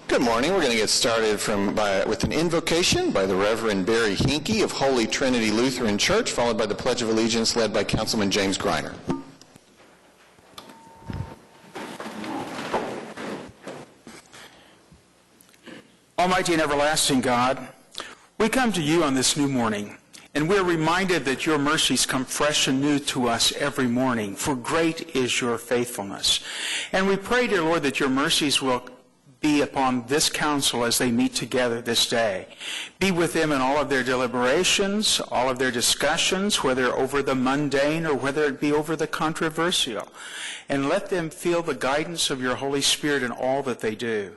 Good morning. We're going to get started with an invocation by the Reverend Barry Hinkey of Holy Trinity Lutheran Church, followed by the Pledge of Allegiance led by Councilman James Greiner. Almighty and everlasting God, we come to you on this new morning, and we're reminded that your mercies come fresh and new to us every morning, for great is your faithfulness. And we pray, dear Lord, that your mercies will be upon this council as they meet together this day. Be with them in all of their deliberations, all of their discussions, whether over the mundane or whether it be over the controversial. And let them feel the guidance of your Holy Spirit in all that they do.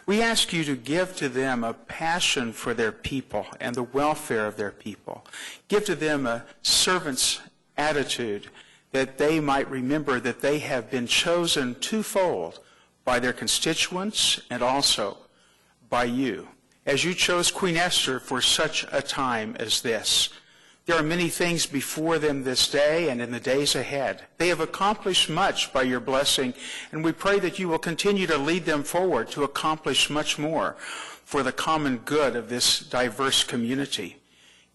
We ask you to give to them a passion for their people and the welfare of their people. Give to them a servant's attitude, that they might remember that they have been chosen twofold, by their constituents and also by you, as you chose Queen Esther for such a time as this. There are many things before them this day and in the days ahead. They have accomplished much by your blessing, and we pray that you will continue to lead them forward to accomplish much more for the common good of this diverse community.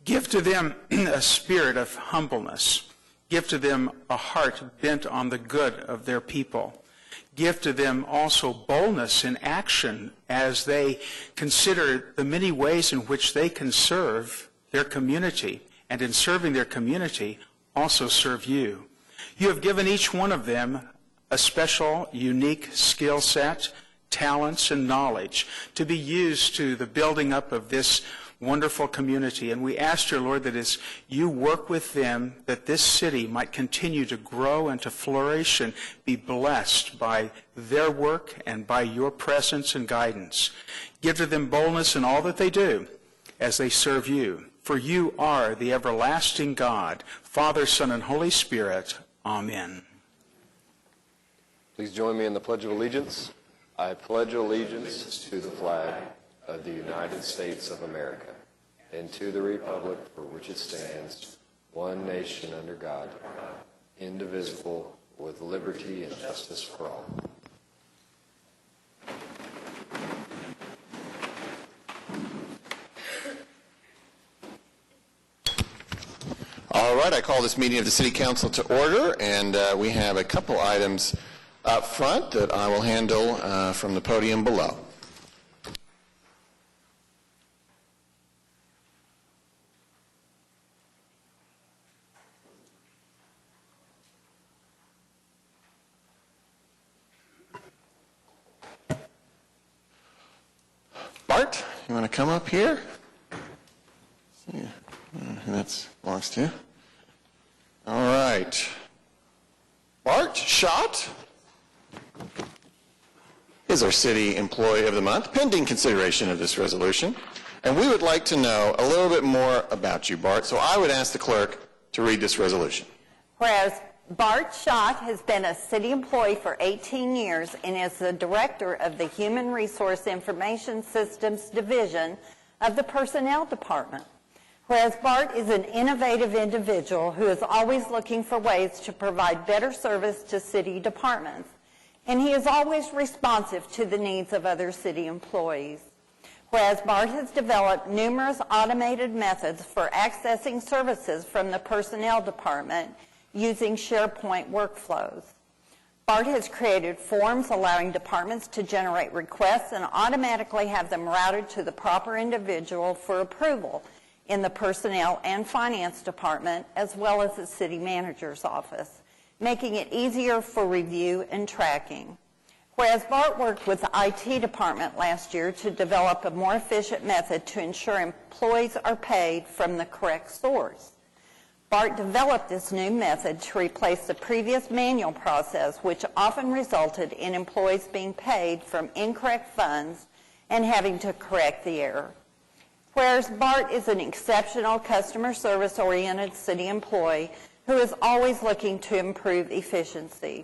Give to them a spirit of humbleness. Give to them a heart bent on the good of their people. Give to them also boldness in action as they consider the many ways in which they can serve their community, and in serving their community, also serve you. You have given each one of them a special, unique skill set, talents, and knowledge to be used to the building up of this wonderful community. And we ask, dear Lord, that as you work with them, that this city might continue to grow and to flourish and be blessed by their work and by your presence and guidance. Give to them boldness in all that they do as they serve you. For you are the everlasting God, Father, Son, and Holy Spirit. Amen. Please join me in the Pledge of Allegiance. I pledge allegiance to the flag of the United States of America, and to the republic for which it stands, one nation under God, indivisible, with liberty and justice for all. All right, I call this meeting of the City Council to order, and we have a couple items up front that I will handle from the podium below. Bart, you want to come up here? Yeah, who that belongs to. All right. Bart Schott is our City Employee of the Month, pending consideration of this resolution. And we would like to know a little bit more about you, Bart. So I would ask the clerk to read this resolution. Whereas Bart Schott has been a city employee for 18 years and is the director of the Human Resource Information Systems Division of the Personnel Department. Whereas Bart is an innovative individual who is always looking for ways to provide better service to city departments, and he is always responsive to the needs of other city employees. Whereas Bart has developed numerous automated methods for accessing services from the Personnel Department using SharePoint workflows. Bart has created forms allowing departments to generate requests and automatically have them routed to the proper individual for approval in the Personnel and Finance Department, as well as the City Manager's office, making it easier for review and tracking. Whereas Bart worked with the IT department last year to develop a more efficient method to ensure employees are paid from the correct source. Bart developed this new method to replace the previous manual process, which often resulted in employees being paid from incorrect funds and having to correct the error. Whereas Bart is an exceptional customer service-oriented city employee who is always looking to improve efficiency.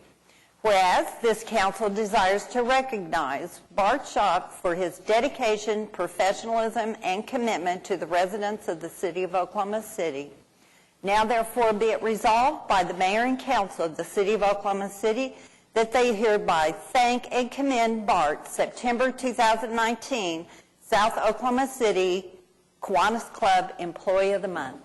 Whereas this council desires to recognize Bart Schott for his dedication, professionalism, and commitment to the residents of the city of Oklahoma City. Now therefore be it resolved by the Mayor and Council of the City of Oklahoma City that they hereby thank and commend Bart, September 2019, South Oklahoma City Kiwanis Club Employee of the Month.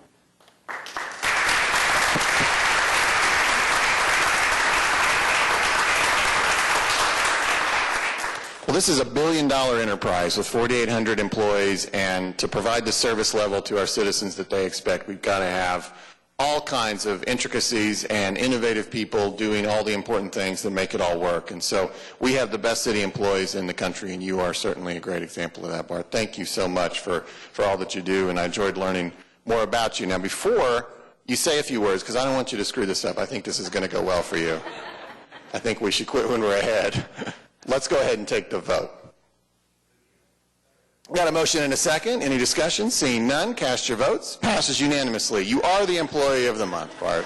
Well, this is a billion-dollar enterprise with 4,800 employees, and to provide the service level to our citizens that they expect, we've got to have all kinds of intricacies and innovative people doing all the important things that make it all work. And so we have the best city employees in the country, and you are certainly a great example of that, Bart. Thank you so much for all that you do, and I enjoyed learning more about you. Now, before you say a few words, because I don't want you to screw this up, I think this is going to go well for you. I think we should quit when we're ahead. Let's go ahead and take the vote. Got a motion and a second. Any discussion? Seeing none, cast your votes. Passes unanimously. You are the Employee of the Month, Bart.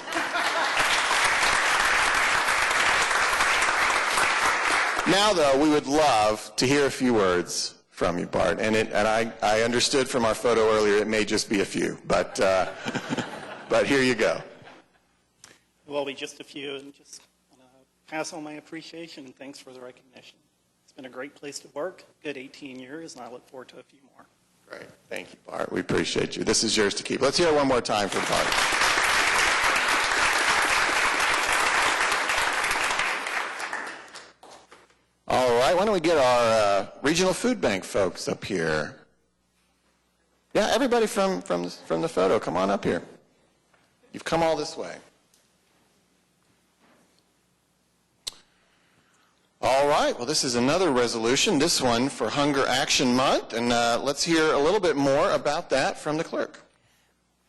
Now, though, we would love to hear a few words from you, Bart. And I understood from our photo earlier it may just be a few, but here you go. It will be just a few, and just pass on my appreciation and thanks for the recognition. It's been a great place to work, good 18 years, and I look forward to a few more. Great. Thank you, Bart. We appreciate you. This is yours to keep. Let's hear it one more time for Bart. All right. Why don't we get our regional food bank folks up here? Yeah, everybody from the photo, come on up here. You've come all this way. All right, well, this is another resolution, this one for Hunger Action Month, and let's hear a little bit more about that from the clerk.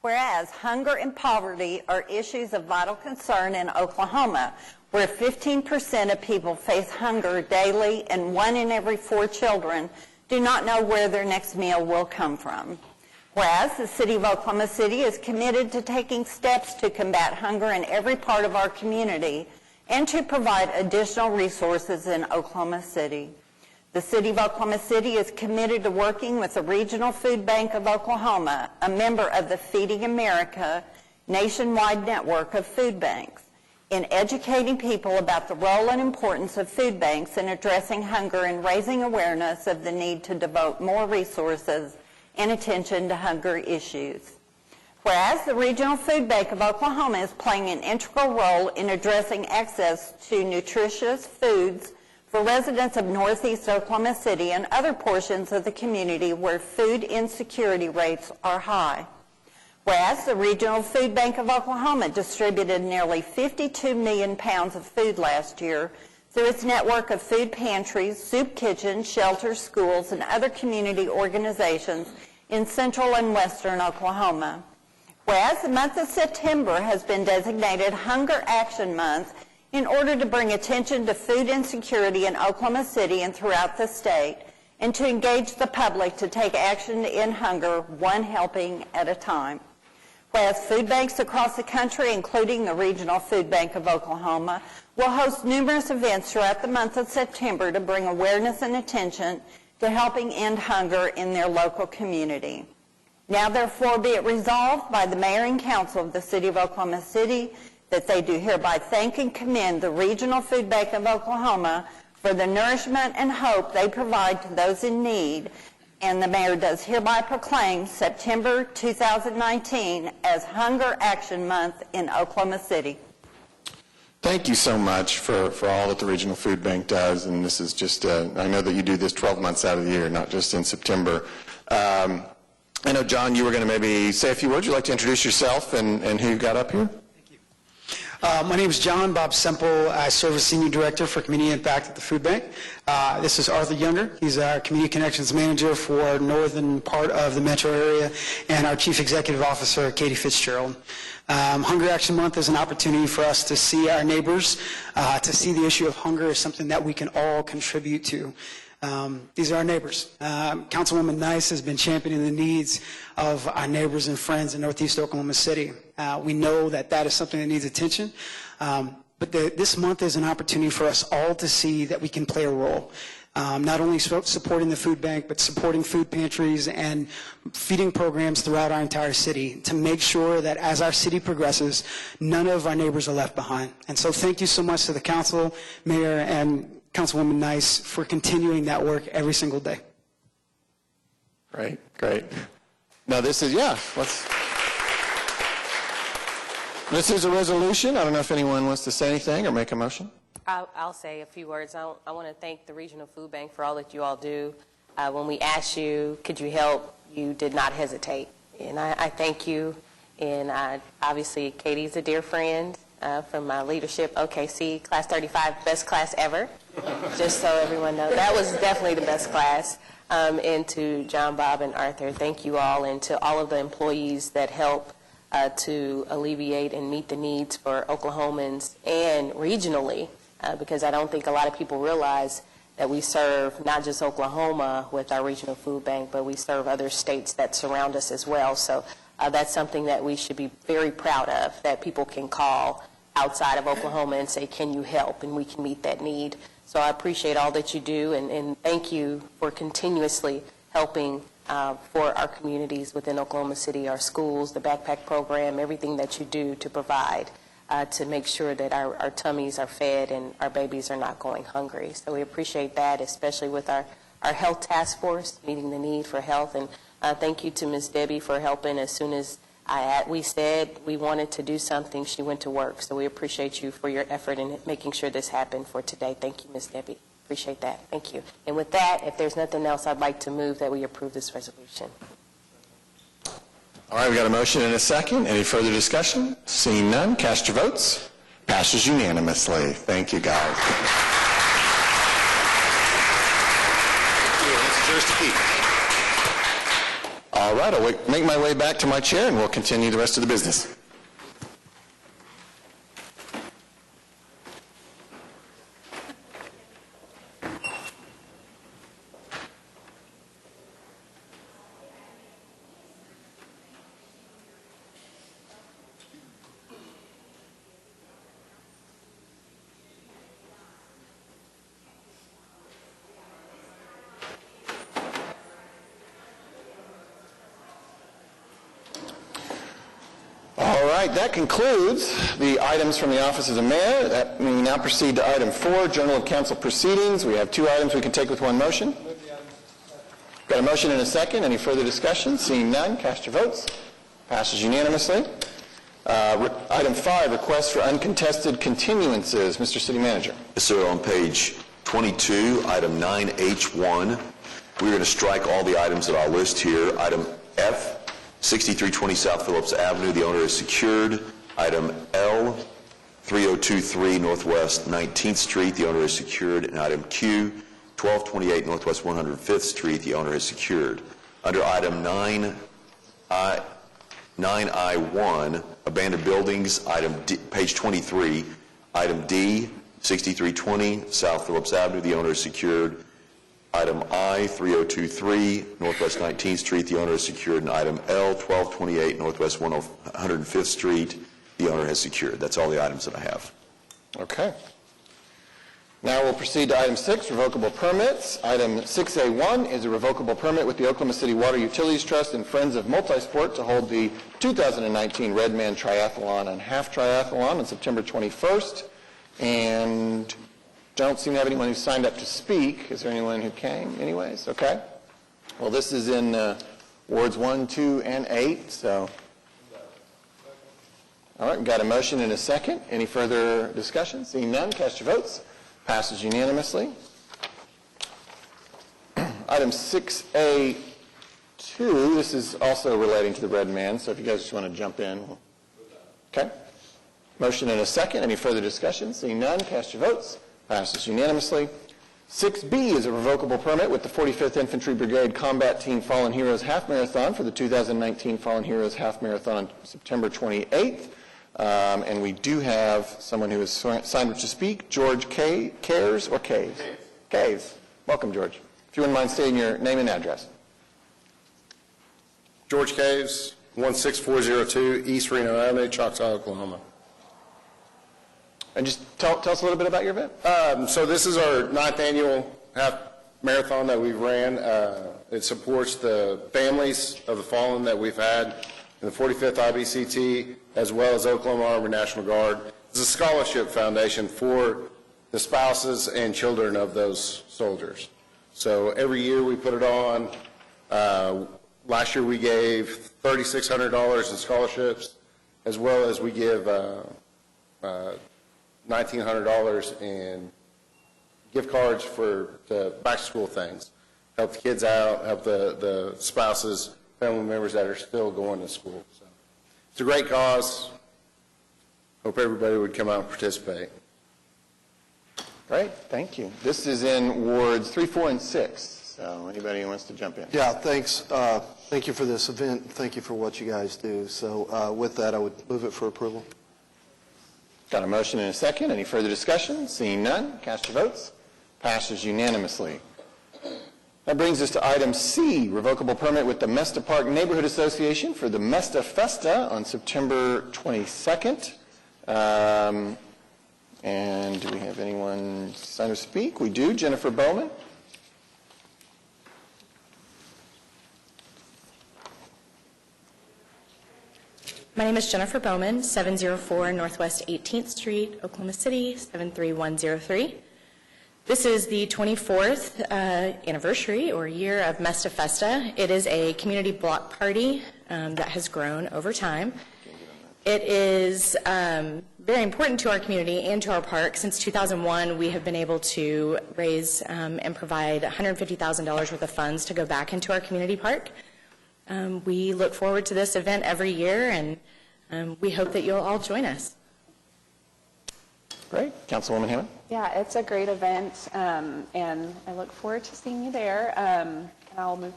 Whereas hunger and poverty are issues of vital concern in Oklahoma, where 15% of people face hunger daily and 1 in every 4 children do not know where their next meal will come from. Whereas the City of Oklahoma City is committed to taking steps to combat hunger in every part of our community and to provide additional resources in Oklahoma City. The City of Oklahoma City is committed to working with the Regional Food Bank of Oklahoma, a member of the Feeding America nationwide network of food banks, in educating people about the role and importance of food banks in addressing hunger and raising awareness of the need to devote more resources and attention to hunger issues. Whereas the Regional Food Bank of Oklahoma is playing an integral role in addressing access to nutritious foods for residents of Northeast Oklahoma City and other portions of the community where food insecurity rates are high. Whereas the Regional Food Bank of Oklahoma distributed nearly 52 million pounds of food last year through its network of food pantries, soup kitchens, shelters, schools, and other community organizations in central and western Oklahoma. Whereas the month of September has been designated Hunger Action Month in order to bring attention to food insecurity in Oklahoma City and throughout the state, and to engage the public to take action to end hunger one helping at a time. Whereas food banks across the country, including the Regional Food Bank of Oklahoma, will host numerous events throughout the month of September to bring awareness and attention to helping end hunger in their local community. Now, therefore, be it resolved by the Mayor and Council of the City of Oklahoma City that they do hereby thank and commend the Regional Food Bank of Oklahoma for the nourishment and hope they provide to those in need, and the Mayor does hereby proclaim September 2019 as Hunger Action Month in Oklahoma City. Thank you so much for all that the Regional Food Bank does, and this is just, I know that you do this 12 months out of the year, not just in September. I know, John, you were going to maybe say a few words. Would you like to introduce yourself and who you've got up here? Thank you. My name is John Bob Semple. I serve as Senior Director for Community Impact at the Food Bank. This is Arthur Younger. He's our Community Connections Manager for northern part of the metro area, and our Chief Executive Officer, Katie Fitzgerald. Hunger Action Month is an opportunity for us to see our neighbors, to see the issue of hunger as something that we can all contribute to. These are our neighbors. Councilwoman Nice has been championing the needs of our neighbors and friends in Northeast Oklahoma City. We know that that is something that needs attention, but this month is an opportunity for us all to see that we can play a role. not only supporting the food bank, but supporting food pantries and feeding programs throughout our entire city to make sure that as our city progresses, none of our neighbors are left behind. And so thank you so much to the council, mayor, and Councilwoman Nice for continuing that work every single day. Great, great. Now this is, this is a resolution. I don't know if anyone wants to say anything or make a motion. I'll say a few words. I want to thank the Regional Food Bank for all that you all do. When we asked you, could you help, you did not hesitate. And I thank you. And obviously, Katie's a dear friend from my leadership. OKC, Class 35, best class ever. Just so everyone knows. That was definitely the best class. And to John, Bob, and Arthur, thank you all. And to all of the employees that help to alleviate and meet the needs for Oklahomans and regionally, because I don't think a lot of people realize that we serve not just Oklahoma with our regional food bank, but we serve other states that surround us as well. So that's something that we should be very proud of, that people can call outside of Oklahoma and say, can you help? And we can meet that need. So I appreciate all that you do, and thank you for continuously helping for our communities within Oklahoma City, our schools, the backpack program, everything that you do to provide to make sure that our tummies are fed and our babies are not going hungry. So we appreciate that, especially with our health task force, meeting the need for health. And thank you to Ms. Debbie for helping. As soon as we said we wanted to do something, she went to work. So we appreciate you for your effort in making sure this happened for today. Thank you, Ms. Debbie. Appreciate that. Thank you. And with that, if there's nothing else, I'd like to move that we approve this resolution. All right, we got a motion and a second. Any further discussion? Seeing none, cast your votes. Passes unanimously. Thank you, guys. It's yours to keep. All right, I'll make my way back to my chair, and we'll continue the rest of the business. All right, that concludes the items from the office of the mayor. We now proceed to item 4, Journal of Council Proceedings. We have 2 items we can take with one motion. Got a motion and a second. Any further discussion? Seeing none, cast your votes. Passes unanimously. Item 5, request for uncontested continuances. Mr. City Manager. Yes, sir. On page 22, item 9H1, we're going to strike all the items that I'll list here. Item F, 6320 South Phillips Avenue, the owner is secured. Item L, 3023 Northwest 19th Street, the owner is secured. And item Q, 1228 Northwest 105th Street, the owner is secured. Under item 9I1, abandoned buildings, item D, page 23, item D, 6320 South Phillips Avenue, the owner is secured. Item I, 3023 Northwest 19th Street, the owner is secured. And item L, 1228 Northwest 105th Street, the owner has secured. That's all the items that I have. Okay. Now we'll proceed to item 6, revocable permits. Item 6A1 is a revocable permit with the Oklahoma City Water Utilities Trust and Friends of Multisport to hold the 2019 Redman Triathlon and Half Triathlon on September 21st. And don't seem to have anyone who signed up to speak. Is there anyone who came anyways? Okay. Well, this is in wards 1, 2, and 8, so. All right, we've got a motion and a second. Any further discussion? Seeing none, cast your votes. Passes unanimously. Item 6A2, this is also relating to the Redman, so if you guys just want to jump in. Okay. Motion and a second. Any further discussion? Seeing none, cast your votes. Passes unanimously. 6B is a revocable permit with the 45th Infantry Brigade Combat Team Fallen Heroes Half Marathon for the 2019 Fallen Heroes Half Marathon on September 28th. And we do have someone who has signed up to speak, George Caves or Caves? Caves. Welcome, George. If you wouldn't mind stating your name and address. George Caves, 16402 East Reno Avenue, Choctaw, Oklahoma. And just tell us a little bit about your event. So this is our 9th annual half marathon that we ran. It supports the families of the fallen that we've had in the 45th IBCT, as well as Oklahoma Army National Guard. It's a scholarship foundation for the spouses and children of those soldiers. So every year we put it on. Last year we gave $3,600 in scholarships, as well as we give $1,900 in gift cards for the back-to-school things. Help the kids out, help the spouses, family members that are still going to school. So it's a great cause. Hope everybody would come out and participate. Great, thank you. This is in wards 3, 4, and 6. So anybody who wants to jump in? Yeah, thanks. Thank you for this event. Thank you for what you guys do. So with that, I would move it for approval. Got a motion and a second. Any further discussion? Seeing none, cast your votes. Passes unanimously. That brings us to item C, revocable permit with the Mesta Park Neighborhood Association for the Mesta Festa on September 22nd. And do we have anyone sign to speak? We do. Jennifer Bowman. My name is Jennifer Bowman, 704 Northwest 18th Street, Oklahoma City, 73103. This is the 24th anniversary or year of Mesta Festa. It is a community block party that has grown over time. It is very important to our community and to our park. Since 2001, we have been able to raise and provide $150,000 worth of funds to go back into our community park. We look forward to this event every year, and we hope that you'll all join us. Great. Councilwoman Hammond. Yeah, it's a great event, and I look forward to seeing you there. And I'll move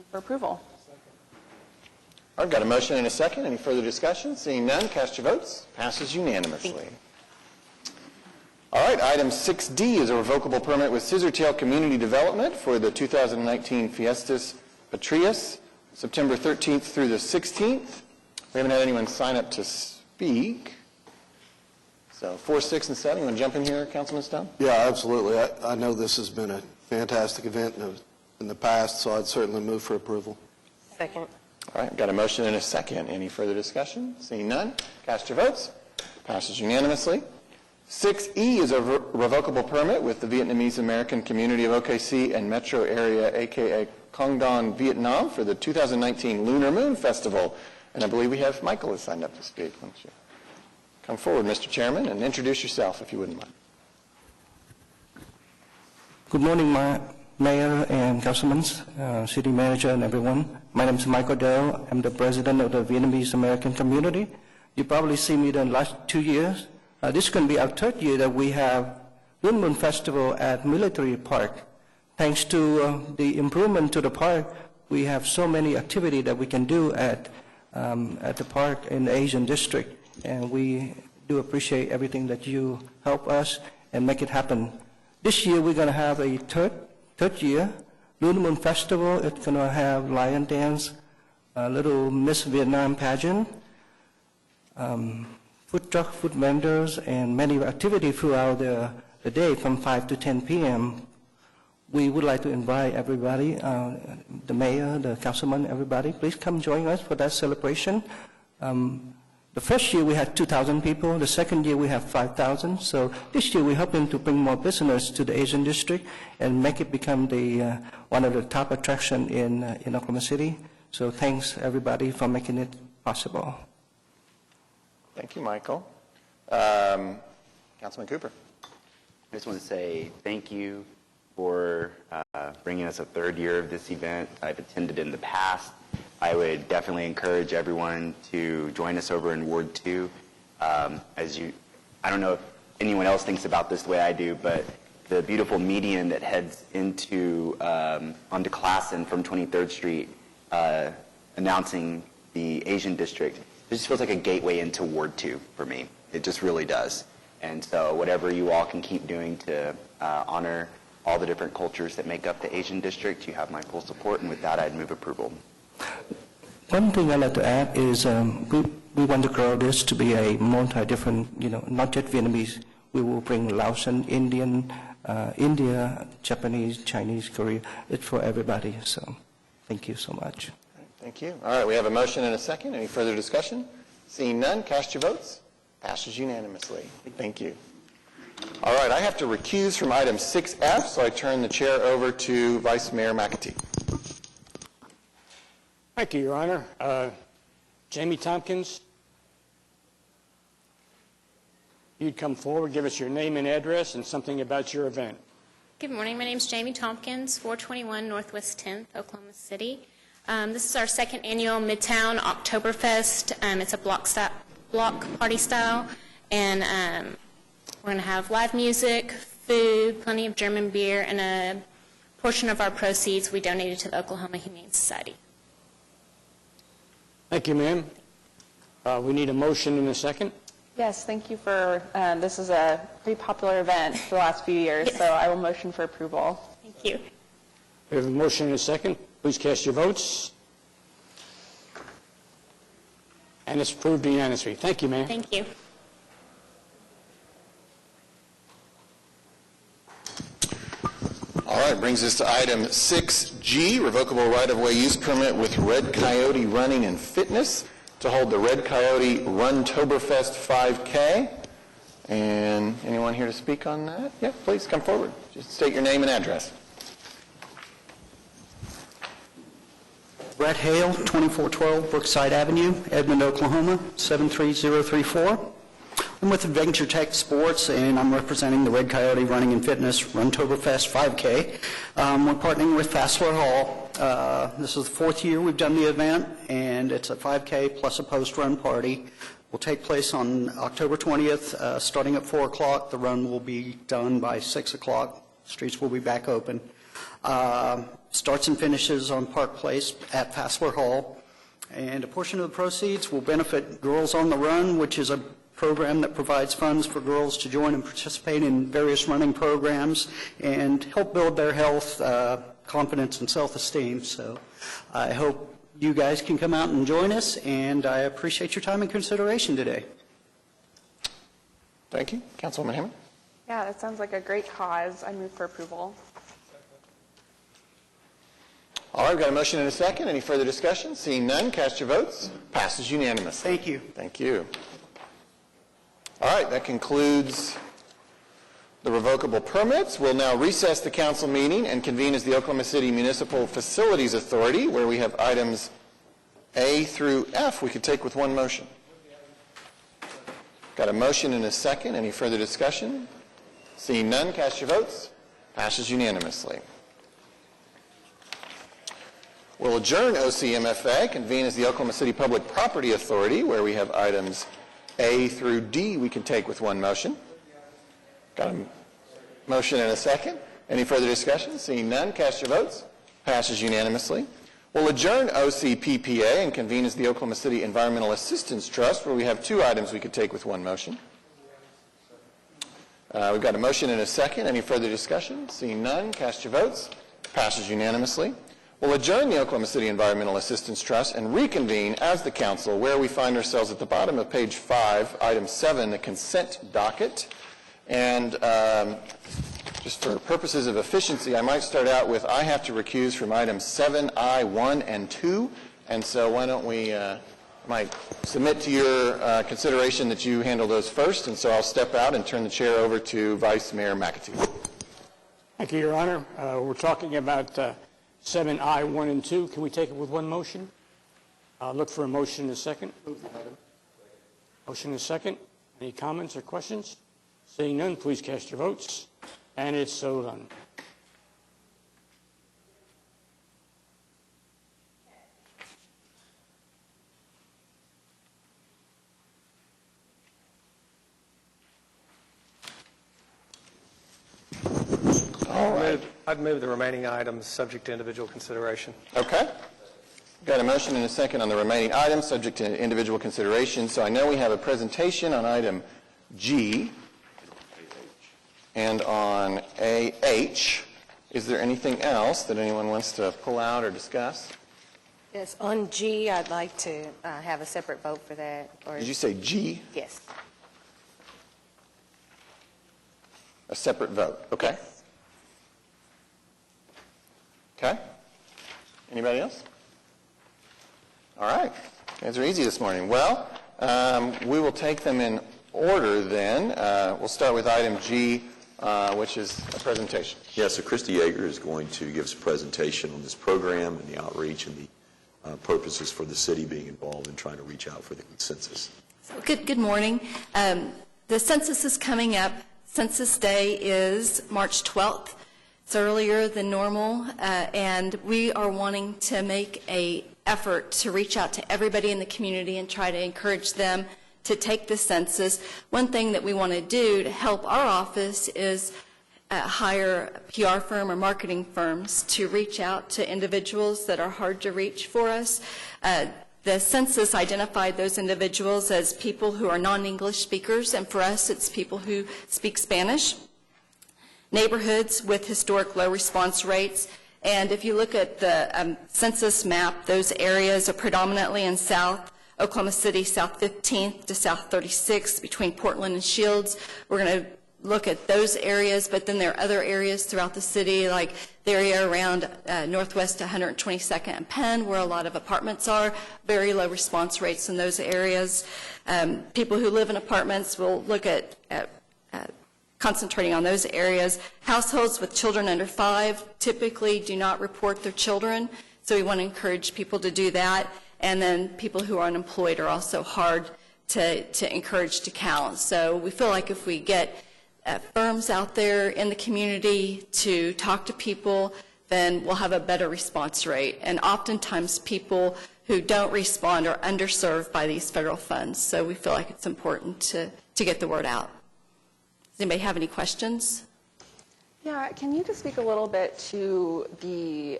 for approval. I've got a motion and a second. Any further discussion? Seeing none, cast your votes. Passes unanimously. All right, item 6D is a revocable permit with Scissortail Community Development for the 2019 Fiestas Patrias, September 13th through the 16th. We haven't had anyone sign up to speak. So 4, 6, and 7. You want to jump in here, Councilman Stone? Yeah, absolutely. I know this has been a fantastic event in the past, so I'd certainly move for approval. Second. All right, got a motion and a second. Any further discussion? Seeing none, cast your votes. Passes unanimously. 6E is a revocable permit with the Vietnamese American Community of OKC and Metro Area, a.k.a. Quang Don, Vietnam, for the 2019 Lunar Moon Festival. And I believe we have Michael has signed up to speak. Why don't you come forward, Mr. Chairman, and introduce yourself, if you wouldn't mind. Good morning, Mayor and Councilmen, City Manager, and everyone. My name is Michael Dell. I'm the President of the Vietnamese American Community. You probably see me the last 2 years. This is going to be our 3rd year that we have Lunar Moon Festival at Military Park. Thanks to the improvement to the park, we have so many activities that we can do at the park in the Asian District. And we do appreciate everything that you help us and make it happen. This year we're going to have a third year Lunar Moon Festival. It's going to have lion dance, a little Miss Vietnam pageant, food truck, food vendors, and many activities throughout the day from 5 to 10 p.m. We would like to invite everybody, the mayor, the councilman, everybody, please come join us for that celebration. The first year we had 2,000 people. The second year we have 5,000. So this year we're hoping to bring more business to the Asian District and make it become one of the top attractions in Oklahoma City. So thanks everybody for making it possible. Thank you, Michael. Councilman Cooper. I just want to say thank you for bringing us a 3rd year of this event. I've attended in the past. I would definitely encourage everyone to join us over in Ward 2. I don't know if anyone else thinks about this the way I do, but the beautiful median that heads onto Classen from 23rd Street, announcing the Asian District, it just feels like a gateway into Ward 2 for me. It just really does. And so whatever you all can keep doing to honor all the different cultures that make up the Asian District, you have my full support, and with that, I'd move approval. One thing I'd like to add is we want to grow this to be a multi-different, not just Vietnamese. We will bring Laotian, Indian, India, Japanese, Chinese, Korea. It's for everybody. So thank you so much. Thank you. All right, we have a motion and a second. Any further discussion? Seeing none, cast your votes. Passes unanimously. Thank you. All right, I have to recuse from item 6F, so I turn the chair over to Vice Mayor McAtee. Thank you, Your Honor. Jamie Tompkins, you'd come forward, give us your name and address and something about your event. Good morning. My name is Jamie Tompkins, 421 Northwest 10th, Oklahoma City. This is our second annual Midtown Oktoberfest. It's a block party style, and we're going to have live music, food, plenty of German beer, and a portion of our proceeds we donated to the Oklahoma Humane Society. Thank you, ma'am. We need a motion in a second. Yes, thank you for, this is a pretty popular event for the last few years, so I will motion for approval. Thank you. We have a motion in a second. Please cast your votes. And it's approved unanimously. Thank you, ma'am. Thank you. All right, brings us to item 6G, revocable right-of-way use permit with Red Coyote Running and Fitness to hold the Red Coyote Runtoberfest 5K. And anyone here to speak on that? Yeah, please come forward. Just state your name and address. Brett Hale, 2412 Brookside Avenue, Edmond, Oklahoma, 73034. I'm with Adventure Tech Sports, and I'm representing the Red Coyote Running and Fitness Runtoberfest 5K. We're partnering with Fassler Hall. This is the fourth year we've done the event, and it's a 5K plus a post-run party. Will take place on October 20th, starting at 4 o'clock. The run will be done by 6 o'clock. Streets will be back open. Starts and finishes on Park Place at Fassler Hall. And a portion of the proceeds will benefit Girls on the Run, which is a program that provides funds for girls to join and participate in various running programs and help build their health, confidence, and self-esteem. So I hope you guys can come out and join us, and I appreciate your time and consideration today. Thank you. Councilwoman Hammond? Yeah, that sounds like a great cause. I move for approval. All right, we've got a motion and a second. Any further discussion? Seeing none, cast your votes. Passes unanimously. Thank you. Thank you. All right, that concludes the revocable permits. We'll now recess the council meeting and convene as the Oklahoma City Municipal Facilities Authority, where we have items A through F we could take with one motion. Got a motion and a second. Any further discussion? Seeing none, cast your votes. Passes unanimously. We'll adjourn OCMFA, convene as the Oklahoma City Public Property Authority, where we have items A through D we can take with one motion. Got a motion and a second. Any further discussion? Seeing none, cast your votes. Passes unanimously. We'll adjourn OCPPA and convene as the Oklahoma City Environmental Assistance Trust, where we have two items we could take with one motion. We've got a motion and a second. Any further discussion? Seeing none, cast your votes. Passes unanimously. We'll adjourn the Oklahoma City Environmental Assistance Trust and reconvene as the council, where we find ourselves at the bottom of page 5, item 7, the consent docket. And just for purposes of efficiency, I might start out with I have to recuse from items 7I, 1, and 2. And so why don't we might submit to your consideration that you handle those first. And so I'll step out and turn the chair over to Vice Mayor McAtee. Thank you, Your Honor. We're talking about 7I, 1, and 2. Can we take it with one motion? Look for a motion in a second. Motion in a second. Any comments or questions? Seeing none, please cast your votes. And it's so done. All right. I'd move the remaining items subject to individual consideration. Okay. Got a motion and a second on the remaining items, subject to individual consideration. So I know we have a presentation on item G and on AH. Is there anything else that anyone wants to pull out or discuss? Yes, on G, I'd like to have a separate vote for that. Or Did you say G? Yes. a separate vote, okay? Okay? Anybody else? All right. These are easy this morning. Well, we will take them in order then. We'll start with item G, which is a presentation. Yeah, so Christy Yeager is going to give us a presentation on this program and the outreach and the purposes for the city being involved in trying to reach out for the census. Good morning. The census is coming up. Census Day is March 12th. It's earlier than normal, and we are wanting to make an effort to reach out to everybody in the community and try to encourage them to take the census. One thing that we want to do to help our office is hire a PR firm or marketing firms to reach out to individuals that are hard to reach for us. The census identified those individuals as people who are non-English speakers, and for us it's people who speak Spanish. Neighborhoods with historic low response rates. And if you look at the census map, those areas are predominantly in South Oklahoma City, South 15th to South 36th, between Portland and Shields. We're going to look at those areas, but then there are other areas throughout the city, like the area around Northwest 122nd and Penn, where a lot of apartments are, very low response rates in those areas. People who live in apartments will look at concentrating on those areas. Households with children under 5 typically do not report their children, so we want to encourage people to do that. And then people who are unemployed are also hard to encourage to count. So we feel like if we get firms out there in the community to talk to people, then we'll have a better response rate. And oftentimes people who don't respond are underserved by these federal funds. So we feel like it's important to get the word out. Does anybody have any questions? Yeah, can you just speak a little bit to the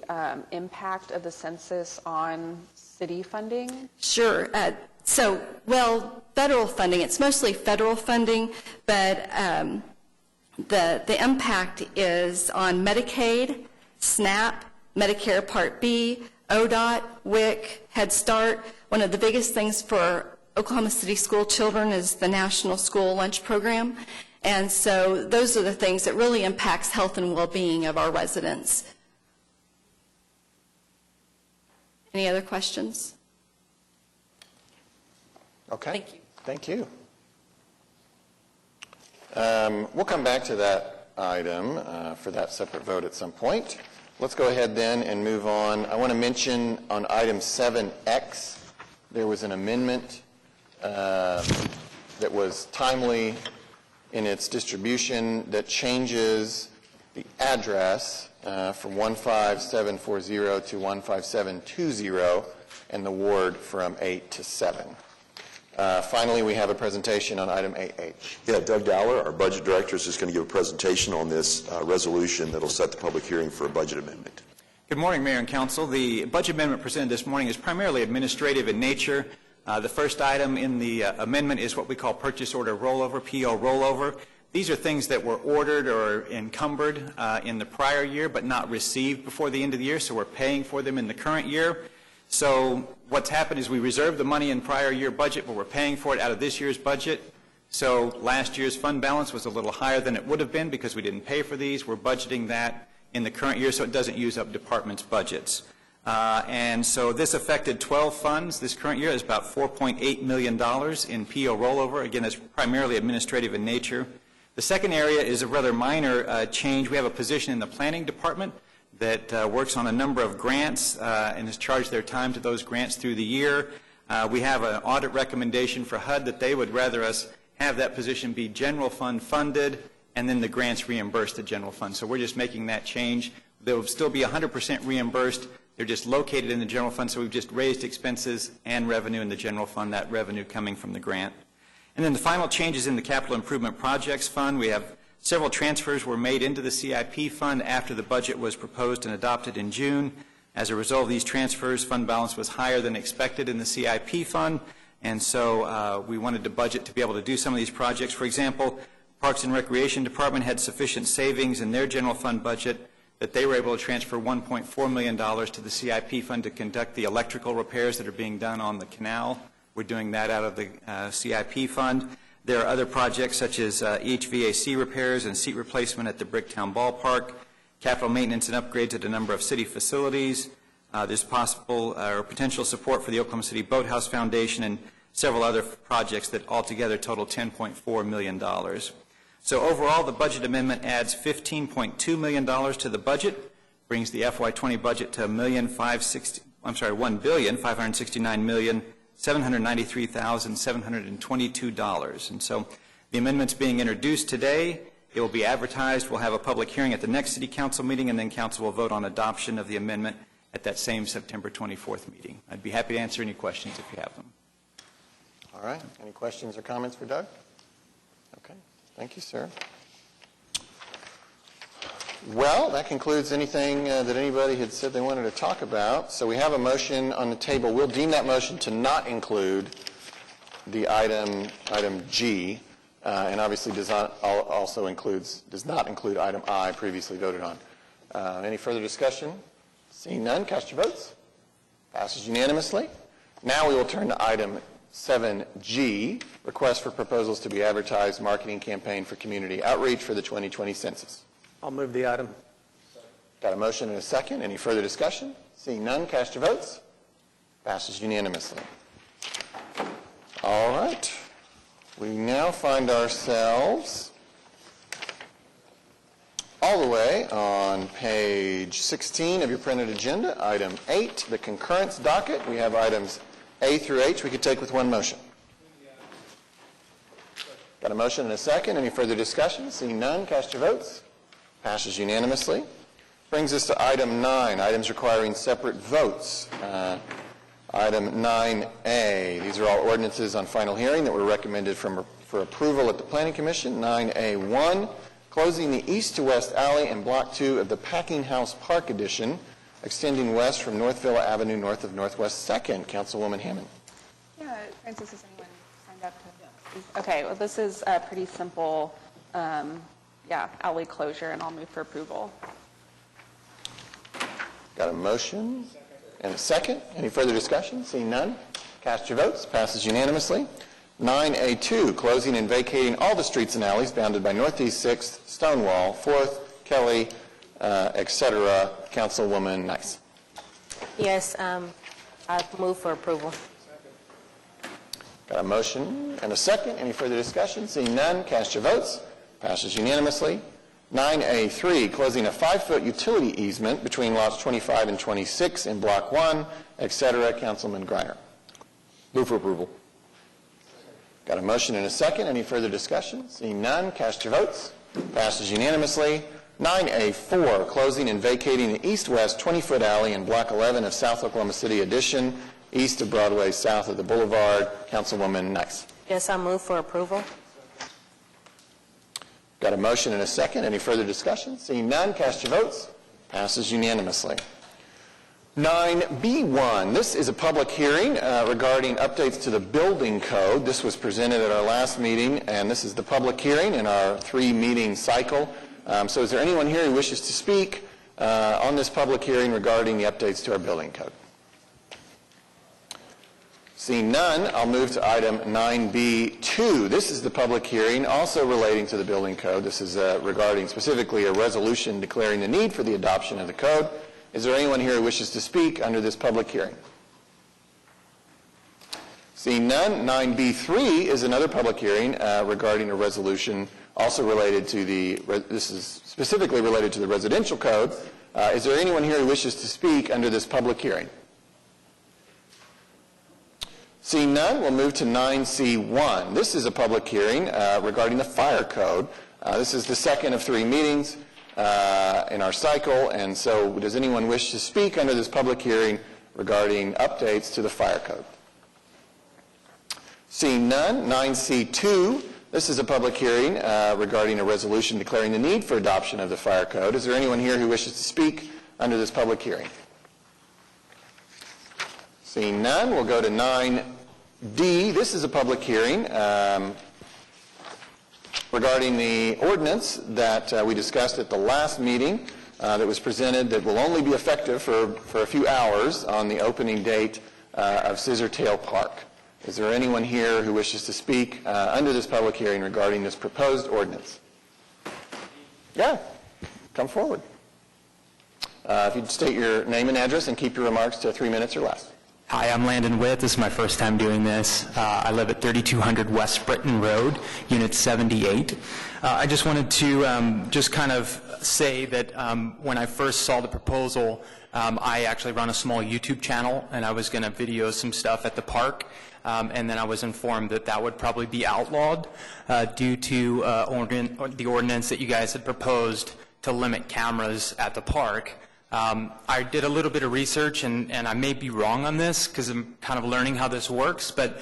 impact of the census on city funding? Sure. Federal funding, it's mostly federal funding, but the impact is on Medicaid, SNAP, Medicare Part B, ODOT, WIC, Head Start. One of the biggest things for Oklahoma City school children is the National School Lunch Program. And so those are the things that really impacts health and well-being of our residents. Any other questions? Okay. Thank you. Thank you. We'll come back to that item for that separate vote at some point. Let's go ahead then and move on. I want to mention on item 7X, there was an amendment that was timely in its distribution that changes the address from 15740 to 15720 and the ward from 8 to 7. Finally, we have a presentation on item 8H. Yeah, Doug Dowler, our budget director, is just going to give a presentation on this resolution that will set the public hearing for a budget amendment. Good morning, Mayor and Council. The budget amendment presented this morning is primarily administrative in nature. The first item in the amendment is what we call purchase order rollover, PO rollover. These are things that were ordered or encumbered in the prior year but not received before the end of the year, so we're paying for them in the current year. So what's happened is we reserved the money in prior year budget, but we're paying for it out of this year's budget. So last year's fund balance was a little higher than it would have been because we didn't pay for these. We're budgeting that in the current year so it doesn't use up departments' budgets. And so this affected 12 funds. This current year is about $4.8 million in PO rollover. Again, it's primarily administrative in nature. The second area is a rather minor change. We have a position in the planning department that works on a number of grants and has charged their time to those grants through the year. We have an audit recommendation for HUD that they would rather us have that position be general fund funded and then the grants reimbursed the general fund. So we're just making that change. They will still be 100% reimbursed. They're just located in the general fund, so we've just raised expenses and revenue in the general fund, that revenue coming from the grant. And then the final changes in the Capital Improvement Projects Fund. We have several transfers were made into the CIP fund after the budget was proposed and adopted in June. As a result of these transfers, fund balance was higher than expected in the CIP fund, and so we wanted to budget to be able to do some of these projects. For example, Parks and Recreation Department had sufficient savings in their general fund budget that they were able to transfer $1.4 million to the CIP fund to conduct the electrical repairs that are being done on the canal. We're doing that out of the CIP fund. There are other projects such as HVAC repairs and seat replacement at the Bricktown Ballpark, capital maintenance and upgrades at a number of city facilities. There's possible or potential support for the Oklahoma City Boathouse Foundation and several other projects that altogether total $10.4 million. So overall, the budget amendment adds $15.2 million to the budget, brings the FY20 budget to $1,569,793,722. And so the amendment's being introduced today. It will be advertised. We'll have a public hearing at the next City Council meeting, and then Council will vote on adoption of the amendment at that same September 24th meeting. I'd be happy to answer any questions if you have them. All right. Any questions or comments for Doug? Okay. Thank you, sir. Well, that concludes anything that anybody had said they wanted to talk about. So we have a motion on the table. We'll deem that motion to not include the item G, and obviously does not include item I previously voted on. Any further discussion? Seeing none, cast your votes. Passes unanimously. Now we will turn to item 7G, request for proposals to be advertised marketing campaign for community outreach for the 2020 census. I'll move the item. Got a motion and a second. Any further discussion? Seeing none, cast your votes. Passes unanimously. All right. We now find ourselves all the way on page 16 of your printed agenda, item 8, the concurrence docket. We have items A through H we could take with one motion. Got a motion and a second. Any further discussion? Seeing none, cast your votes. Passes unanimously. Brings us to item 9, items requiring separate votes. Item 9A, these are all ordinances on final hearing that were recommended for approval at the Planning Commission. 9A1, closing the east to west alley in Block 2 of the Packing House Park Edition, extending west from North Villa Avenue north of Northwest 2nd. Councilwoman Hammond. Yeah, Francis, is anyone signed up to? Okay, well, this is pretty simple. Alley closure, and I'll move for approval. Got a motion and a second. Any further discussion? Seeing none, cast your votes. Passes unanimously. 9A2, closing and vacating all the streets and alleys bounded by Northeast 6th, Stonewall, 4th, Kelly, etc. Councilwoman Nice. Yes, I move for approval. Got a motion and a second. Any further discussion? Seeing none, cast your votes. Passes unanimously. 9A3, closing a 5-foot utility easement between lots 25 and 26 in Block 1, etc. Councilman Greiner. Move for approval. Got a motion and a second. Any further discussion? Seeing none, cast your votes. Passes unanimously. 9A4, closing and vacating the east-west 20-foot alley in Block 11 of South Oklahoma City Addition, east of Broadway, south of the Boulevard. Councilwoman Nice. Yes, I move for approval. Got a motion and a second. Any further discussion? Seeing none, cast your votes. Passes unanimously. 9B1, this is a public hearing regarding updates to the building code. This was presented at our last meeting, and this is the public hearing in our 3-meeting cycle. So is there anyone here who wishes to speak on this public hearing regarding the updates to our building code? Seeing none, I'll move to item 9B2. This is the public hearing also relating to the building code. This is regarding specifically a resolution declaring the need for the adoption of the code. Is there anyone here who wishes to speak under this public hearing? Seeing none, 9B3 is another public hearing regarding a resolution also related to this is specifically related to the residential code. Is there anyone here who wishes to speak under this public hearing? Seeing none, we'll move to 9C1. This is a public hearing regarding the fire code. This is the second of 3 meetings in our cycle, and so does anyone wish to speak under this public hearing regarding updates to the fire code? Seeing none, 9C2. This is a public hearing regarding a resolution declaring the need for adoption of the fire code. Is there anyone here who wishes to speak under this public hearing? Seeing none, we'll go to 9D. This is a public hearing regarding the ordinance that we discussed at the last meeting that was presented that will only be effective for a few hours on the opening date of Scissortail Park. Is there anyone here who wishes to speak under this public hearing regarding this proposed ordinance? Yeah, come forward. If you'd state your name and address and keep your remarks to 3 minutes or less. Hi, I'm Landon Witt. This is my first time doing this. I live at 3200 West Britton Road, Unit 78. I just wanted to just kind of say that when I first saw the proposal, I actually run a small YouTube channel, and I was going to video some stuff at the park, and then I was informed that that would probably be outlawed due to the ordinance that you guys had proposed to limit cameras at the park. I did a little bit of research, and I may be wrong on this because I'm kind of learning how this works, but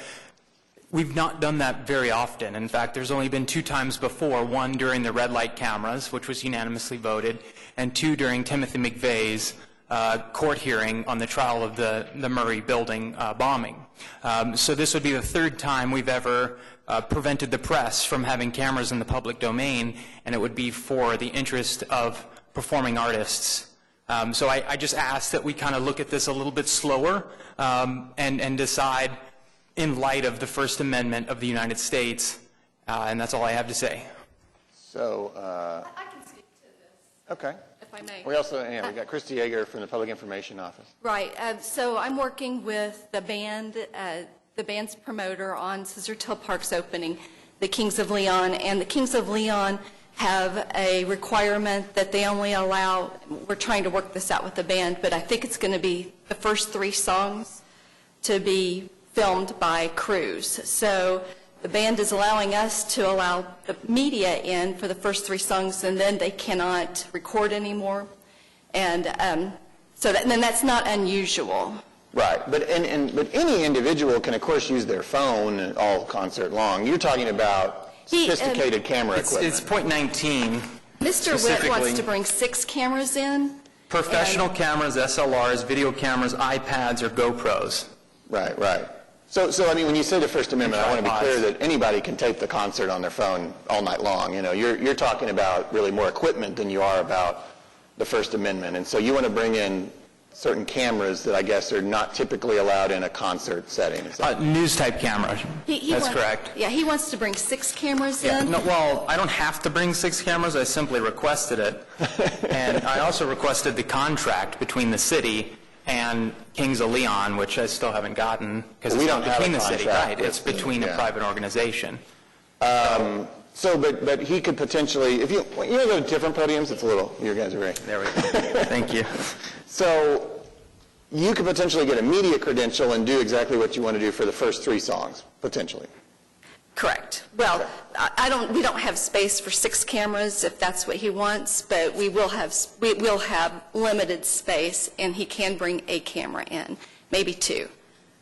we've not done that very often. In fact, there's only been 2 times before, one during the red light cameras, which was unanimously voted, and 2 during Timothy McVeigh's court hearing on the trial of the Murray building bombing. So this would be the 3rd time we've ever prevented the press from having cameras in the public domain, and it would be for the interest of performing artists. So I just ask that we kind of look at this a little bit slower and decide in light of the First Amendment of the United States, and that's all I have to say. So, I can speak to this. Okay. If I may. We also, we got Christy Yeager from the Public Information Office. Right. So I'm working with the band's promoter on Scissortail Park's opening, the Kings of Leon, and the Kings of Leon have a requirement that they only allow, we're trying to work this out with the band, but I think it's going to be the first 3 songs to be filmed by crews. So the band is allowing us to allow the media in for the first 3 songs, and then they cannot record anymore. And so then that's not unusual. Right, but any individual can, of course, use their phone all concert long. You're talking about sophisticated camera equipment. It's point 19. Mr. Witt wants to bring 6 cameras in. Professional cameras, SLRs, video cameras, iPads, or GoPros. Right, right. So I mean, when you say the First Amendment, I want to be clear that anybody can tape the concert on their phone all night long. You know, you're talking about really more equipment than you are about the First Amendment. And so you want to bring in certain cameras that I guess are not typically allowed in a concert setting. News type camera. That's correct. Yeah, he wants to bring 6 cameras Yeah, in. no, well, I don't have to bring 6 cameras. I simply requested it. And I also requested the contract between the city and Kings of Leon, which I still haven't gotten because it's not between the city. Right, it's between a private organization. So, but he could potentially, if you want to go to different podiums, it's a little, you guys are right. There we go. Thank you. So you could potentially get a media credential and do exactly what you want to do for the first 3 songs, potentially. Correct. Well, we don't have space for 6 cameras if that's what he wants, but we will have limited space, and he can bring a camera in, maybe 2.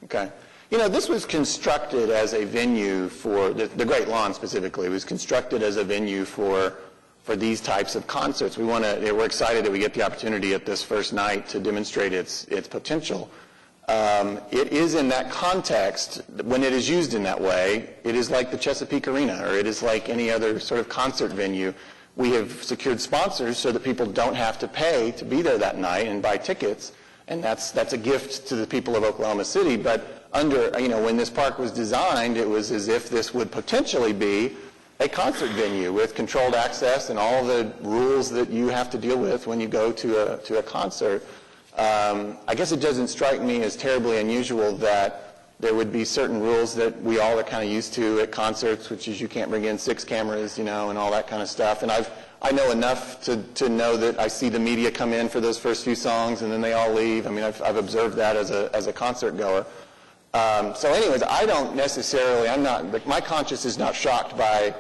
Okay. You know, this was constructed as a venue for, the Great Lawn specifically, was constructed as a venue for these types of concerts. We're excited that we get the opportunity at this first night to demonstrate its potential. It is in that context, when it is used in that way, it is like the Chesapeake Arena, or it is like any other sort of concert venue. We have secured sponsors so that people don't have to pay to be there that night and buy tickets, and that's a gift to the people of Oklahoma City. But when this park was designed, it was as if this would potentially be a concert venue with controlled access and all the rules that you have to deal with when you go to a concert. I guess it doesn't strike me as terribly unusual that there would be certain rules that we all are kind of used to at concerts, which is you can't bring in 6 cameras, and all that kind of stuff. And I know enough to know that I see the media come in for those first few songs and then they all leave. I mean, I've observed that as a concert goer. So anyways, I don't necessarily, my conscience is not shocked by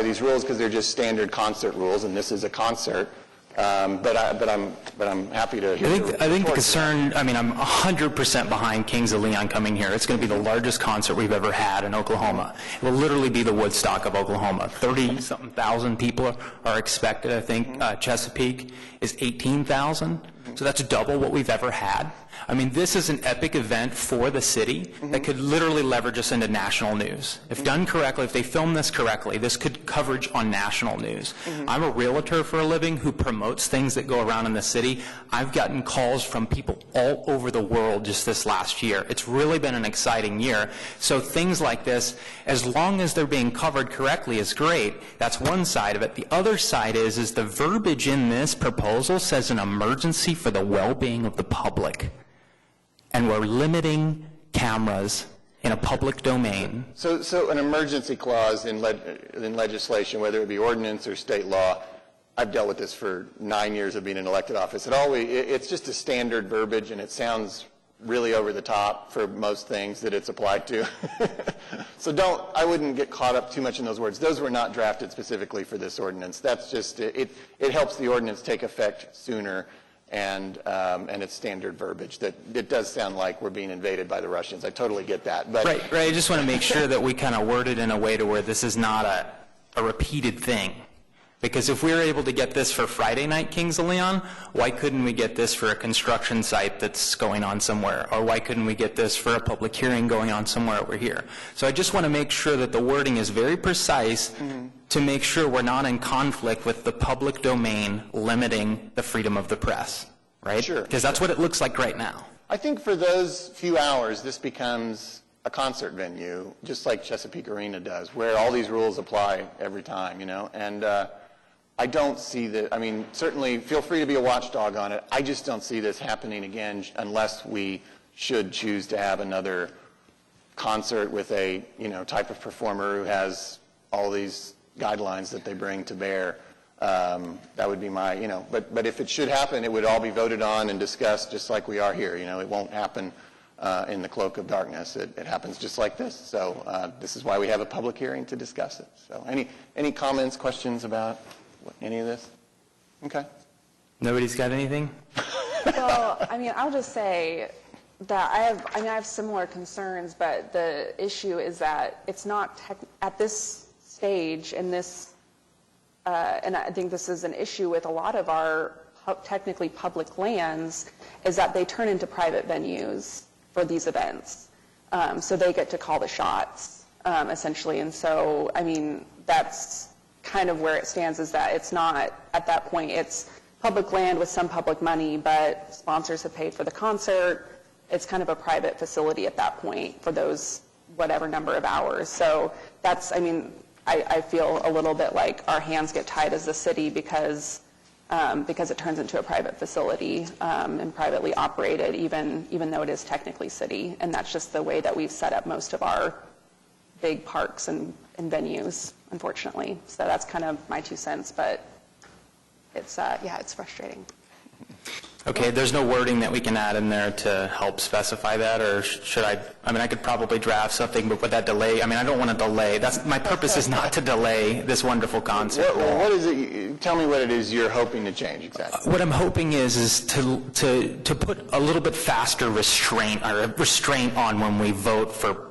these rules because they're just standard concert rules, and this is a concert. But I'm happy to hear. I think the concern, I'm 100% behind Kings of Leon coming here. It's going to be the largest concert we've ever had in Oklahoma. It will literally be the Woodstock of Oklahoma. 30-something thousand people are expected, I think. Chesapeake is 18,000. So that's double what we've ever had. I mean, this is an epic event for the city that could literally leverage us into national news. If done correctly, if they film this correctly, this could coverage on national news. I'm a realtor for a living who promotes things that go around in the city. I've gotten calls from people all over the world just this last year. It's really been an exciting year. So things like this, as long as they're being covered correctly, is great. That's one side of it. The other side is the verbiage in this proposal says an emergency for the well-being of the public. And we're limiting cameras in a public domain. So an emergency clause in legislation, whether it be ordinance or state law, I've dealt with this for 9 years of being in elected office. It's just a standard verbiage, and it sounds really over the top for most things that it's applied to. So I wouldn't get caught up too much in those words. Those were not drafted specifically for this ordinance. That's just, it helps the ordinance take effect sooner, and it's standard verbiage. That it does sound like we're being invaded by the Russians. I totally get that. But Right. I just want to make sure that we kind of word it in a way to where this is not a repeated thing. Because if we were able to get this for Friday night Kings of Leon, why couldn't we get this for a construction site that's going on somewhere? Or why couldn't we get this for a public hearing going on somewhere over here? So I just want to make sure that the wording is very precise to make sure we're not in conflict with the public domain limiting the freedom of the press, right? Sure. Because that's what it looks like right now. I think for those few hours, this becomes a concert venue, just like Chesapeake Arena does, where all these rules apply every time, and I don't see that. I mean, certainly feel free to be a watchdog on it. I just don't see this happening again unless we should choose to have another concert with a, type of performer who has all these guidelines that they bring to bear. That would be my, but if it should happen, it would all be voted on and discussed just like we are here. It won't happen in the cloak of darkness. It happens just like this. So this is why we have a public hearing to discuss it. So any comments, questions about any of this? Okay. Nobody's got anything? Well, I'll just say that I have similar concerns, but the issue is that it's not at this stage in this, and I think this is an issue with a lot of our technically public lands, is that they turn into private venues for these events. So they get to call the shots, essentially. And so, that's kind of where it stands, is that it's not, at that point, it's public land with some public money, but sponsors have paid for the concert. It's kind of a private facility at that point for those whatever number of hours. So that's, I feel a little bit like our hands get tied as a city because it turns into a private facility and privately operated, even though it is technically city. And that's just the way that we've set up most of our big parks and venues, unfortunately. So that's kind of my 2 cents, but it's frustrating. Okay, there's no wording that we can add in there to help specify that, or should I could probably draft something, but would that delay? I don't want to delay. My purpose is not to delay this wonderful concert. What is it? Tell me what it is you're hoping to change exactly. What I'm hoping is to put a little bit faster restraint on when we vote for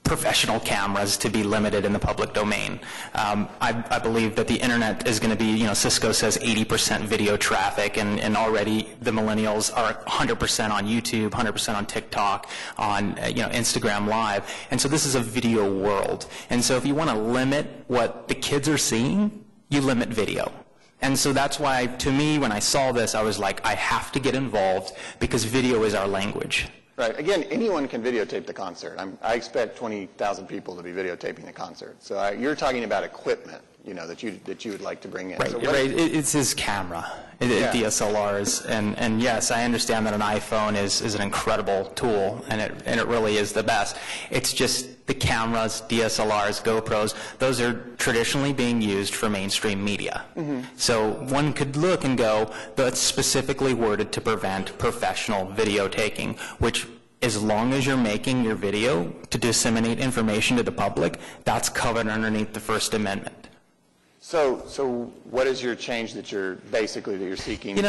professional cameras to be limited in the public domain. I believe that the internet is going to be, Cisco says 80% video traffic, and already the millennials are 100% on YouTube, 100% on TikTok, on Instagram Live, and so this is a video world. And so if you want to limit what the kids are seeing, you limit video. And so that's why, to me, when I saw this, I was like, I have to get involved because video is our language. Right. Again, anyone can videotape the concert. I expect 20,000 people to be videotaping the concert. So you're talking about equipment, that you would like to bring in. Right. So it's his camera, DSLRs, and yes, I understand that an iPhone is an incredible tool, and it really is the best. It's just the cameras, DSLRs, GoPros, those are traditionally being used for mainstream media. So one could look and go, that's specifically worded to prevent professional video taking, which as long as you're making your video to disseminate information to the public, that's covered underneath the First Amendment. So what is your change that you're seeking?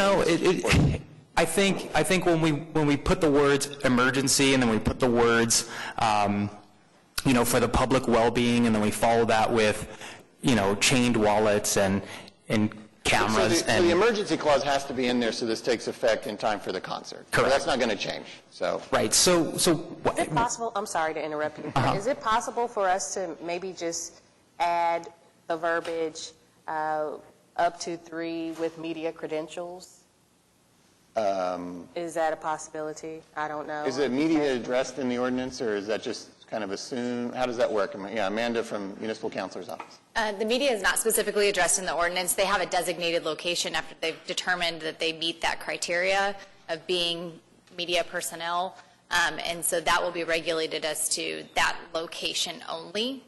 I think when we put the words emergency and then we put the words for the public well-being, and then we follow that with chained wallets and cameras. So the emergency clause has to be in there so this takes effect in time for the concert. Correct. So that's not going to change. So Right. So Is it possible, I'm sorry to interrupt you, is it possible for us to maybe just add the verbiage up to 3 with media credentials? Is that a possibility? I don't know. Is it media addressed in the ordinance, or is that just kind of assumed? How does that work? Yeah, Amanda from Municipal Counselor's Office. The media is not specifically addressed in the ordinance. They have a designated location after they've determined that they meet that criteria of being media personnel. And so that will be regulated as to that location only.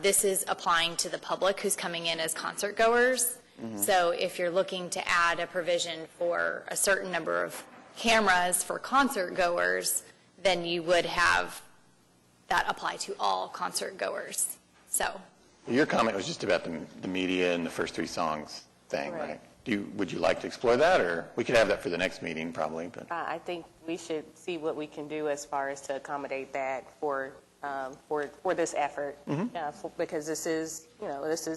This is applying to the public who's coming in as concert goers. So if you're looking to add a provision for a certain number of cameras for concert goers, then you would have that apply to all concert goers. So Your comment was just about the media and the first 3 songs thing, right? Would you like to explore that, or we could have that for the next meeting probably? But I think we should see what we can do as far as to accommodate that for this effort, because this is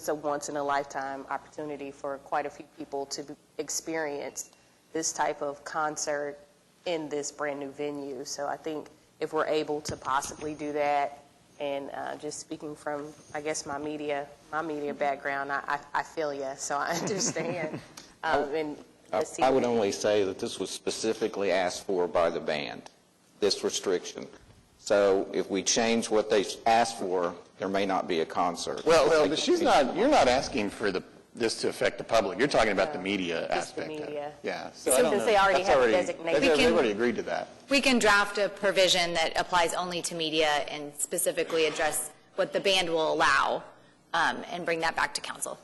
a once-in-a-lifetime opportunity for quite a few people to experience this type of concert in this brand-new venue. So I think if we're able to possibly do that, and just speaking from, I guess, my media background, I feel you, so I understand. I would only say that this was specifically asked for by the band, this restriction. So if we change what they asked for, there may not be a concert. Well, you're not asking for this to affect the public. You're talking about the media aspect. Just the media. Yeah. Since they already have a designation. They've already agreed to that. we can draft a provision that applies only to media and specifically address what the band will allow, and bring that back to council.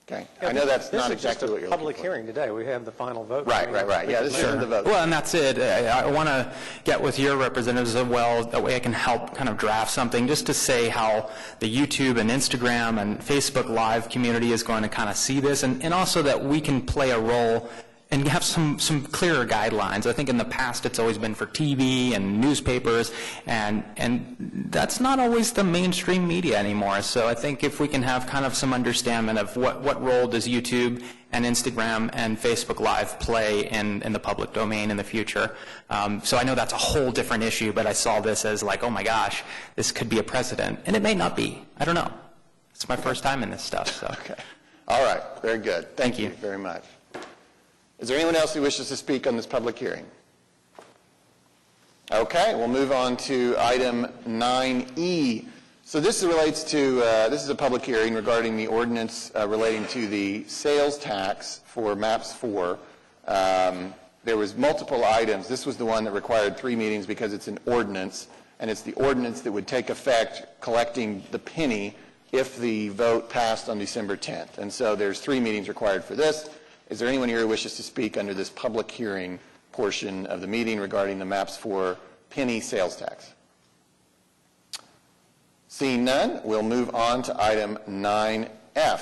Okay. I know that's not exactly what you're looking for. This is just a public hearing today. We have the final vote. Right. Yeah, this is the vote. Well, and that's it. I want to get with your representatives as well. That way I can help kind of draft something just to say how the YouTube and Instagram and Facebook Live community is going to kind of see this, and also that we can play a role and have some clearer guidelines. I think in the past it's always been for TV and newspapers, and that's not always the mainstream media anymore. So I think if we can have kind of some understanding of what role does YouTube and Instagram and Facebook Live play in the public domain in the future. So I know that's a whole different issue, but I saw this as like, oh my gosh, this could be a precedent. And it may not be. I don't know. It's my first time in this stuff. So. Okay. All right. Very good. Thank you very much. Is there anyone else who wishes to speak on this public hearing? Okay, we'll move on to item 9E. So this relates to, this is a public hearing regarding the ordinance relating to the sales tax for MAPS 4. There was multiple items. This was the one that required 3 meetings because it's an ordinance, and it's the ordinance that would take effect collecting the penny if the vote passed on December 10th. And so there's 3 meetings required for this. Is there anyone here who wishes to speak under this public hearing portion of the meeting regarding the MAPS 4 penny sales tax? Seeing none, we'll move on to item 9F.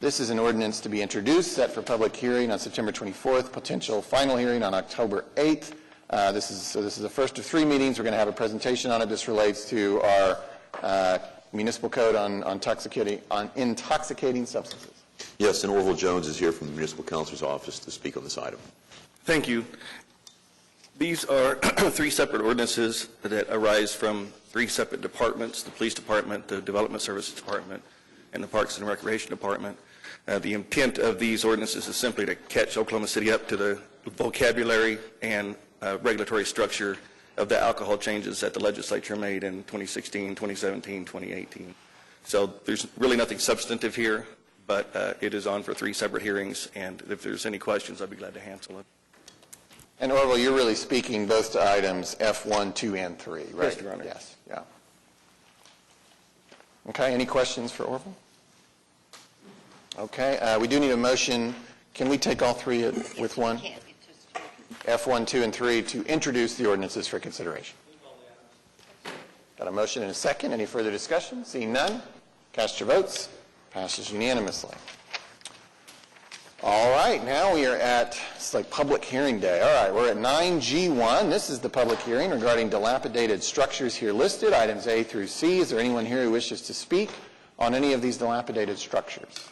This is an ordinance to be introduced, set for public hearing on September 24th, potential final hearing on October 8th. This is the first of 3 meetings. We're going to have a presentation on it. This relates to our municipal code on intoxicating substances. Yes, and Orville Jones is here from the Municipal Counselor's Office to speak on this item. Thank you. These are 3 separate ordinances that arise from 3 separate departments: the Police Department, the Development Services Department, and the Parks and Recreation Department. The intent of these ordinances is simply to catch Oklahoma City up to the vocabulary and regulatory structure of the alcohol changes that the legislature made in 2016, 2017, 2018. So there's really nothing substantive here, but it is on for 3 separate hearings, and if there's any questions, I'd be glad to answer it. And Orville, you're really speaking both to items F1, 2, and 3, right? Yes, Your Honor. Yes, yeah. Okay, any questions for Orville? Okay, we do need a motion. Can we take all 3 with one? F1, 2, and 3 to introduce the ordinances for consideration. Got a motion and a second. Any further discussion? Seeing none, cast your votes. Passes unanimously. All right, now we are at, it's like public hearing day. All right, we're at 9G1. This is the public hearing regarding dilapidated structures here listed, items A through C. Is there anyone here who wishes to speak on any of these dilapidated structures?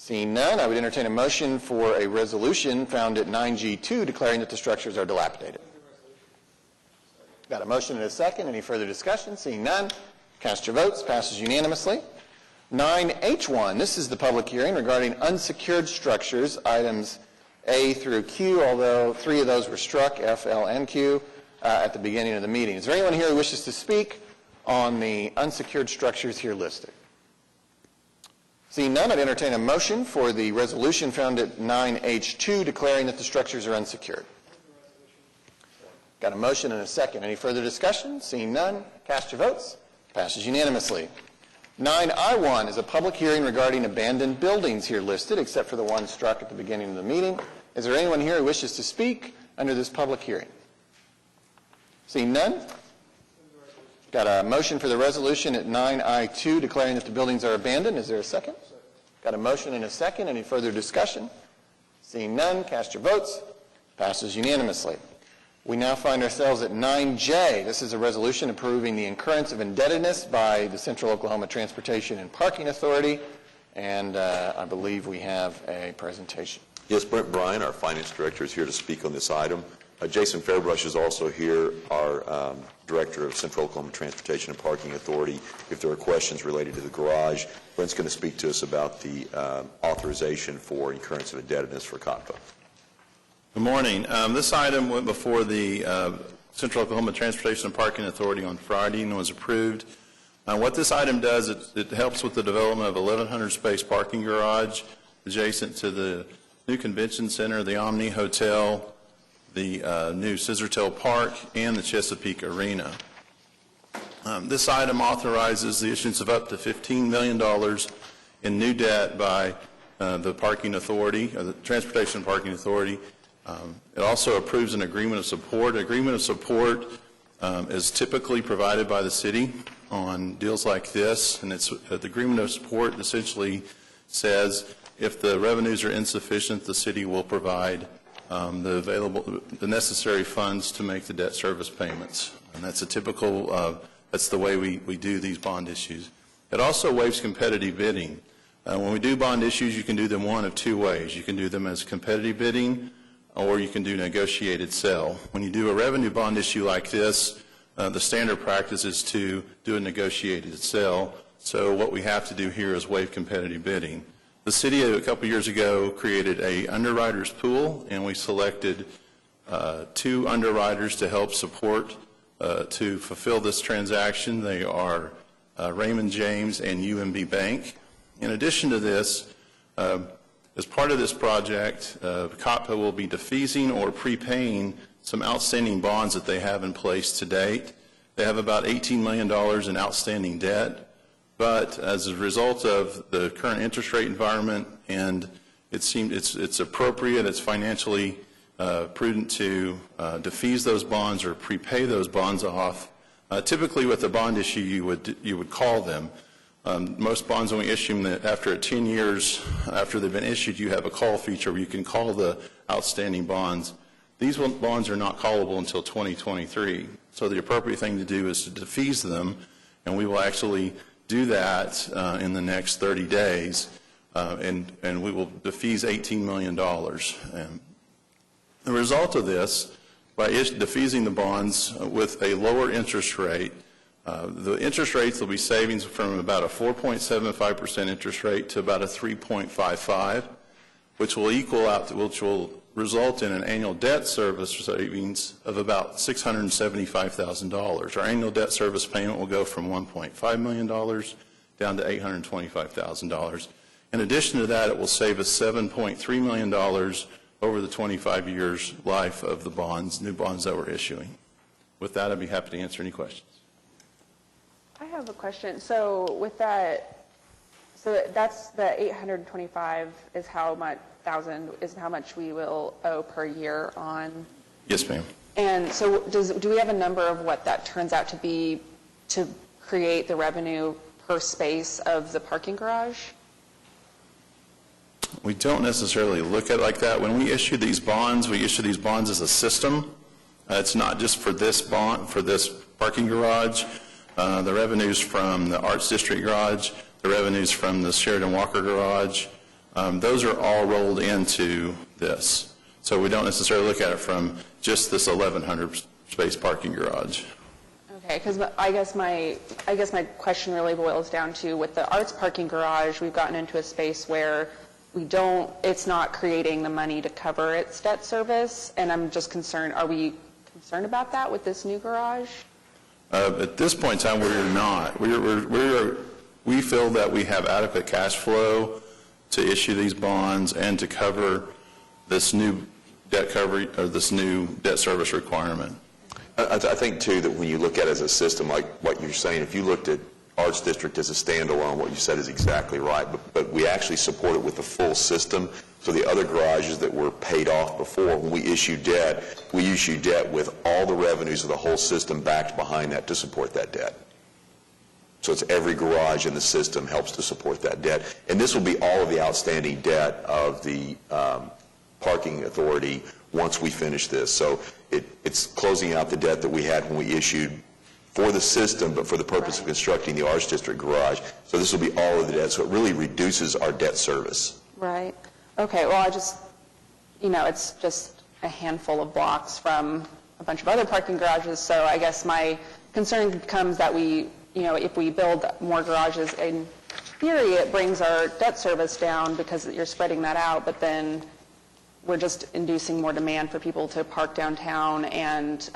Seeing none, I would entertain a motion for a resolution found at 9G2 declaring that the structures are dilapidated. Got a motion and a second. Any further discussion? Seeing none, cast your votes. Passes unanimously. 9H1, this is the public hearing regarding unsecured structures, items A through Q, although 3 of those were struck, F, L, and Q, at the beginning of the meeting. Is there anyone here who wishes to speak on the unsecured structures here listed? Seeing none, I'd entertain a motion for the resolution found at 9H2 declaring that the structures are unsecured. Got a motion and a second. Any further discussion? Seeing none, cast your votes. Passes unanimously. 9I1 is a public hearing regarding abandoned buildings here listed, except for the one struck at the beginning of the meeting. Is there anyone here who wishes to speak under this public hearing? Seeing none? Got a motion for the resolution at 9I2 declaring that the buildings are abandoned. Is there a second? Got a motion and a second. Any further discussion? Seeing none, cast your votes. Passes unanimously. We now find ourselves at 9J. This is a resolution approving the incurrence of indebtedness by the Central Oklahoma Transportation and Parking Authority, and I believe we have a presentation. Yes, Brent Bryan, our finance director, is here to speak on this item. Jason Fairbrush is also here, our director of Central Oklahoma Transportation and Parking Authority. If there are questions related to the garage, Brent's going to speak to us about the authorization for incurrence of indebtedness for COTPA. Good morning. This item went before the Central Oklahoma Transportation and Parking Authority on Friday and was approved. What this item does, it helps with the development of 1,100 space parking garage adjacent to the new convention center, the Omni Hotel, the new Scissortail Park, and the Chesapeake Arena. This item authorizes the issuance of up to $15 million in new debt by the Parking Authority, the Transportation and Parking Authority. It also approves an agreement of support. An agreement of support is typically provided by the city on deals like this, and the agreement of support essentially says if the revenues are insufficient, the city will provide the necessary funds to make the debt service payments. And that's a typical, that's the way we do these bond issues. It also waives competitive bidding. When we do bond issues, you can do them one of two ways. You can do them as competitive bidding, or you can do negotiated sale. When you do a revenue bond issue like this, the standard practice is to do a negotiated sale. So what we have to do here is waive competitive bidding. The city a couple years ago created a underwriters pool, and we selected 2 underwriters to help support to fulfill this transaction. They are Raymond James and UMB Bank. In addition to this, as part of this project, COTPA will be defeasing or prepaying some outstanding bonds that they have in place to date. They have about $18 million in outstanding debt, but as a result of the current interest rate environment, and it's appropriate, it's financially prudent to defease those bonds or prepay those bonds off. Typically with a bond issue, you would call them. Most bonds, when we issue them, after 10 years after they've been issued, you have a call feature where you can call the outstanding bonds. These bonds are not callable until 2023. So the appropriate thing to do is to defease them, and we will actually do that in the next 30 days, and we will defease $18 million. And the result of this, by defeasing the bonds with a lower interest rate, the interest rates will be savings from about a 4.75% interest rate to about a 3.55, which will equal out to, which will result in an annual debt service savings of about $675,000. Our annual debt service payment will go from $1.5 million down to $825,000. In addition to that, it will save us $7.3 million over the 25 years life of the bonds, new bonds that we're issuing. With that, I'd be happy to answer any questions. I have a question. So with that, so that's the 825 is how much we will owe per year on. Yes, ma'am. And so do we have a number of what that turns out to be to create the revenue per space of the parking garage? We don't necessarily look at it like that. When we issue these bonds, we issue these bonds as a system. It's not just for this bond, for this parking garage. The revenues from the Arts District garage, the revenues from the Sheridan Walker garage, those are all rolled into this. So we don't necessarily look at it from just this 1,100 space parking garage. Okay, because I guess my question really boils down to, with the arts parking garage, we've gotten into a space where it's not creating the money to cover its debt service, and I'm just concerned, are we concerned about that with this new garage? At this point in time, we're not. We feel that we have adequate cash flow to issue these bonds and to cover this new debt coverage, or this new debt service requirement. I think, too, that when you look at it as a system, like what you're saying, if you looked at Arts District as a standalone, what you said is exactly right, but we actually support it with the full system. So the other garages that were paid off before, when we issue debt with all the revenues of the whole system backed behind that to support that debt. So it's every garage in the system helps to support that debt. And this will be all of the outstanding debt of the parking authority once we finish this. So it's closing out the debt that we had when we issued for the system, but for the purpose of constructing the Arts District garage. So this will be all of the debt. So it really reduces our debt service. Right. Okay, well, it's just a handful of blocks from a bunch of other parking garages, so I guess my concern becomes that if we build more garages, in theory, it brings our debt service down because you're spreading that out, but then we're just inducing more demand for people to park downtown, and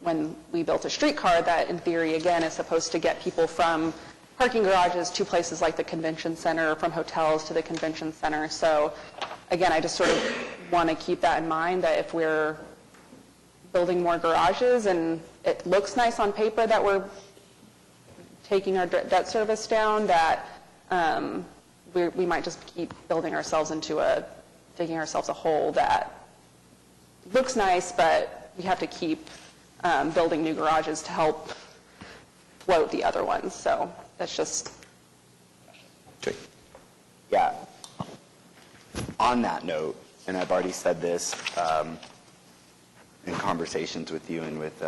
when we built a streetcar that, in theory, again, is supposed to get people from parking garages to places like the convention center, from hotels to the convention center. So again, I just sort of want to keep that in mind, that if we're building more garages and it looks nice on paper that we're taking our debt service down, that we might just keep building ourselves digging ourselves a hole that looks nice, but we have to keep building new garages to help float the other ones. So that's just... Okay. Yeah. On that note, and I've already said this in conversations with you and with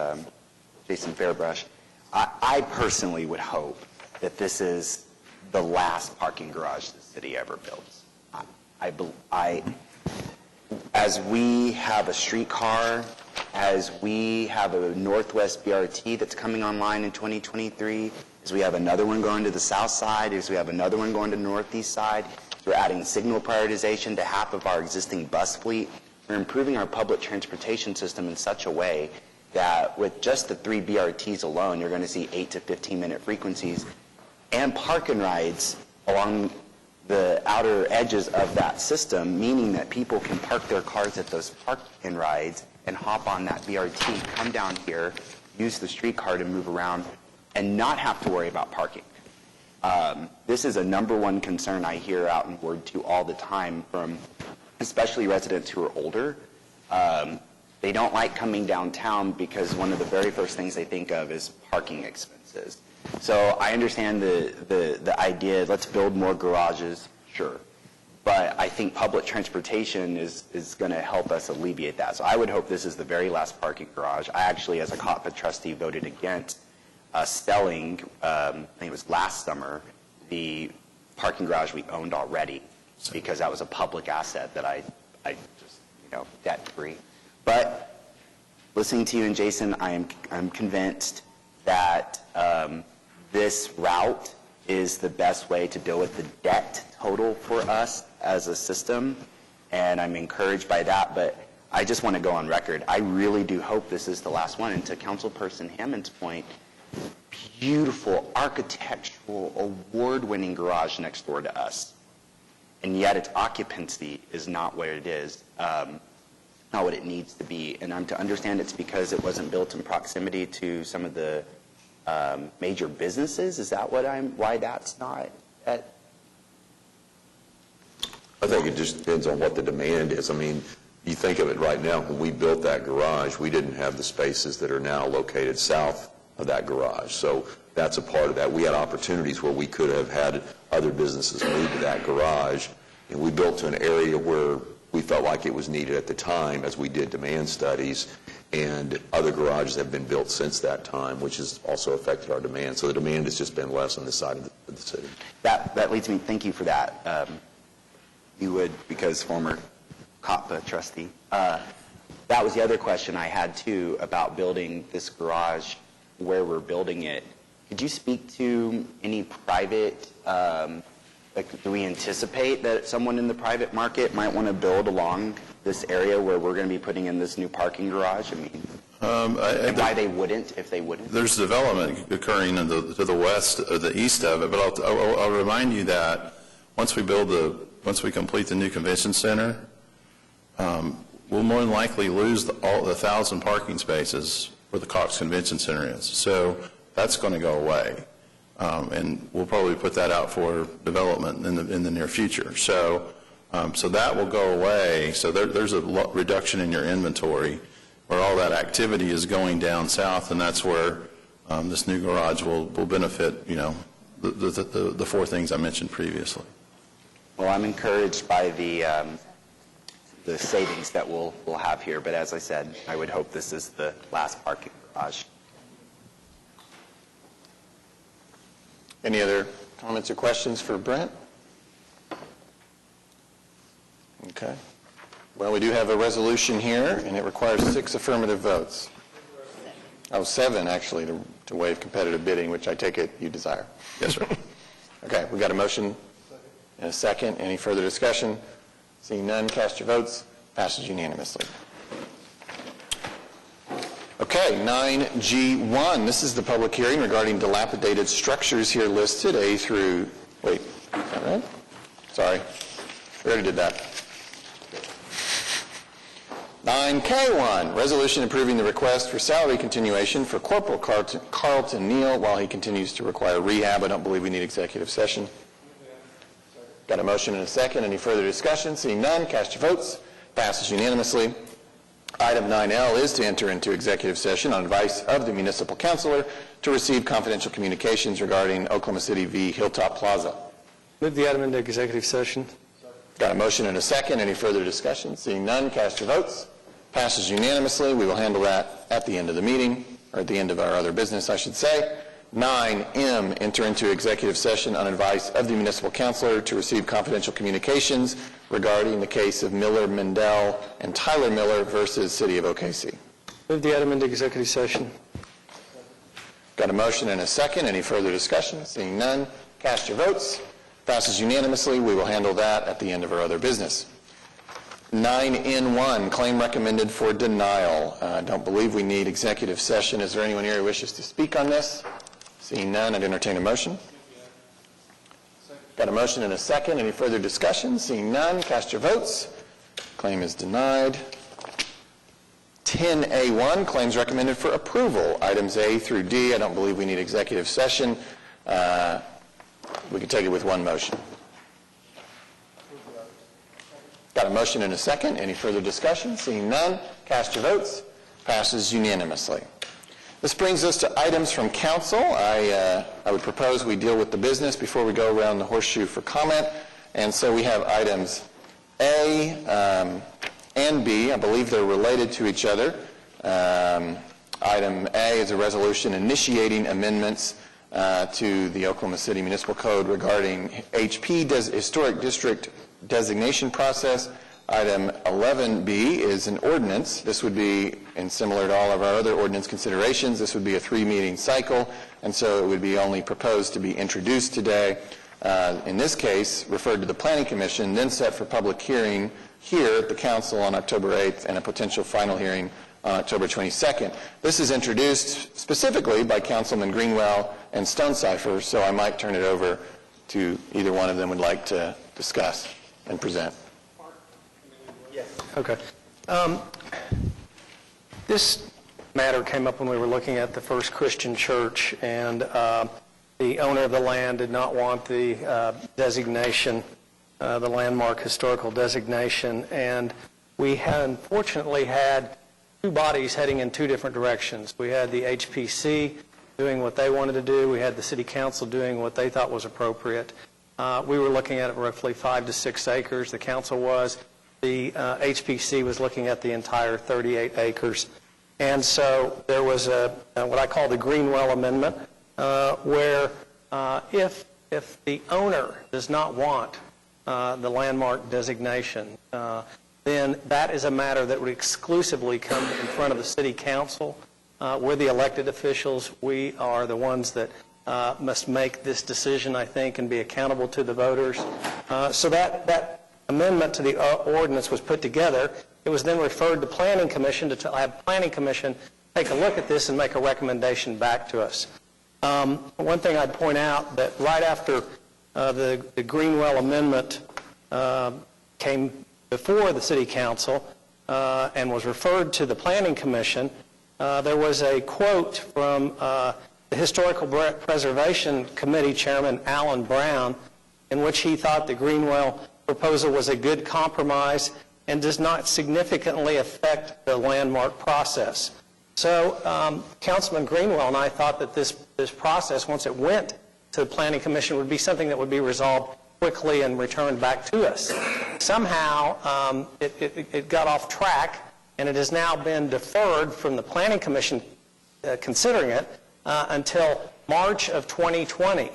Jason Fairbrush, I personally would hope that this is the last parking garage the city ever builds. As we have a streetcar, as we have a Northwest BRT that's coming online in 2023, as we have another one going to the south side, as we have another one going to the northeast side, we're adding signal prioritization to half of our existing bus fleet. We're improving our public transportation system in such a way that with just the 3 BRTs alone, you're going to see 8 to 15-minute frequencies and park and rides along the outer edges of that system, meaning that people can park their cars at those park and rides and hop on that BRT, come down here, use the streetcar to move around, and not have to worry about parking. This is a number one concern I hear out in Ward 2 all the time from especially residents who are older. They don't like coming downtown because one of the very first things they think of is parking expenses. So I understand the idea, let's build more garages, sure. But I think public transportation is going to help us alleviate that. So I would hope this is the very last parking garage. I actually, as a COTPA trustee, voted against selling, I think it was last summer, the parking garage we owned already, because that was a public asset that I just, debt-free. But listening to you and Jason, I'm convinced that this route is the best way to deal with the debt total for us as a system, and I'm encouraged by that. But I just want to go on record. I really do hope this is the last one. And to Councilperson Hammond's point, beautiful, architectural, award-winning garage next door to us, and yet its occupancy is not where it is, not what it needs to be. And I'm to understand it's because it wasn't built in proximity to some of the major businesses. Is that why that's not at? I think it just depends on what the demand is. I mean, you think of it right now, when we built that garage, we didn't have the spaces that are now located south of that garage. So that's a part of that. We had opportunities where we could have had other businesses move to that garage, and we built to an area where we felt like it was needed at the time as we did demand studies, and other garages have been built since that time, which has also affected our demand. So the demand has just been less on this side of the city. That leads me, thank you for that. you would, because former COPPA trustee. That was the other question I had too about building this garage where we're building it. Could you speak to any private, do we anticipate that someone in the private market might want to build along this area where we're going to be putting in this new parking garage? I mean, and why they wouldn't, if they wouldn't? There's development occurring to the west, or the east of it, but I'll remind you that once we complete the new convention center, we'll more than likely lose all the 1,000 parking spaces where the Cox Convention Center is. So that's going to go away, and we'll probably put that out for development in the near future. So that will go away. So there's a reduction in your inventory, where all that activity is going down south, and that's where this new garage will benefit, the four things I mentioned previously. Well, I'm encouraged by the savings that we'll have here, but as I said, I would hope this is the last parking garage. Any other comments or questions for Brent? Okay. Well, we do have a resolution here, and it requires 6 affirmative votes. Oh, 7, actually, to waive competitive bidding, which I take it you desire. Yes, sir. Okay, we've got a motion and a second. Any further discussion? Seeing none, cast your votes. Passes unanimously. Okay, 9G1. This is the public hearing regarding dilapidated structures here listed, A through, wait, is that right? Sorry, we already did that. 9K1, resolution approving the request for salary continuation for Corporal Carlton Neal while he continues to require rehab. I don't believe we need executive session. Got a motion and a second. Any further discussion? Seeing none, cast your votes. Passes unanimously. Item 9L is to enter into executive session on advice of the municipal councilor to receive confidential communications regarding Oklahoma City v. Hilltop Plaza. Move the item into executive session. Got a motion and a second. Any further discussion? Seeing none, cast your votes. Passes unanimously. We will handle that at the end of the meeting, or at the end of our other business, I should say. 9M, enter into executive session on advice of the municipal councilor to receive confidential communications regarding the case of Miller, Mendel, and Tyler Miller versus City of OKC. Move the item into executive session. Got a motion and a second. Any further discussion? Seeing none, cast your votes. Passes unanimously. We will handle that at the end of our other business. 9N1, claim recommended for denial. Don't believe we need executive session. Is there anyone here who wishes to speak on this? Seeing none, I'd entertain a motion. Got a motion and a second. Any further discussion? Seeing none, cast your votes. Claim is denied. 10A1, claims recommended for approval. Items A through D, I don't believe we need executive session. We can take it with one motion. Got a motion and a second. Any further discussion? Seeing none, cast your votes. Passes unanimously. This brings us to items from council. I would propose we deal with the business before we go around the horseshoe for comment. And so we have items A and B. I believe they're related to each other. Item A is a resolution initiating amendments to the Oklahoma City Municipal Code regarding HP Historic District designation process. Item 11B is an ordinance. This would be, and similar to all of our other ordinance considerations, this would be a 3-meeting cycle, and so it would be only proposed to be introduced today. In this case, referred to the Planning Commission, then set for public hearing here at the council on October 8th and a potential final hearing on October 22nd. This is introduced specifically by Councilman Greenwell and Stonecipher, so I might turn it over to either one of them would like to discuss and present. Okay. This matter came up when we were looking at the First Christian Church, and the owner of the land did not want the designation, the landmark historical designation, and we had, unfortunately, had two bodies heading in two different directions. We had the HPC doing what they wanted to do. We had the City Council doing what they thought was appropriate. We were looking at roughly 5 to 6 acres. The council was. The HPC was looking at the entire 38 acres. And so there was what I call the Greenwell Amendment, where if the owner does not want the landmark designation, then that is a matter that would exclusively come in front of the city council. We're the elected officials. We are the ones that must make this decision, I think, and be accountable to the voters. So that amendment to the ordinance was put together. It was then referred to Planning Commission to have Planning Commission take a look at this and make a recommendation back to us. One thing I'd point out that right after the Greenwell Amendment came before the City Council and was referred to the Planning Commission, there was a quote from the Historical Preservation Committee Chairman Alan Brown in which he thought the Greenwell proposal was a good compromise and does not significantly affect the landmark process. So Councilman Greenwell and I thought that this process, once it went to the Planning Commission, would be something that would be resolved quickly and returned back to us. Somehow it got off track, and it has now been deferred from the Planning Commission considering it until March of 2020.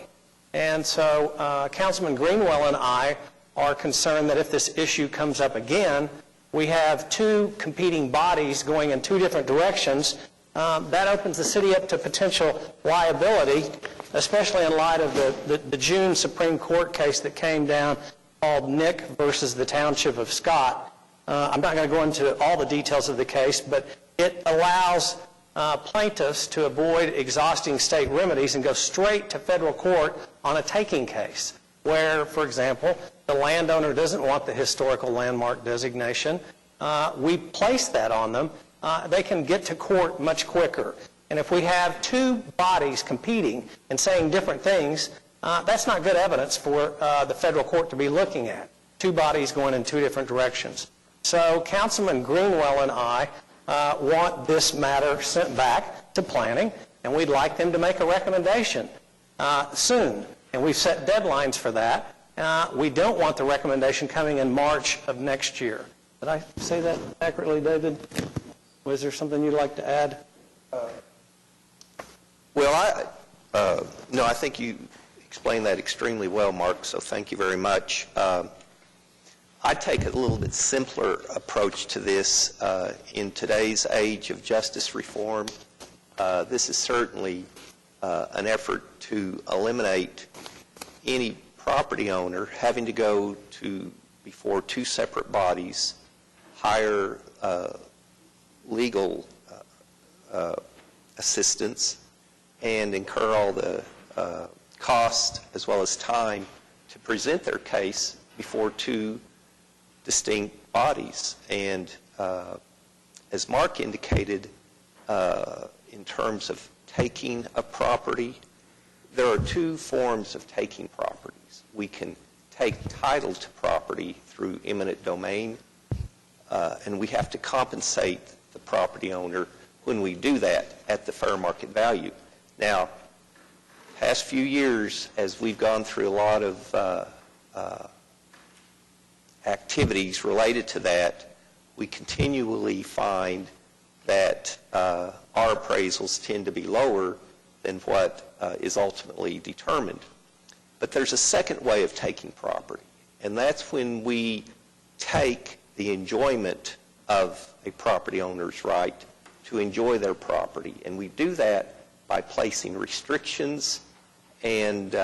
And so Councilman Greenwell and I are concerned that if this issue comes up again, we have two competing bodies going in two different directions. That opens the city up to potential liability, especially in light of the June Supreme Court case that came down called Nick versus the Township of Scott. I'm not going to go into all the details of the case, but it allows plaintiffs to avoid exhausting state remedies and go straight to federal court on a taking case where, for example, the landowner doesn't want the historical landmark designation. We place that on them. They can get to court much quicker. And if we have two bodies competing and saying different things, that's not good evidence for the federal court to be looking at. Two bodies going in two different directions. So Councilman Greenwell and I want this matter sent back to planning, and we'd like them to make a recommendation soon. And we've set deadlines for that. We don't want the recommendation coming in March of next year. Did I say that accurately, David? Was there something you'd like to add? Well, no, I think you explained that extremely well, Mark, so thank you very much. I take a little bit simpler approach to this in today's age of justice reform. This is certainly an effort to eliminate any property owner having to go before two separate bodies, hire legal assistance, and incur all the cost as well as time to present their case before two distinct bodies. And as Mark indicated, in terms of taking a property, there are two forms of taking properties. We can take title to property through eminent domain, and we have to compensate the property owner when we do that at the fair market value. Now, past few years, as we've gone through a lot of activities related to that, we continually find that our appraisals tend to be lower than what is ultimately determined. But there's a second way of taking property, and that's when we take the enjoyment of a property owner's right to enjoy their property, and we do that by placing restrictions and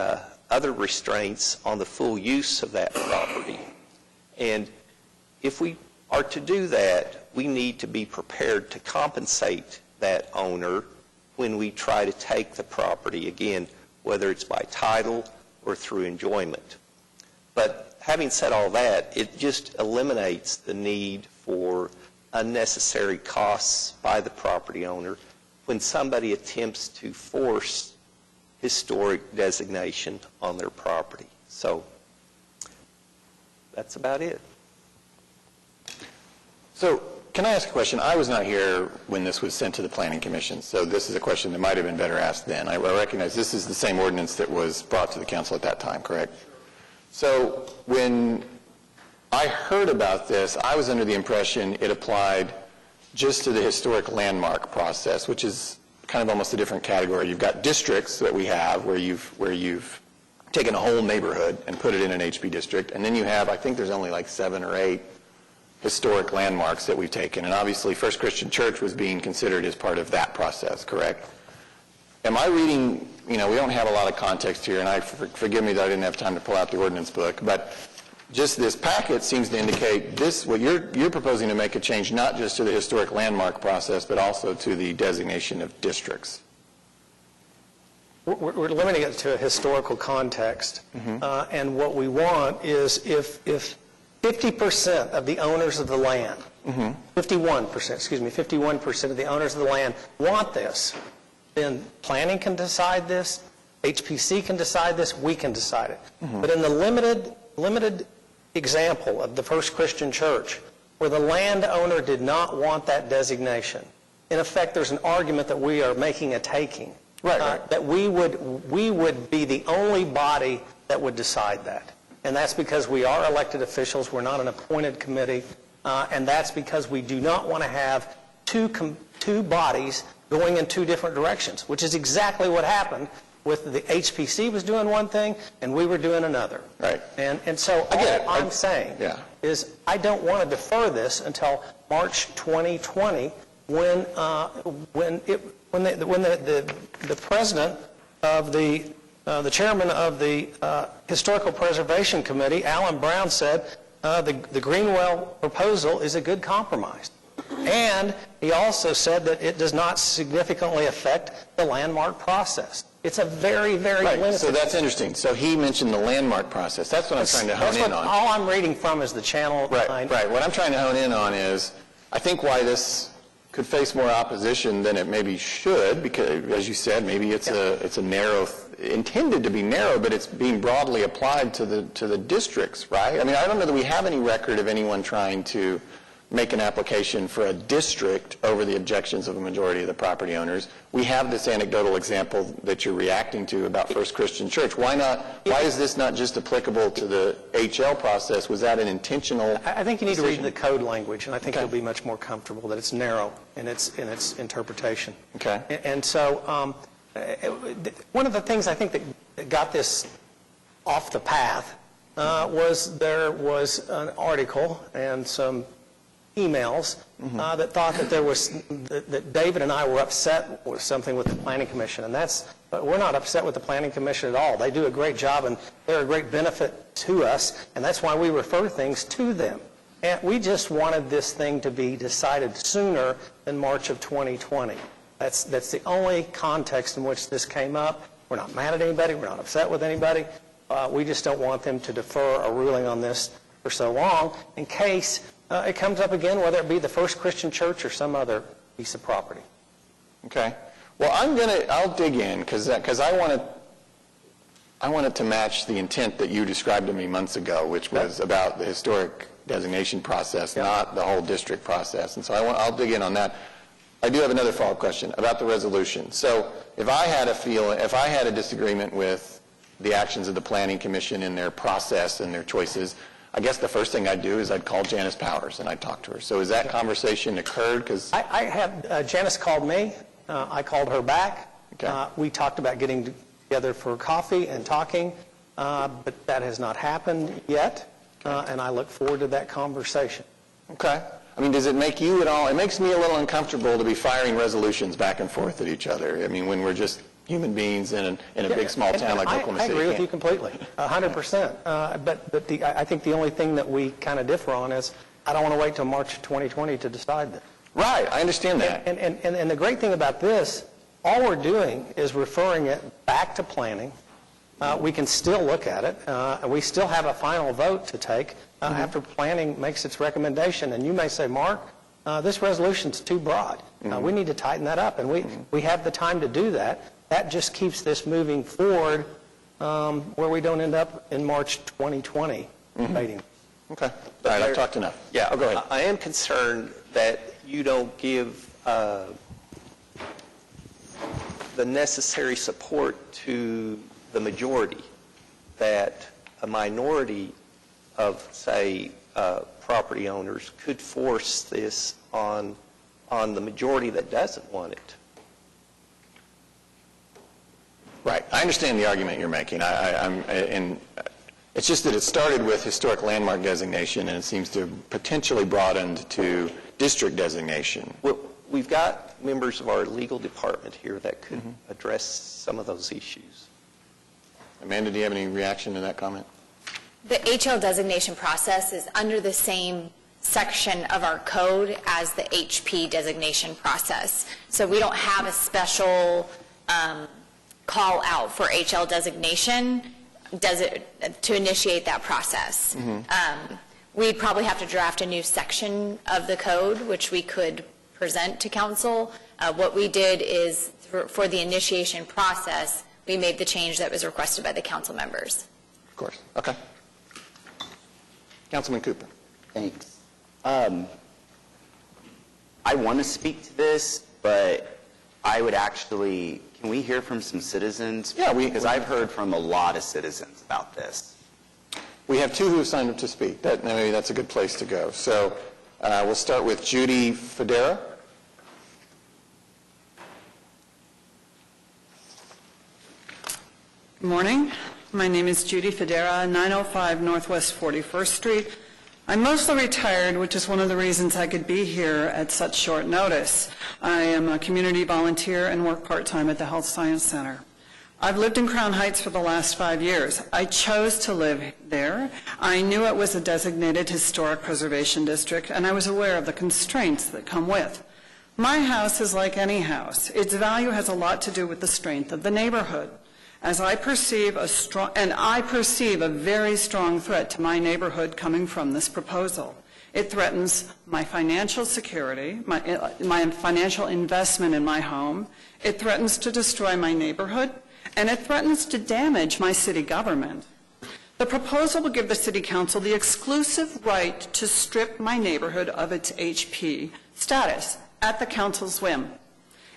other restraints on the full use of that property. And if we are to do that, we need to be prepared to compensate that owner when we try to take the property, again, whether it's by title or through enjoyment. But having said all that, it just eliminates the need for unnecessary costs by the property owner when somebody attempts to force historic designation on their property. So that's about it. So can I ask a question? I was not here when this was sent to the Planning Commission, so this is a question that might have been better asked then. I recognize this is the same ordinance that was brought to the council at that time, correct? So when I heard about this, I was under the impression it applied just to the historic landmark process, which is kind of almost a different category. You've got districts that we have where you've taken a whole neighborhood and put it in an HB district, and then you have, I think there's only like 7 or 8 historic landmarks that we've taken, and obviously First Christian Church was being considered as part of that process, correct? Am I reading, we don't have a lot of context here, and forgive me that I didn't have time to pull out the ordinance book, but just this packet seems to indicate this, what you're proposing to make a change not just to the historic landmark process, but also to the designation of districts. We're limiting it to a historical context, and what we want is if 50% of the owners of the land, 51% of the owners of the land want this, then planning can decide this, HPC can decide this, we can decide it. But in the limited example of the First Christian Church, where the landowner did not want that designation, in effect there's an argument that we are making a taking. That we would be the only body that would decide that. And that's because we are elected officials, we're not an appointed committee, and that's because we do not want to have two bodies going in 2 different directions, which is exactly what happened with the HPC was doing one thing and we were doing another. Right. And so all I'm saying is I don't want to defer this until March 2020 when the president of the chairman of the Historical Preservation Committee, Alan Brown, said the Greenwell proposal is a good compromise. And he also said that it does not significantly affect the landmark process. It's a very, very limited. So that's interesting. So he mentioned the landmark process. That's what I'm trying to hone in on. All I'm reading from is the channel. Right. What I'm trying to hone in on is, I think why this could face more opposition than it maybe should, because, as you said, maybe it's a narrow, intended to be narrow, but it's being broadly applied to the districts, right? I mean, I don't know that we have any record of anyone trying to make an application for a district over the objections of a majority of the property owners. We have this anecdotal example that you're reacting to about First Christian Church. Why is this not just applicable to the HL process? Was that an intentional I think you need decision? to read the code language, and I think you'll be much more comfortable that it's narrow in its interpretation. Okay. And so one of the things I think that got this off the path was there was an article and some emails that thought that that David and I were upset with something with the Planning Commission, and but we're not upset with the Planning Commission at all. They do a great job, and they're a great benefit to us, and that's why we refer things to them. And we just wanted this thing to be decided sooner than March of 2020. That's the only context in which this came up. We're not mad at anybody. We're not upset with anybody. We just don't want them to defer a ruling on this for so long in case it comes up again, whether it be the First Christian Church or some other piece of property. Okay. Well, I'll dig in because I wanted to match the intent that you described to me months ago, which was about the historic designation process, not the whole district process. And so I'll dig in on that. I do have another follow-up question about the resolution. So if I had a disagreement with the actions of the Planning Commission in their process and their choices, I guess the first thing I'd do is I'd call Janice Powers and I'd talk to her. So has that conversation occurred? Because I have Janice called me. I called her back. Okay. We talked about getting together for coffee and talking, but that has not happened yet, and I look forward to that conversation. Okay. I mean, does it make you at all? It makes me a little uncomfortable to be firing resolutions back and forth at each other. I mean, when we're just human beings in a big, small town like Oklahoma City. I agree with you completely, 100%. But I think the only thing that we kind of differ on is I don't want to wait till March 2020 to decide this. Right, I understand that. And the great thing about this, all we're doing is referring it back to planning. We can still look at it. We still have a final vote to take after planning makes its recommendation. And you may say, Mark, this resolution's too broad. We need to tighten that up, and we have the time to do that. That just keeps this moving forward where we don't end up in March 2020 debating. Okay. All right, I've talked enough. Yeah, go ahead. I am concerned that you don't give the necessary support to the majority, that a minority of, say, property owners could force this on the majority that doesn't want it. Right. I understand the argument you're making. It's just that it started with historic landmark designation, and it seems to have potentially broadened to district designation. Well, we've got members of our legal department here that could address some of those issues. Amanda, do you have any reaction to that comment? The HL designation process is under the same section of our code as the HP designation process. So we don't have a special call out for HL designation to initiate that process. We'd probably have to draft a new section of the code, which we could present to council. What we did is, for the initiation process, we made the change that was requested by the council members. Of course. Okay. Councilman Cooper. Thanks. I want to speak to this, but I would actually, can we hear from some citizens? Yeah, because I've heard from a lot of citizens about this. We have two who have signed up to speak. Maybe that's a good place to go. So we'll start with Judy Federa. Good morning. My name is Judy Federa, 905 Northwest 41st Street. I'm mostly retired, which is one of the reasons I could be here at such short notice. I am a community volunteer and work part-time at the Health Science Center. I've lived in Crown Heights for the last 5 years. I chose to live there. I knew it was a designated historic preservation district, and I was aware of the constraints that come with. My house is like any house. Its value has a lot to do with the strength of the neighborhood. As I perceive a very strong threat to my neighborhood coming from this proposal. It threatens my financial security, my financial investment in my home. It threatens to destroy my neighborhood, and it threatens to damage my city government. The proposal will give the City Council the exclusive right to strip my neighborhood of its HP status at the Council's whim.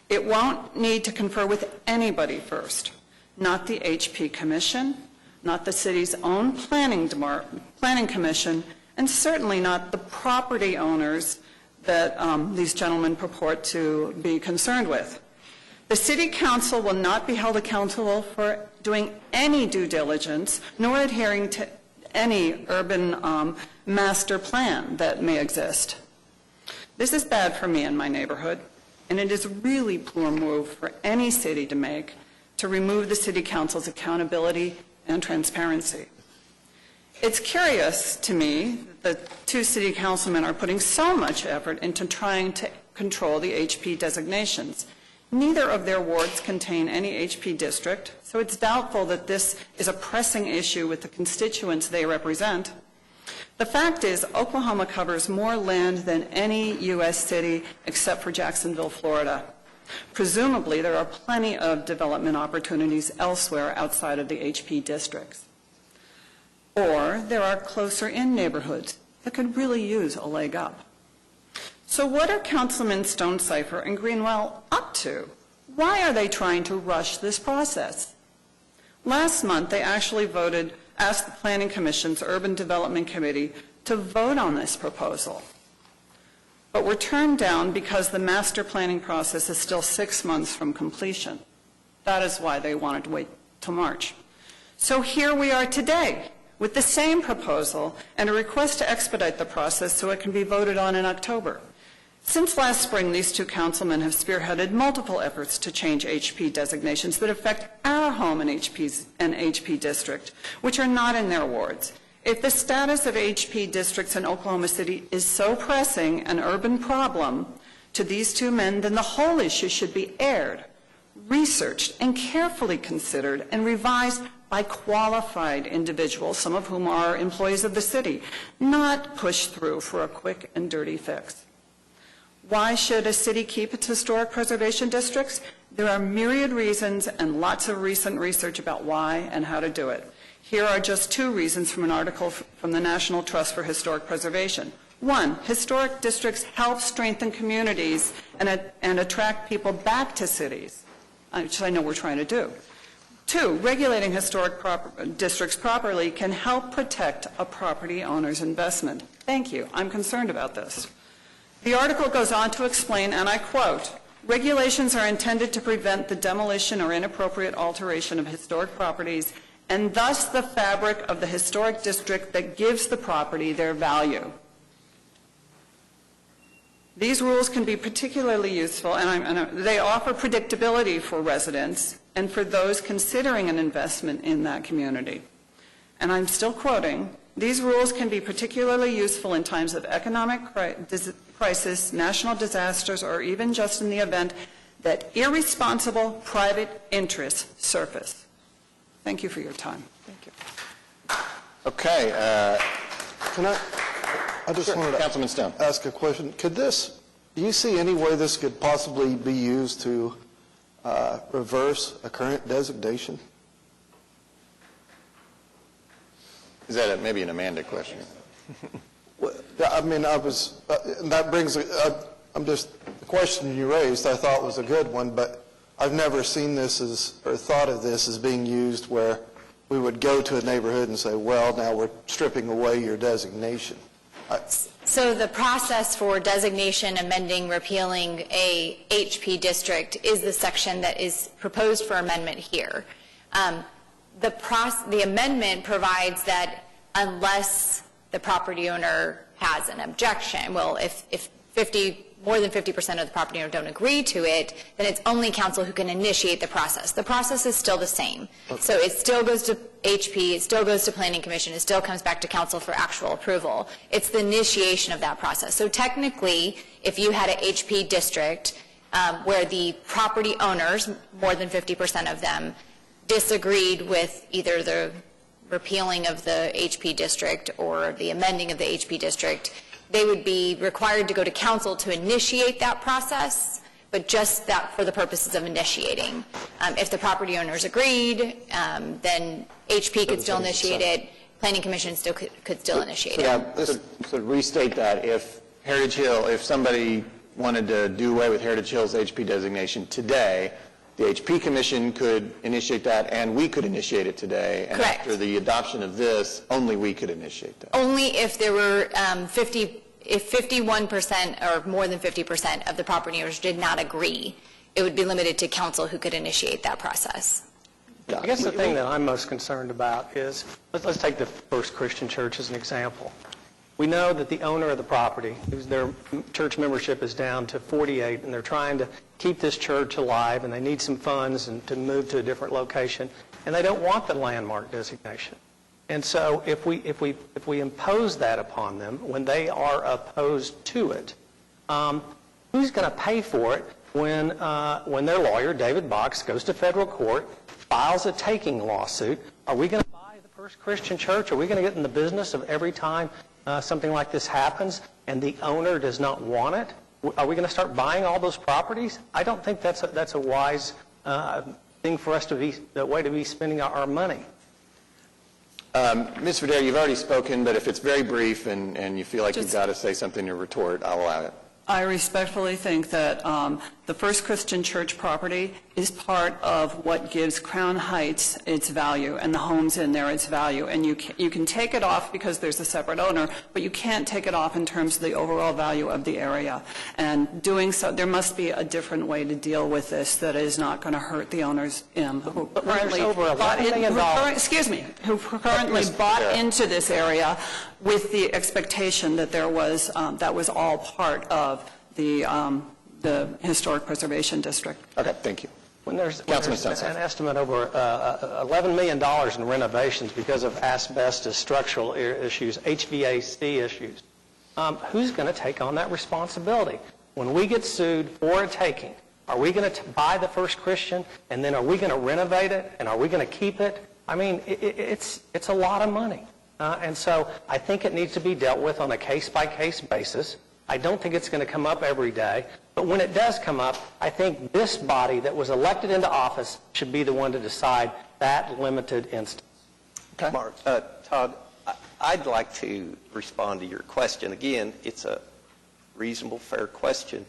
It won't need to confer with anybody first. Not the HP Commission, not the city's own planning commission, and certainly not the property owners that these gentlemen purport to be concerned with. The City Council will not be held accountable for doing any due diligence, nor adhering to any urban master plan that may exist. This is bad for me and my neighborhood, and it is a really poor move for any city to make to remove the City Council's accountability and transparency. It's curious to me that two city councilmen are putting so much effort into trying to control the HP designations. Neither of their wards contain any HP district, so it's doubtful that this is a pressing issue with the constituents they represent. The fact is, Oklahoma covers more land than any U.S. city except for Jacksonville, Florida. Presumably, there are plenty of development opportunities elsewhere outside of the HP districts. Or there are closer-in neighborhoods that could really use a leg up. So what are Councilmen Stonecipher and Greenwell up to? Why are they trying to rush this process? Last month, they actually asked the Planning Commission's Urban Development Committee to vote on this proposal, but were turned down because the master planning process is still 6 months from completion. That is why they wanted to wait till March. So here we are today with the same proposal and a request to expedite the process so it can be voted on in October. Since last spring, these two councilmen have spearheaded multiple efforts to change HP designations that affect our home and HP district, which are not in their wards. If the status of HP districts in Oklahoma City is so pressing an urban problem to these two men, then the whole issue should be aired, researched, and carefully considered and revised by qualified individuals, some of whom are employees of the city, not pushed through for a quick and dirty fix. Why should a city keep its historic preservation districts? There are myriad reasons and lots of recent research about why and how to do it. Here are just two reasons from an article from the National Trust for Historic Preservation. One, historic districts help strengthen communities and attract people back to cities, which I know we're trying to do. Two, regulating historic districts properly can help protect a property owner's investment. Thank you. I'm concerned about this. The article goes on to explain, and I quote, Regulations are intended to prevent the demolition or inappropriate alteration of historic properties and thus the fabric of the historic district that gives the property their value. These rules can be particularly useful, and they offer predictability for residents and for those considering an investment in that community. And I'm still quoting, these rules can be particularly useful in times of economic crisis, national disasters, or even just in the event that irresponsible private interests surface. Thank you for your time. Thank you. Okay. I just wanted to Councilman Stone. ask a question. Do you see any way this could possibly be used to reverse a current designation? Is that maybe an Amanda question? I mean, that brings, the question you raised I thought was a good one, but I've never seen this or thought of this as being used where we would go to a neighborhood and say, well, now we're stripping away your designation. So the process for designation, amending, repealing a HP district is the section that is proposed for amendment here. The amendment provides that unless the property owner has an objection, well, if more than 50% of the property owner don't agree to it, then it's only council who can initiate the process. The process is still the same. Okay. So it still goes to HP, it still goes to Planning Commission, it still comes back to council for actual approval. It's the initiation of that process. So technically, if you had an HP district where the property owners, more than 50% of them, disagreed with either the repealing of the HP district or the amending of the HP district, they would be required to go to council to initiate that process, but just that for the purposes of initiating. If the property owners agreed, then HP could still initiate it, Planning Commission could still initiate it. So restate that, if Heritage Hill, if somebody wanted to do away with Heritage Hill's HP designation today, the HP Commission could initiate that, and we could initiate it today. And correct. After the adoption of this, only we could initiate that. Only if there were if 51% or more than 50% of the property owners did not agree, it would be limited to council who could initiate that process. I guess the thing that I'm most concerned about is, let's take the First Christian Church as an example. We know that the owner of the property, their church membership is down to 48, and they're trying to keep this church alive, and they need some funds and to move to a different location, and they don't want the landmark designation. And so if we impose that upon them when they are opposed to it, who's going to pay for it when their lawyer, David Box, goes to federal court, files a taking lawsuit? Are we going to buy the First Christian Church? Are we going to get in the business of every time something like this happens and the owner does not want it? Are we going to start buying all those properties? I don't think that's a wise thing for us the way to be spending our money. Ms. Verdera, you've already spoken, but if it's very brief and you feel like you've got to say something to retort, I'll allow it. I respectfully think that the First Christian Church property is part of what gives Crown Heights its value and the homes in there its value. And you can take it off because there's a separate owner, but you can't take it off in terms of the overall value of the area. And doing so, there must be a different way to deal with this that is not going to hurt the owners who currently bought into this area with the expectation that there was that was all part of the Historic Preservation District. Okay, thank you. When there's an estimate over $11 million in renovations because of asbestos, structural issues, HVAC issues, who's going to take on that responsibility? When we get sued for a taking, are we going to buy the First Christian, and then are we going to renovate it, and are we going to keep it? I mean, it's a lot of money. And so I think it needs to be dealt with on a case-by-case basis. I don't think it's going to come up every day. But when it does come up, I think this body that was elected into office should be the one to decide that limited instance. Okay. Mark, Todd, I'd like to respond to your question. Again, it's a reasonable, fair question.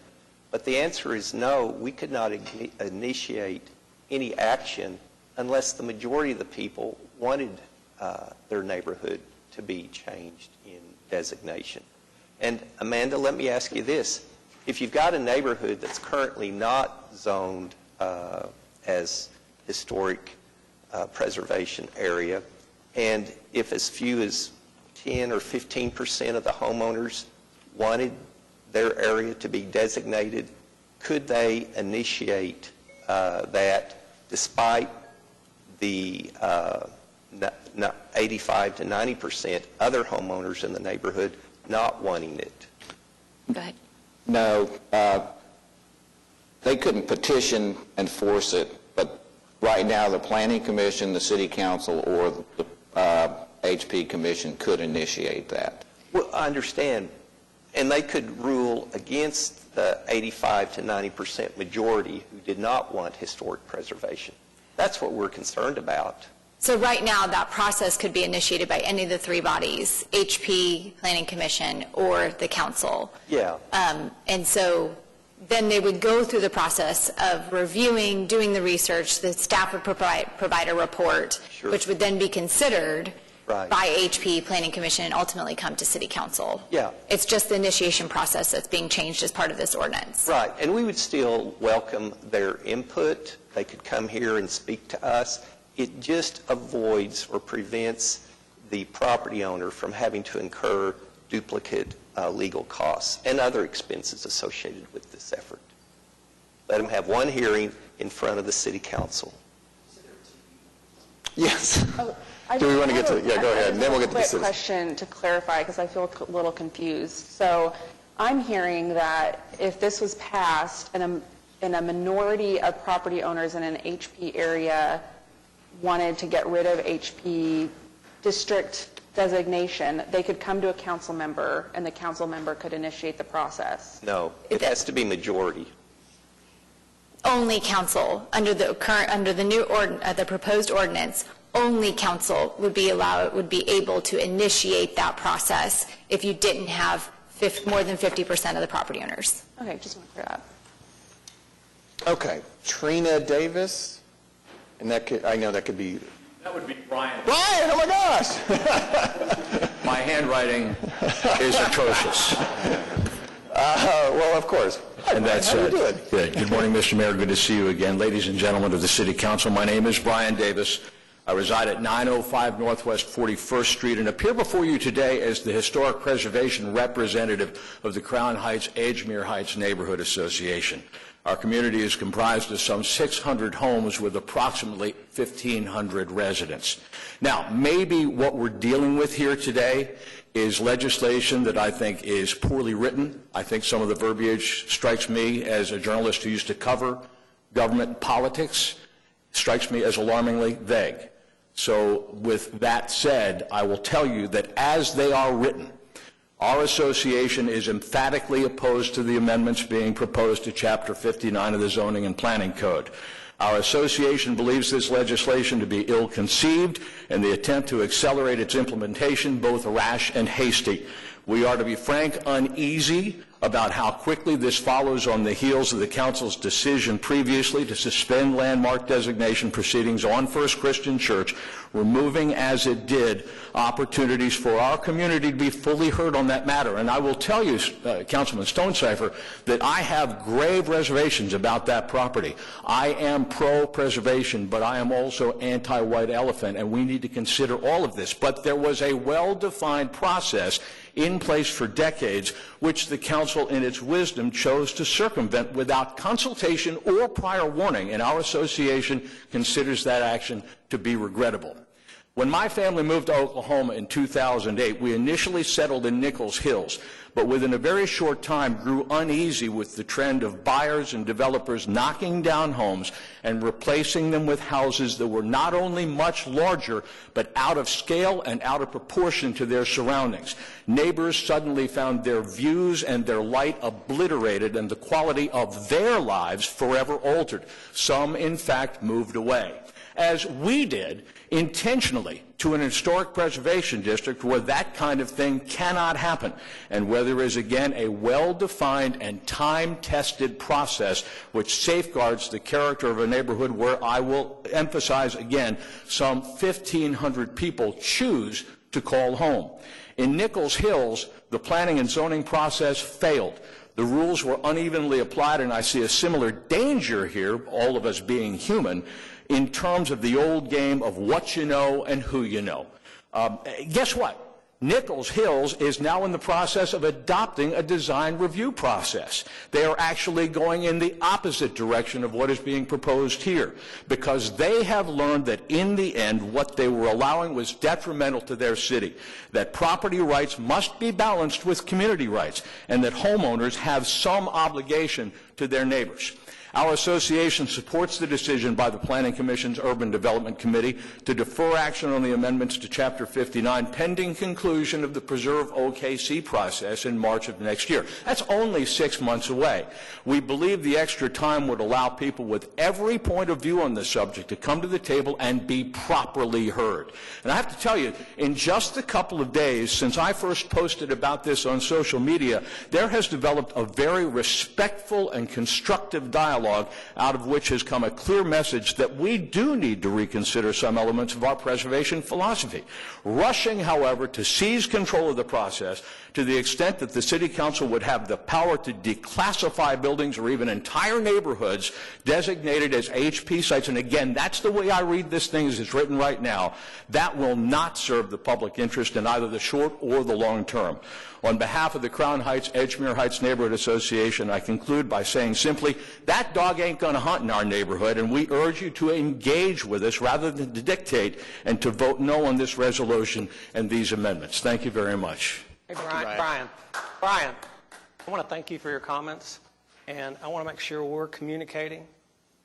But the answer is no, we could not initiate any action unless the majority of the people wanted their neighborhood to be changed in designation. And Amanda, let me ask you this. if you've got a neighborhood that's currently not zoned as historic preservation area, and if as few as 10 or 15% of the homeowners wanted their area to be designated, could they initiate that despite the 85 to 90% other homeowners in the neighborhood not wanting it? Go ahead. No, they couldn't petition and force it, but right now the Planning Commission, the City Council, or the HP Commission could initiate that. Well, I understand. And they could rule against the 85 to 90% majority who did not want historic preservation. That's what we're concerned about. So right now, that process could be initiated by any of the three bodies, HP, Planning Commission, or the council. Yeah. And so then they would go through the process of reviewing, doing the research. The staff would provide a report, which would then be considered by HP, Planning Commission, and ultimately come to City Council. Yeah. It's just the initiation process that's being changed as part of this ordinance. Right. And we would still welcome their input. They could come here and speak to us. It just avoids or prevents the property owner from having to incur duplicate legal costs and other expenses associated with this effort. Let them have one hearing in front of the City Council. Yes. Do we want to get to, yeah, go ahead, and then we'll get to the quick citizens. question to clarify, because I feel a little confused. So I'm hearing that if this was passed and a minority of property owners in an HP area wanted to get rid of HP district designation, they could come to a council member and the council member could initiate the process. No, it has to be majority. Only council, under the proposed ordinance, only council would be able to initiate that process if you didn't have more than 50% of the property owners. Okay, just want to clear that. Okay, Trina Davis, and that could, I know that could be. That would be Brian. Brian, oh my gosh! My handwriting is atrocious. Well, of course. And that's How you doing? Good. Good morning, Mr. Mayor. Good to see you again. Ladies and gentlemen of the City Council, my name is Brian Davis. I reside at 905 Northwest 41st Street and appear before you today as the Historic Preservation Representative of the Crown Heights Edgemere Heights Neighborhood Association. Our community is comprised of some 600 homes with approximately 1,500 residents. Now, maybe what we're dealing with here today is legislation that I think is poorly written. I think some of the verbiage strikes me, as a journalist who used to cover government politics, strikes me as alarmingly vague. So with that said, I will tell you that as they are written, our association is emphatically opposed to the amendments being proposed to Chapter 59 of the Zoning and Planning Code. Our association believes this legislation to be ill-conceived and the attempt to accelerate its implementation both rash and hasty. We are, to be frank, uneasy about how quickly this follows on the heels of the Council's decision previously to suspend landmark designation proceedings on First Christian Church, removing, as it did, opportunities for our community to be fully heard on that matter. And I will tell you, Councilman Stonecipher, that I have grave reservations about that property. I am pro-preservation, but I am also anti-white elephant, and we need to consider all of this. But there was a well-defined process in place for decades, which the Council, in its wisdom, chose to circumvent without consultation or prior warning, and our association considers that action to be regrettable. When my family moved to Oklahoma in 2008, we initially settled in Nichols Hills, but within a very short time grew uneasy with the trend of buyers and developers knocking down homes and replacing them with houses that were not only much larger, but out of scale and out of proportion to their surroundings. Neighbors suddenly found their views and their light obliterated and the quality of their lives forever altered. Some, in fact, moved away, as we did intentionally, to an historic preservation district where that kind of thing cannot happen, and where there is, again, a well-defined and time-tested process which safeguards the character of a neighborhood where, I will emphasize again, some 1,500 people choose to call home. In Nichols Hills, the planning and zoning process failed. The rules were unevenly applied, and I see a similar danger here, all of us being human, in terms of the old game of what you know and who you know. Guess what? Nichols Hills is now in the process of adopting a design review process. They are actually going in the opposite direction of what is being proposed here, because they have learned that in the end what they were allowing was detrimental to their city, that property rights must be balanced with community rights, and that homeowners have some obligation to their neighbors. Our association supports the decision by the Planning Commission's Urban Development Committee to defer action on the amendments to Chapter 59 pending conclusion of the Preserve OKC process in March of next year. That's only 6 months away. We believe the extra time would allow people with every point of view on the subject to come to the table and be properly heard. And I have to tell you, in just a couple of days since I first posted about this on social media, there has developed a very respectful and constructive dialogue out of which has come a clear message that we do need to reconsider some elements of our preservation philosophy. Rushing, however, to seize control of the process to the extent that the City Council would have the power to declassify buildings or even entire neighborhoods designated as HP sites, and again, that's the way I read this thing as it's written right now, that will not serve the public interest in either the short or the long term. On behalf of the Crown Heights Edgemere Heights Neighborhood Association, I conclude by saying simply, that dog ain't going to hunt in our neighborhood, and we urge you to engage with us rather than to dictate and to vote no on this resolution and these amendments. Thank you very much. Hey, Brian, I want to thank you for your comments, and I want to make sure we're communicating.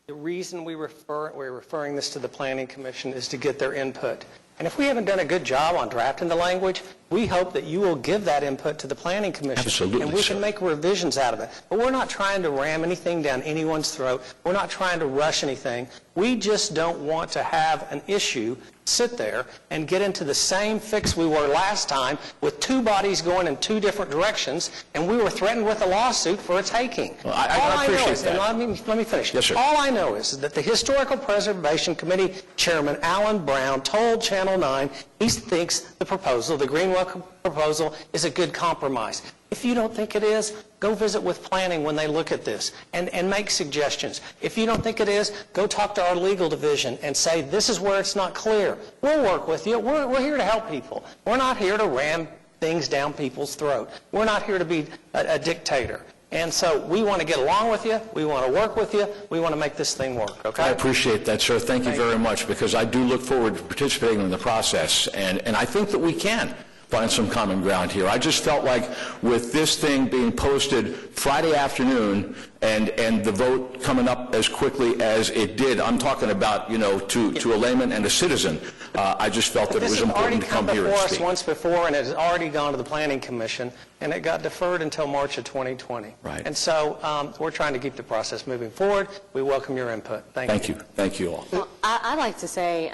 The reason we're referring this to the Planning Commission is to get their input. And if we haven't done a good job on drafting the language, we hope that you will give that input to the Planning Commission. Absolutely, and we can make revisions out of it. But we're not trying to ram anything down anyone's throat. We're not trying to rush anything. We just don't want to have an issue sit there and get into the same fix we were last time with two bodies going in two different directions, and we were threatened with a lawsuit for a taking. Well, I appreciate that. And let me finish. Yes, sir. All I know is that the Historical Preservation Committee Chairman Alan Brown told Channel 9 he thinks the proposal, the Greenwell proposal, is a good compromise. If you don't think it is, go visit with planning when they look at this and make suggestions. If you don't think it is, go talk to our legal division and say, this is where it's not clear. We'll work with you. We're here to help people. We're not here to ram things down people's throat. We're not here to be a dictator. And so we want to get along with you. We want to work with you. We want to make this thing work, okay? I appreciate that, sir. Thank you very much, because I do look forward to participating in the process, and I think that we can find some common ground here. I just felt like with this thing being posted Friday afternoon and the vote coming up as quickly as it did, I'm talking about, you know, to a layman and a citizen, I just felt that it was important to come here and This has already come before us speak. once before, and it has already gone to the Planning Commission, and it got deferred until March of 2020. Right. And so we're trying to keep the process moving forward. We welcome your input. Thank you. Thank you all. Well, I'd like to say,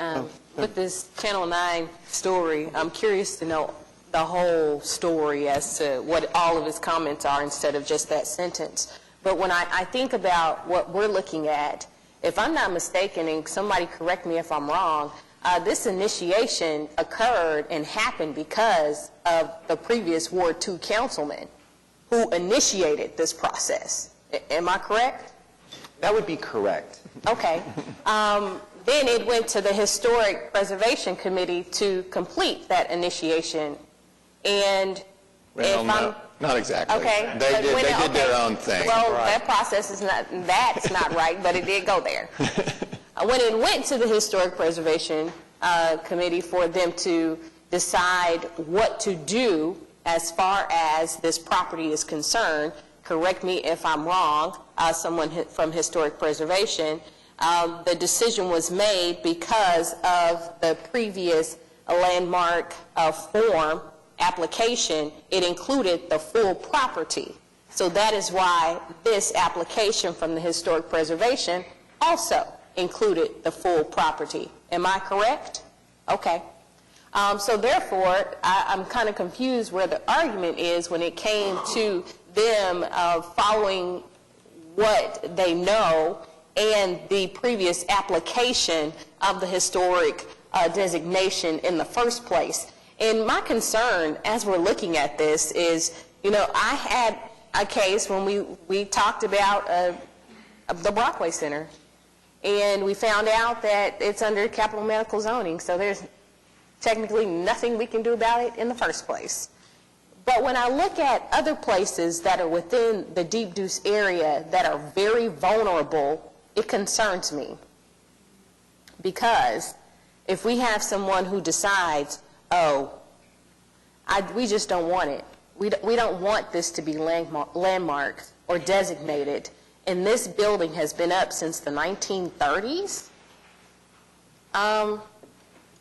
with this Channel 9 story, I'm curious to know the whole story as to what all of his comments are instead of just that sentence. But when I think about what we're looking at, if I'm not mistaken, and somebody correct me if I'm wrong, this initiation occurred and happened because of the previous Ward 2 councilman who initiated this process. Am I correct? That would be correct. Okay. Then it went to the Historic Preservation Committee to complete that initiation. And Well, if I'm... not exactly. Okay. They did Okay. their own thing. Well, that process is not, that's not right, but it did go there. When it went to the Historic Preservation Committee for them to decide what to do as far as this property is concerned, correct me if I'm wrong, someone from Historic Preservation, the decision was made because of the previous landmark form application. It included the full property. So that is why this application from the Historic Preservation also included the full property. Am I correct? Okay. So therefore, I'm kind of confused where the argument is when it came to them following what they know and the previous application of the historic designation in the first place. And my concern as we're looking at this is, you know, I had a case when we talked about the Brockway Center, and we found out that it's under capital medical zoning, so there's technically nothing we can do about it in the first place. But when I look at other places that are within the Deep Deuce area that are very vulnerable, it concerns me. Because if we have someone who decides, we just don't want it. We don't want this to be landmarked or designated. And this building has been up since the 1930s.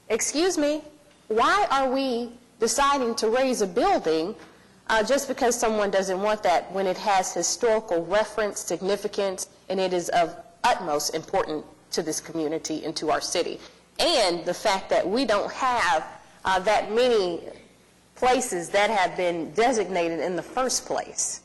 Excuse me, why are we deciding to raise a building just because someone doesn't want that when it has historical reference, significance, and it is of utmost importance to this community and to our city? And the fact that we don't have that many places that have been designated in the first place.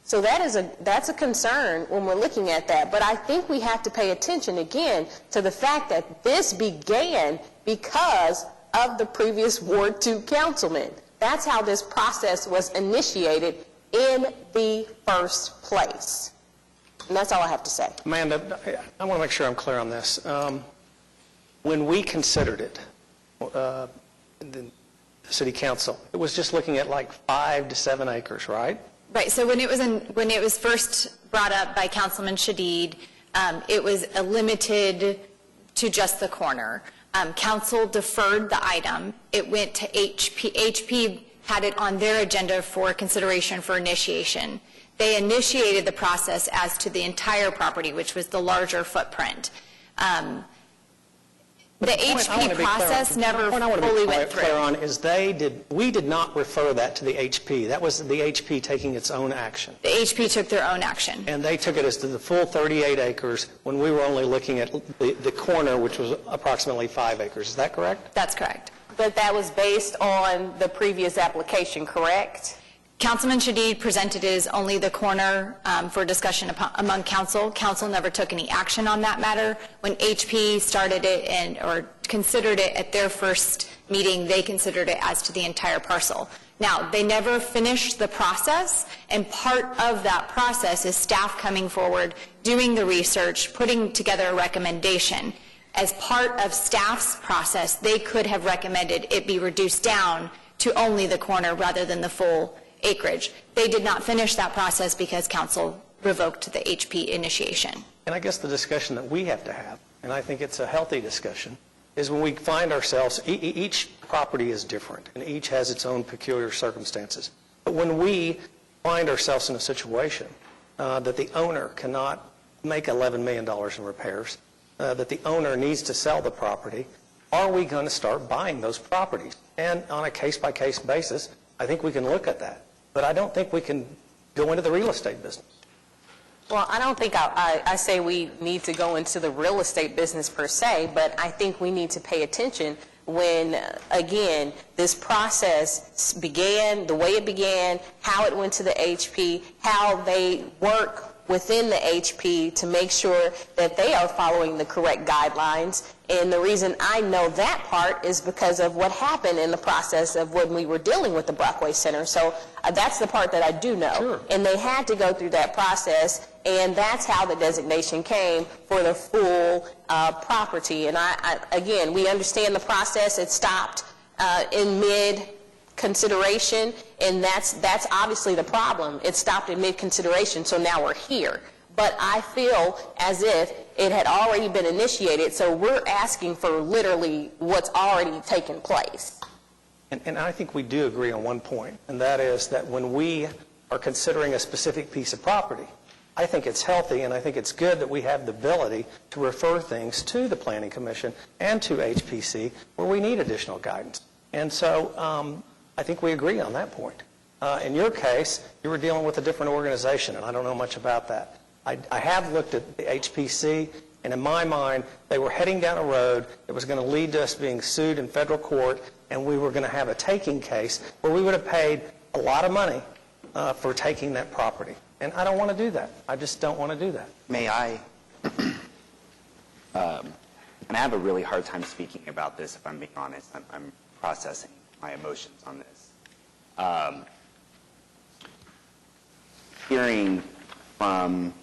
So that's a concern when we're looking at that. But I think we have to pay attention again to the fact that this began because of the previous Ward 2 councilman. That's how this process was initiated in the first place. And that's all I have to say. Amanda, I want to make sure I'm clear on this. When we considered it, the city council, it was just looking at like 5 to 7 acres, right? Right, so when it was first brought up by Councilman Shadid, it was limited to just the corner. Council deferred the item. It went to HP. HP had it on their agenda for consideration for initiation. They initiated the process as to the entire property, which was the larger footprint. The HP process never fully went through. Clear on is we did not refer that to the HP. That was the HP taking its own action. The HP took their own action. And they took it as to the full 38 acres when we were only looking at the corner, which was approximately 5 acres. Is that correct? That's correct. But that was based on the previous application, correct? Councilman Shadid presented it as only the corner for discussion among council. Council never took any action on that matter. When HP started it or considered it at their first meeting, they considered it as to the entire parcel. Now, they never finished the process, and part of that process is staff coming forward, doing the research, putting together a recommendation. As part of staff's process, they could have recommended it be reduced down to only the corner rather than the full acreage. They did not finish that process because council revoked the HP initiation. And I guess the discussion that we have to have, and I think it's a healthy discussion, is when we find ourselves, each property is different, and each has its own peculiar circumstances. But when we find ourselves in a situation that the owner cannot make $11 million in repairs, that the owner needs to sell the property, are we going to start buying those properties? And on a case-by-case basis, I think we can look at that. But I don't think we can go into the real estate business. Well, I don't think I say we need to go into the real estate business per se, but I think we need to pay attention when, again, this process began, the way it began, how it went to the HP, how they work within the HP to make sure that they are following the correct guidelines. And the reason I know that part is because of what happened in the process of when we were dealing with the Brockway Center. So that's the part that I do know. Sure. And they had to go through that process, and that's how the designation came for the full property. And again, we understand the process. It stopped in mid-consideration, and that's obviously the problem. It stopped in mid-consideration, so now we're here. But I feel as if it had already been initiated, so we're asking for literally what's already taken place. And I think we do agree on one point, and that is that when we are considering a specific piece of property, I think it's healthy and I think it's good that we have the ability to refer things to the Planning Commission and to HPC where we need additional guidance. And so I think we agree on that point. In your case, you were dealing with a different organization, and I don't know much about that. I have looked at the HPC, and in my mind, they were heading down a road that was going to lead to us being sued in federal court, and we were going to have a taking case where we would have paid a lot of money for taking that property. And I don't want to do that. I just don't want to do that. May I? And I have a really hard time speaking about this, if I'm being honest. I'm processing my emotions on this. hearing from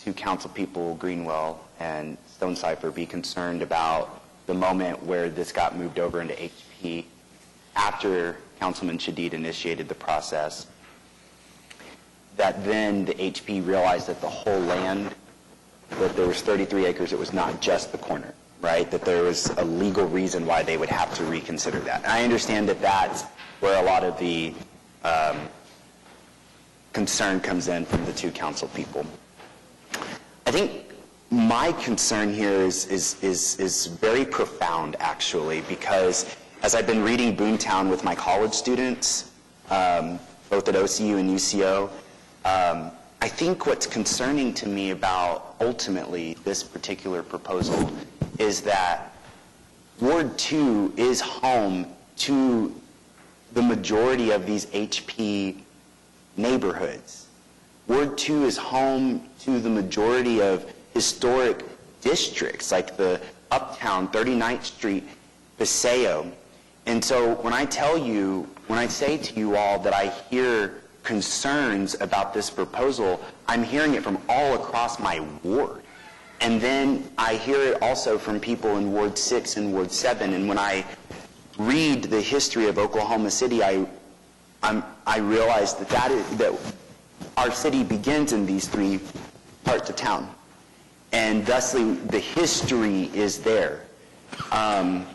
two council people, Greenwell and Stonecipher, be concerned about the moment where this got moved over into HP after Councilman Shadid initiated the process, that then the HP realized that the whole land, that there was 33 acres, it was not just the corner, right? That there was a legal reason why they would have to reconsider that. And I understand that that's where a lot of the concern comes in from the two council people. I think my concern here is very profound, actually, because as I've been reading Boomtown with my college students, both at OCU and UCO, I think what's concerning to me about ultimately this particular proposal is that Ward 2 is home to the majority of these HP neighborhoods. Ward 2 is home to the majority of historic districts like the Uptown, 39th Street, Paseo. And so when I say to you all that I hear concerns about this proposal, I'm hearing it from all across my ward. And then I hear it also from people in Ward 6 and Ward 7. And when I read the history of Oklahoma City, I realize that our city begins in these three parts of town. And thusly, the history is there. And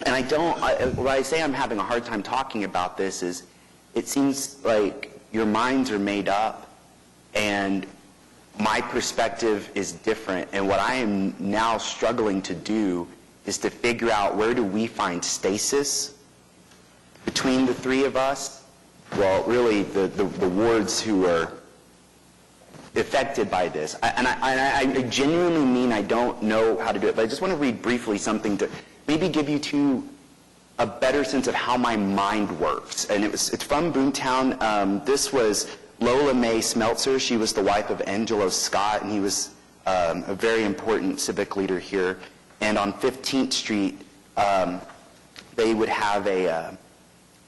when I say I'm having a hard time talking about this is, it seems like your minds are made up and my perspective is different. And what I am now struggling to do is to figure out, where do we find stasis between the three of us? Well, really, the wards who are affected by this. I genuinely mean I don't know how to do it, but I just want to read briefly something to maybe give you a better sense of how my mind works. And it's from Boomtown. This was Lola Mae Smeltzer. She was the wife of Angelo Scott, and he was a very important civic leader here. And on 15th Street, they would have a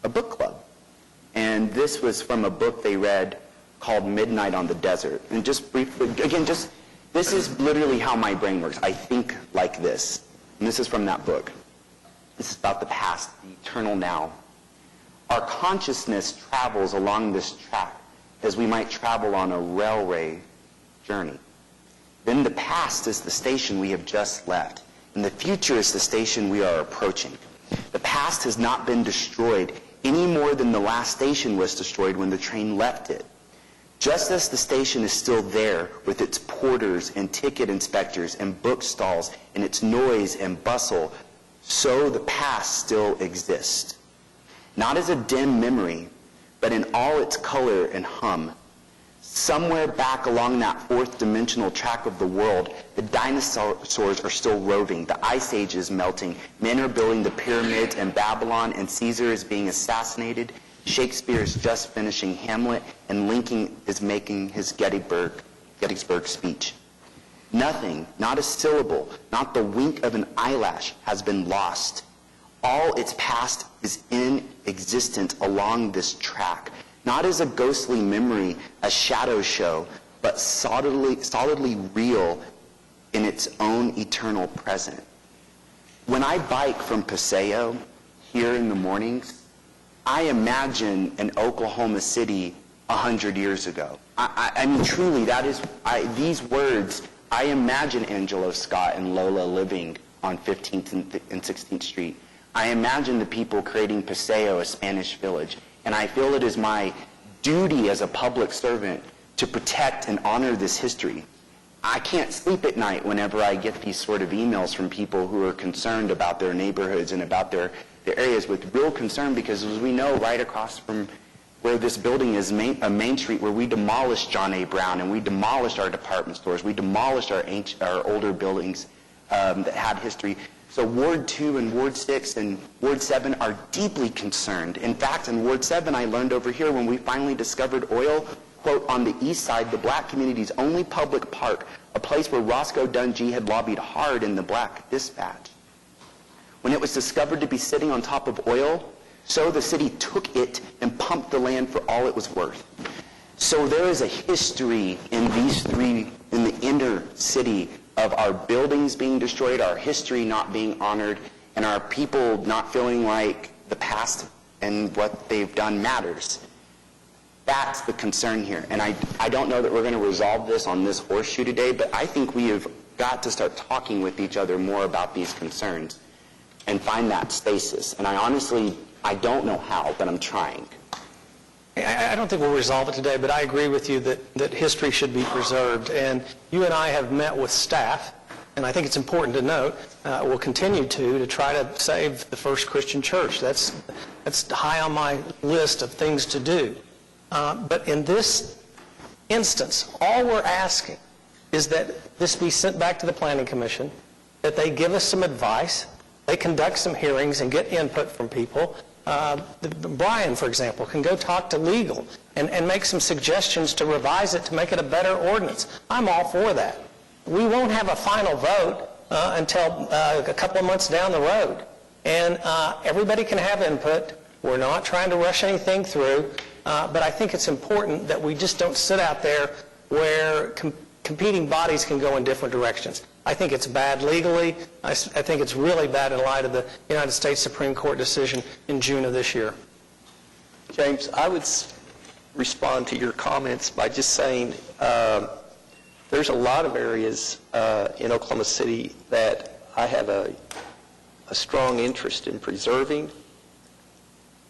book club. And this was from a book they read called Midnight on the Desert. And just briefly, again, this is literally how my brain works. I think like this. And this is from that book. This is about the past, the eternal now. Our consciousness travels along this track as we might travel on a railway journey. Then the past is the station we have just left, and the future is the station we are approaching. The past has not been destroyed any more than the last station was destroyed when the train left it. Just as the station is still there with its porters and ticket inspectors and book stalls and its noise and bustle, so the past still exists. Not as a dim memory, but in all its color and hum. Somewhere back along that fourth dimensional track of the world, the dinosaurs are still roving, the ice age is melting, men are building the pyramids in Babylon, and Caesar is being assassinated. Shakespeare is just finishing Hamlet, and Lincoln is making his Gettysburg speech. Nothing, not a syllable, not the wink of an eyelash has been lost. All its past is in existence along this track, not as a ghostly memory, a shadow show, but solidly real in its own eternal present. When I bike from Paseo here in the mornings, I imagine an Oklahoma City 100 years ago. I mean, truly, these words, I imagine Angelo Scott and Lola living on 15th and 16th Street. I imagine the people creating Paseo, a Spanish village. And I feel it is my duty as a public servant to protect and honor this history. I can't sleep at night whenever I get these sort of emails from people who are concerned about their neighborhoods and about their areas with real concern, because as we know, right across from where this building is, Main Street, where we demolished John A. Brown and we demolished our department stores, we demolished our older buildings that had history. So Ward 2 and Ward 6 and Ward 7 are deeply concerned. In fact, in Ward 7, I learned over here when we finally discovered oil, quote, on the east side, the black community's only public park, a place where Roscoe Dunjee had lobbied hard in the Black Dispatch. When it was discovered to be sitting on top of oil, so the city took it and pumped the land for all it was worth. So So there is a history in these three, in the inner city, of our buildings being destroyed, our history not being honored, and our people not feeling like the past and what they've done matters. That's the concern here. And I don't know that we're going to resolve this on this horseshoe today, but I think we have got to start talking with each other more about these concerns and find that stasis. And I don't know how, but I'm trying. I don't think we'll resolve it today, but I agree with you that history should be preserved. And you and I have met with staff, and I think it's important to note, we'll continue to try to save the First Christian Church. That's high on my list of things to do. But in this instance, all we're asking is that this be sent back to the Planning Commission, that they give us some advice, they conduct some hearings and get input from people. Brian, for example, can go talk to legal and make some suggestions to revise it to make it a better ordinance. I'm all for that. We won't have a final vote until a couple of months down the road. And everybody can have input. We're not trying to rush anything through. But I think it's important that we just don't sit out there where competing bodies can go in different directions. I think it's bad legally. I think it's really bad in light of the United States Supreme Court decision in June of this year. James, I would respond to your comments by just saying there's a lot of areas in Oklahoma City that I have a strong interest in preserving.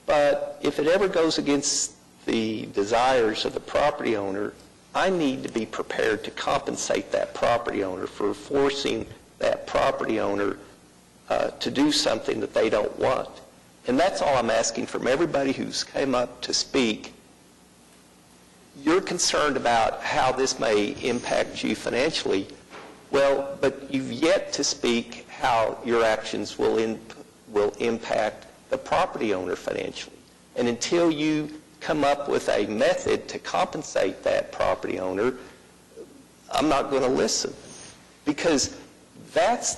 But if it ever goes against the desires of the property owner, I need to be prepared to compensate that property owner for forcing that property owner to do something that they don't want. And that's all I'm asking from everybody who's came up to speak. You're concerned about how this may impact you financially. Well, but you've yet to speak how your actions will impact the property owner financially. And until you come up with a method to compensate that property owner, I'm not going to listen. Because that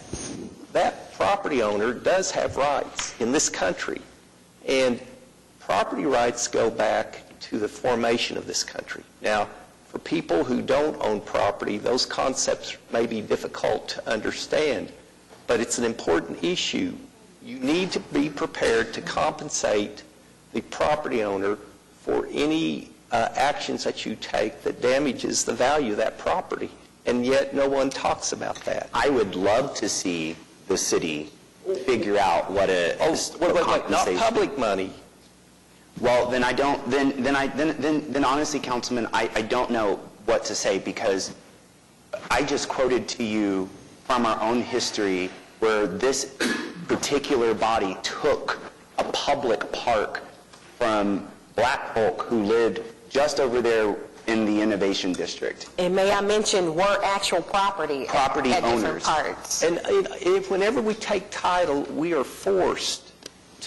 property owner does have rights in this country. And property rights go back to the formation of this country. Now, for people who don't own property, those concepts may be difficult to understand, but it's an important issue. You need to be prepared to compensate the property owner for any actions that you take that damages the value of that property. And yet no one talks about that. I would love to see the city figure out what a compensation. Not public money. Well, then I don't. Then honestly, Councilman, I don't know what to say, because I just quoted to you from our own history where this particular body took a public park from black folk who lived just over there in the Innovation District. And may I mention, were actual property at different owners. parts. And whenever we take title, we are forced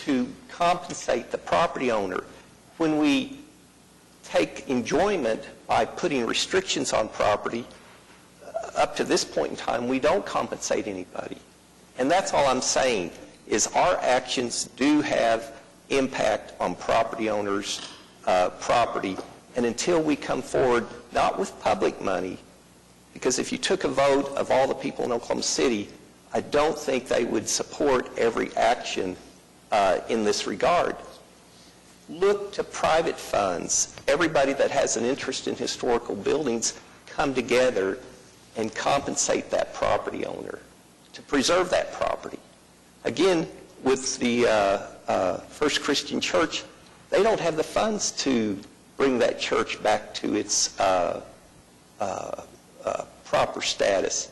to compensate the property owner. When we take enjoyment by putting restrictions on property, up to this point in time, we don't compensate anybody. And that's all I'm saying, is our actions do have impact on property owners' property. And until we come forward, not with public money, because if you took a vote of all the people in Oklahoma City, I don't think they would support every action in this regard. Look to private funds. Everybody that has an interest in historical buildings come together and compensate that property owner to preserve that property. Again, with the First Christian Church, they don't have the funds to bring that church back to its proper status.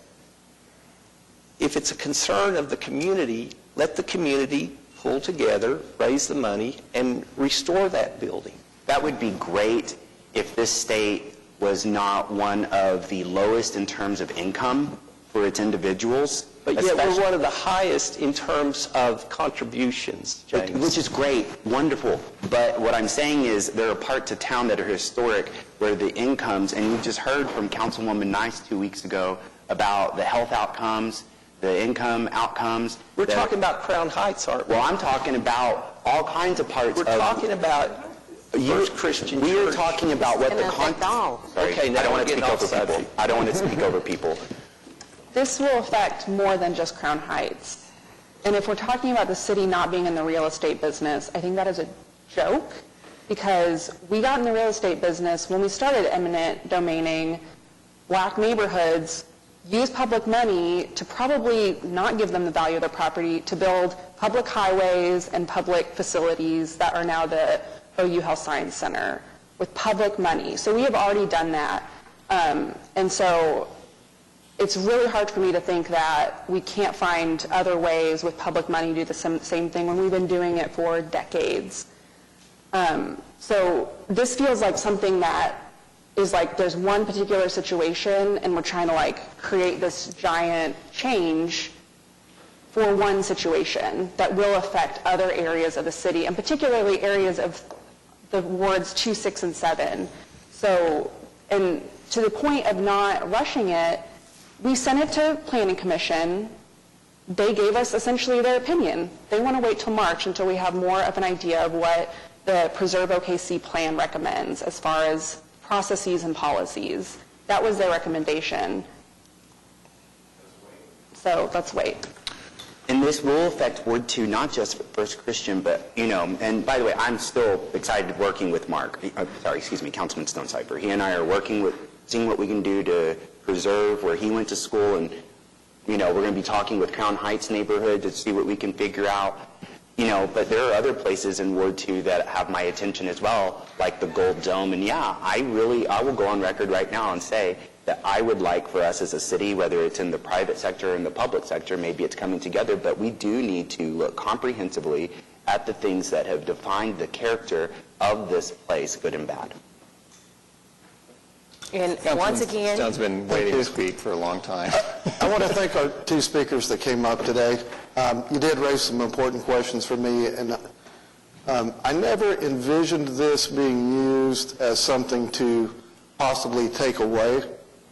If it's a concern of the community, let the community pull together, raise the money, and restore that building. That would be great if this state was not one of the lowest in terms of income for its individuals. But yet we're one of the highest in terms of contributions, James. Which is great, wonderful. But what I'm saying is there are parts of town that are historic where the incomes, and you just heard from Councilwoman Nice 2 weeks ago about the health outcomes, the income outcomes. We're talking about Crown Heights, aren't we? Well, I'm talking about all kinds of parts We're talking about First Christian We are Church. talking about what the Sorry, Okay, now I don't want to we're speak over getting off people. I don't want to speak over people. This will affect more than just Crown Heights. And if we're talking about the city not being in the real estate business, I think that is a joke, because we got in the real estate business when we started eminent domaining black neighborhoods, use public money to probably not give them the value of their property, to build public highways and public facilities that are now the OU Health Science Center with public money. So we have already done that. And so it's really hard for me to think that we can't find other ways with public money to do the same thing when we've been doing it for decades. So this feels like something that is like there's one particular situation and we're trying to like create this giant change for one situation that will affect other areas of the city, and particularly areas of the wards 2, 6, and 7. So, and to the point of not rushing it, we sent it to Planning Commission. They gave us essentially their opinion. They want to wait till March until we have more of an idea of what the Preserve OKC plan recommends as far as processes and policies. That was their recommendation. So let's wait. And this will affect Ward 2, not just First Christian, but, and by the way, I'm still excited working with Mark. Councilman Stonecipher. He and I are working with, seeing what we can do to preserve where he went to school, and, we're going to be talking with Crown Heights neighborhood to see what we can figure out. But there are other places in Ward 2 that have my attention as well, like the Gold Dome. And I will go on record right now and say that I would like for us as a city, whether it's in the private sector or in the public sector, maybe it's coming together, but we do need to look comprehensively at the things that have defined the character of this place, good and bad. And once again, John's been waiting to speak for a long time. I want to thank our two speakers that came up today. You did raise some important questions for me, and I never envisioned this being used as something to possibly take away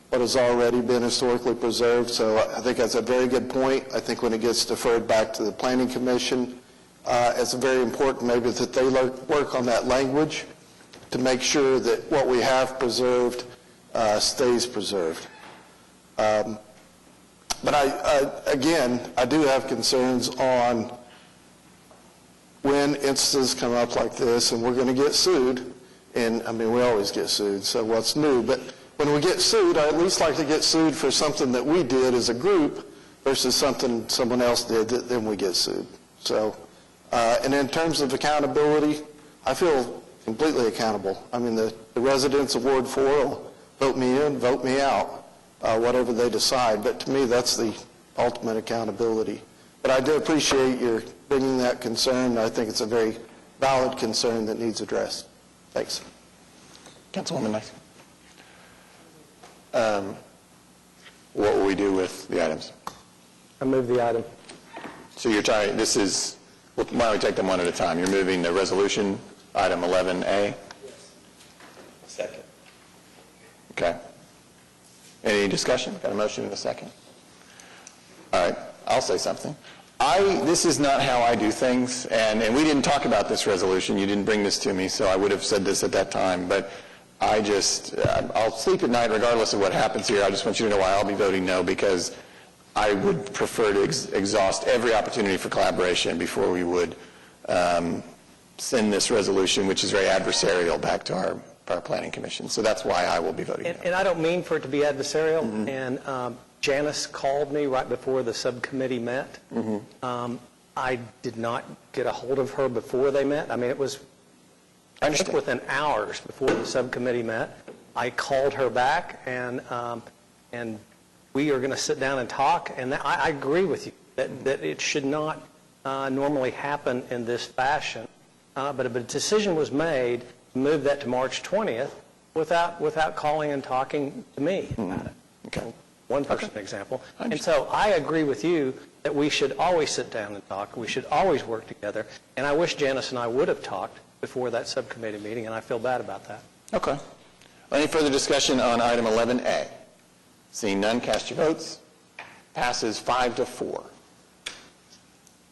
what has already been historically preserved. So I think that's a very good point. I think when it gets deferred back to the Planning Commission, it's very important maybe that they work on that language to make sure that what we have preserved stays preserved. But again, I do have concerns on when instances come up like this, and we're going to get sued, and we always get sued, so what's new? But when we get sued, I at least like to get sued for something that we did as a group versus something someone else did that then we get sued. So, and in terms of accountability, I feel completely accountable. The residents of Ward 4 will vote me in, vote me out, whatever they decide. But to me, that's the ultimate accountability. But I do appreciate your bringing that concern. I think it's a very valid concern that needs addressed. Thanks. Councilwoman Nice. What will we do with the items? I move the item. So you're talking, why don't we take them one at a time? You're moving the resolution, item 11A? Second. Okay. Any discussion? Got a motion and a second? All right, I'll say something. This is not how I do things, and we didn't talk about this resolution. You didn't bring this to me, so I would have said this at that time, but I'll sleep at night regardless of what happens here. I just want you to know why I'll be voting no, because I would prefer to exhaust every opportunity for collaboration before we would send this resolution, which is very adversarial, back to our Planning Commission. So that's why I will be voting no. And I don't mean for it to be adversarial, and Janice called me right before the subcommittee met. I did not get a hold of her before they met. It was within hours before the subcommittee met. I called her back, and we are going to sit down and talk. And I agree with you that it should not normally happen in this fashion. But a decision was made to move that to March 20th without calling and talking to me about it. Okay. One person example. And so I agree with you that we should always sit down and talk. We should always work together. And I wish Janice and I would have talked before that subcommittee meeting, and I feel bad about that. Okay. Any further discussion on item 11A? Seeing none, cast your votes. Passes 5-4.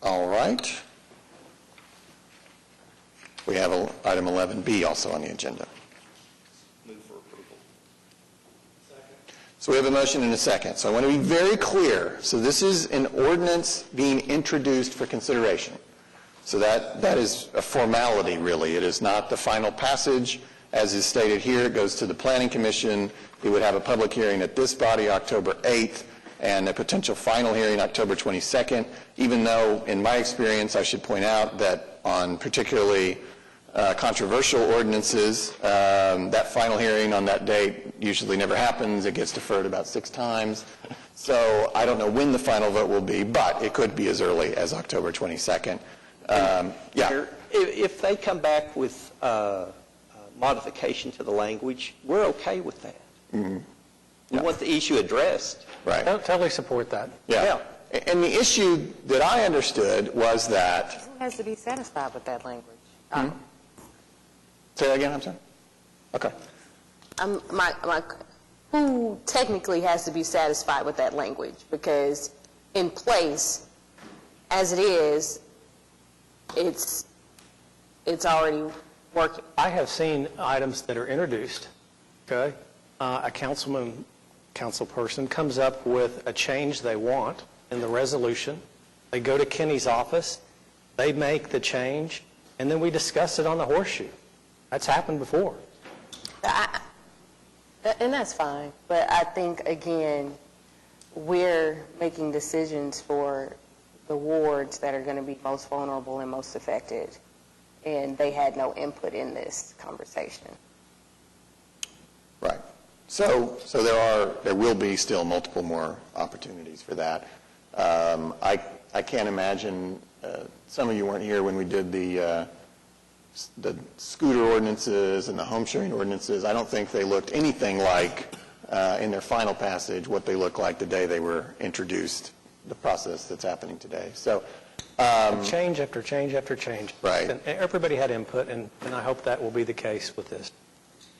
All right. We have item 11B also on the agenda. So we have a motion and a second. So I want to be very clear. So this is an ordinance being introduced for consideration. So that is a formality, really. It is not the final passage. As is stated here, it goes to the Planning Commission. It would have a public hearing at this body October 8th and a potential final hearing October 22nd, even though, in my experience, I should point out that on particularly controversial ordinances, that final hearing on that date usually never happens. It gets deferred about 6 times. So I don't know when the final vote will be, but it could be as early as October 22nd. If they come back with modification to the language, we're okay with that. Mm-hmm. We want the issue addressed. Right. Don't totally support that. Yeah. And the issue that I understood was that... Who has to be satisfied with that language? Say that again, I'm sorry? Okay. Who technically has to be satisfied with that language? Because in place, as it is, it's already working. I have seen items that are introduced, okay? A councilperson comes up with a change they want in the resolution. They go to Kenny's office, they make the change, and then we discuss it on the horseshoe. That's happened before. And that's fine. But I think, again, we're making decisions for the wards that are going to be most vulnerable and most affected. And they had no input in this conversation. Right. So there will be still multiple more opportunities for that. I can't imagine, some of you weren't here when we did the scooter ordinances and the home sharing ordinances. I don't think they looked anything like, in their final passage, what they looked like the day they were introduced, the process that's happening today. So change after change after change. Right. And everybody had input, and I hope that will be the case with this.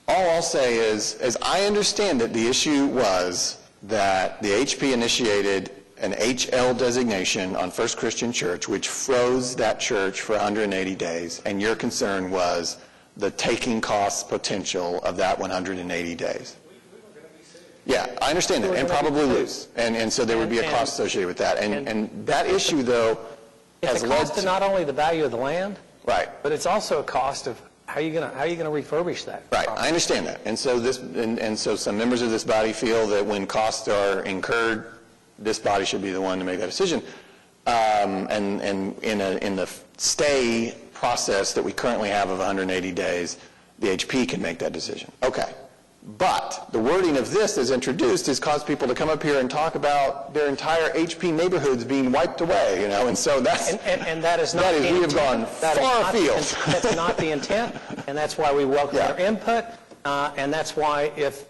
All I'll say is, as I understand it, the issue was that the HP initiated an HL designation on First Christian Church, which froze that church for 180 days, and your concern was the taking cost potential of that 180 days. Yeah, I understand that, and probably lose. And so there would be a cost associated with that. And that issue, though, has It's a led cost to not only the value of the land, right, but it's also a cost of how are you going to refurbish that? Right, I understand that. And so so some members of this body feel that when costs are incurred, this body should be the one to make that decision. And in the stay process that we currently have of 180 days, the HP can make that decision. Okay. But the wording of this as introduced has caused people to come up here and talk about their entire HP neighborhoods being wiped away, and so that's... And that is not we have gone far afield. That's not the intent, and that's why we welcome their input, and that's why if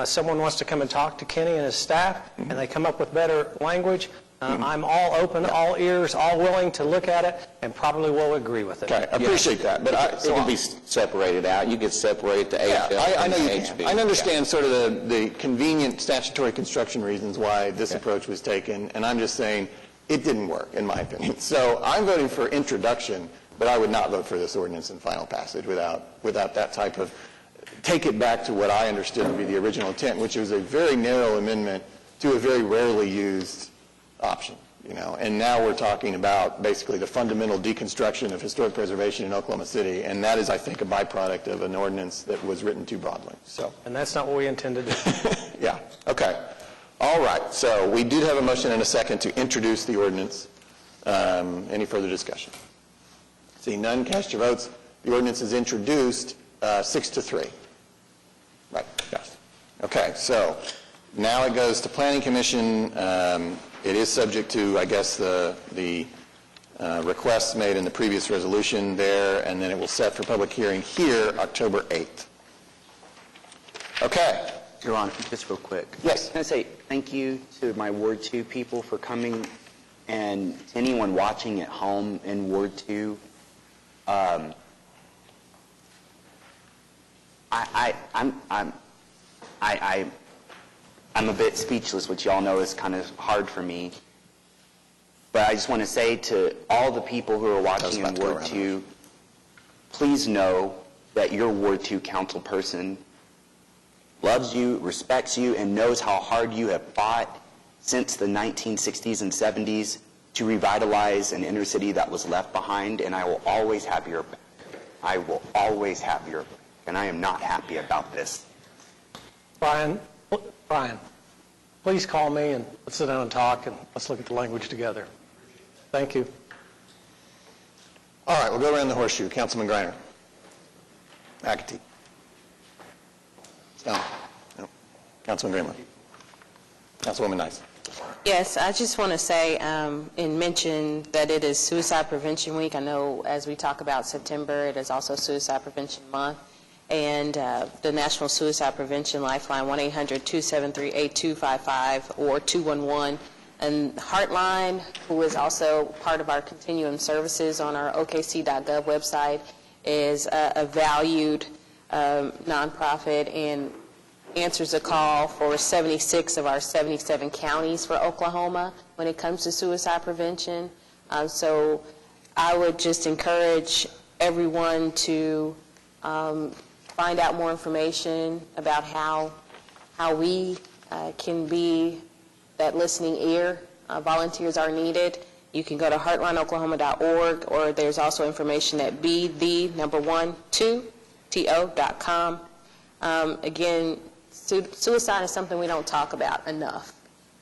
someone wants to come and talk to Kenny and his staff, and they come up with better language, I'm all open, all ears, all willing to look at it, and probably will agree with it. Okay, I appreciate that. But it can be separated out. You could separate the HL I know from you the can. HB. I understand sort of the convenient statutory construction reasons why this approach was taken, and I'm just saying it didn't work, in my opinion. So I'm voting for introduction, but I would not vote for this ordinance in final passage without that type of, take it back to what I understood to be the original intent, which was a very narrow amendment to a very rarely used option, and now we're talking about basically the fundamental deconstruction of historic preservation in Oklahoma City, and that is, I think, a byproduct of an ordinance that was written too broadly. So, and that's not what we intended to do. yeah, okay. All right, so we did have a motion and a second to introduce the ordinance. Any further discussion? Seeing none, cast your votes. The ordinance is introduced 6-3. Right, yes. Okay, so now it goes to Planning Commission. It is subject to, I guess, the requests made in the previous resolution there, and then it will set for public hearing here October 8th. Okay. Your Honor, just real quick. Yes. Can I say thank you to my Ward 2 people for coming, and to anyone watching at home in Ward 2. I'm a bit speechless, which y'all know is kind of hard for me. But I just want to say to all the people who are watching in Ward 2, please know that your Ward 2 council person loves you, respects you, and knows how hard you have fought since the 1960s and 70s to revitalize an inner city that was left behind, and I will always have your back. I will always have your back, and I am not happy about this. Brian, please call me and let's sit down and talk, and let's look at the language together. Thank you. All right, we'll go around the horseshoe. Councilman Griner. McAtee. Stone. No. Councilman Greenland. Councilwoman Nice. Yes, I just want to say and mention that it is Suicide Prevention Week. I know as we talk about September, it is also Suicide Prevention Month. And the National Suicide Prevention Lifeline, 1-800-273-8255 or 211. And Heartline, who is also part of our continuum services on our okc.gov website, is a valued nonprofit and answers a call for 76 of our 77 counties for Oklahoma when it comes to suicide prevention. So I would just encourage everyone to find out more information about how we can be that listening ear. Volunteers are needed. You can go to heartlineoklahoma.org, or there's also information at bethe2to.com. Again, suicide is something we don't talk about enough,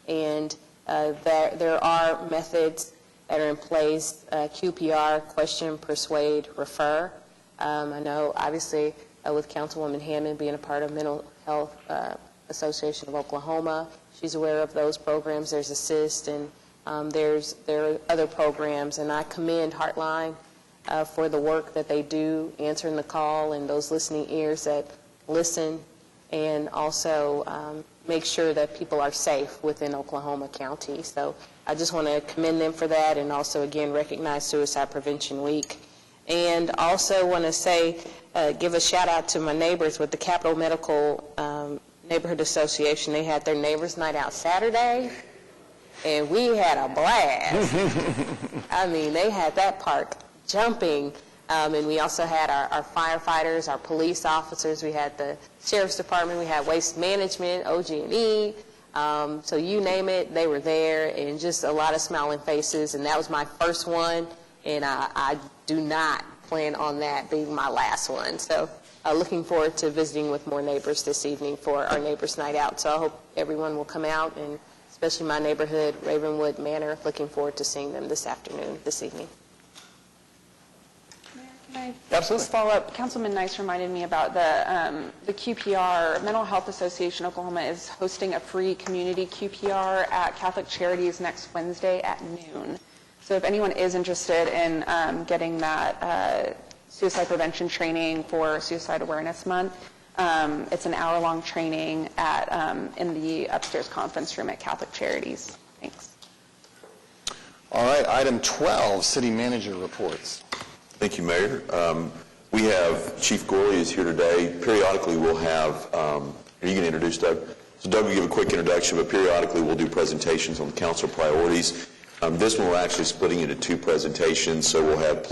and there are methods that are in place, QPR, question, persuade, refer. I know, obviously, with Councilwoman Hammond being a part of Mental Health Association of Oklahoma, she's aware of those programs. There's Assist, and there are other programs, and I commend Heartline for the work that they do, answering the call, and those listening ears that listen, and also make sure that people are safe within Oklahoma County. So I just want to commend them for that, and also, again, recognize Suicide Prevention Week. And also want to say, give a shout out to my neighbors with the Capital Medical Neighborhood Association. They had their Neighbors Night Out Saturday, and we had a blast. I mean, they had that park jumping. And we also had our firefighters, our police officers. We had the Sheriff's Department. We had Waste Management, OG&E. So you name it, they were there, and just a lot of smiling faces. And that was my first one, and I do not plan on that being my last one. So looking forward to visiting with more neighbors this evening for our Neighbors Night Out. So I hope everyone will come out, and especially my neighborhood, Ravenwood Manor. Looking forward to seeing them this evening. Can I just follow up? Councilman Nice reminded me about the QPR. Mental Health Association Oklahoma is hosting a free community QPR at Catholic Charities next Wednesday at noon. So if anyone is interested in getting that suicide prevention training for Suicide Awareness Month, it's an hour-long training in the upstairs conference room at Catholic Charities. Thanks. All right, item 12, city manager reports. Thank you, Mayor. We have Chief Gorley is here today. Periodically, we'll have, are you going to introduce Doug? So Doug will give a quick introduction, but periodically we'll do presentations on the council priorities. This one we're actually splitting into two presentations, so we'll have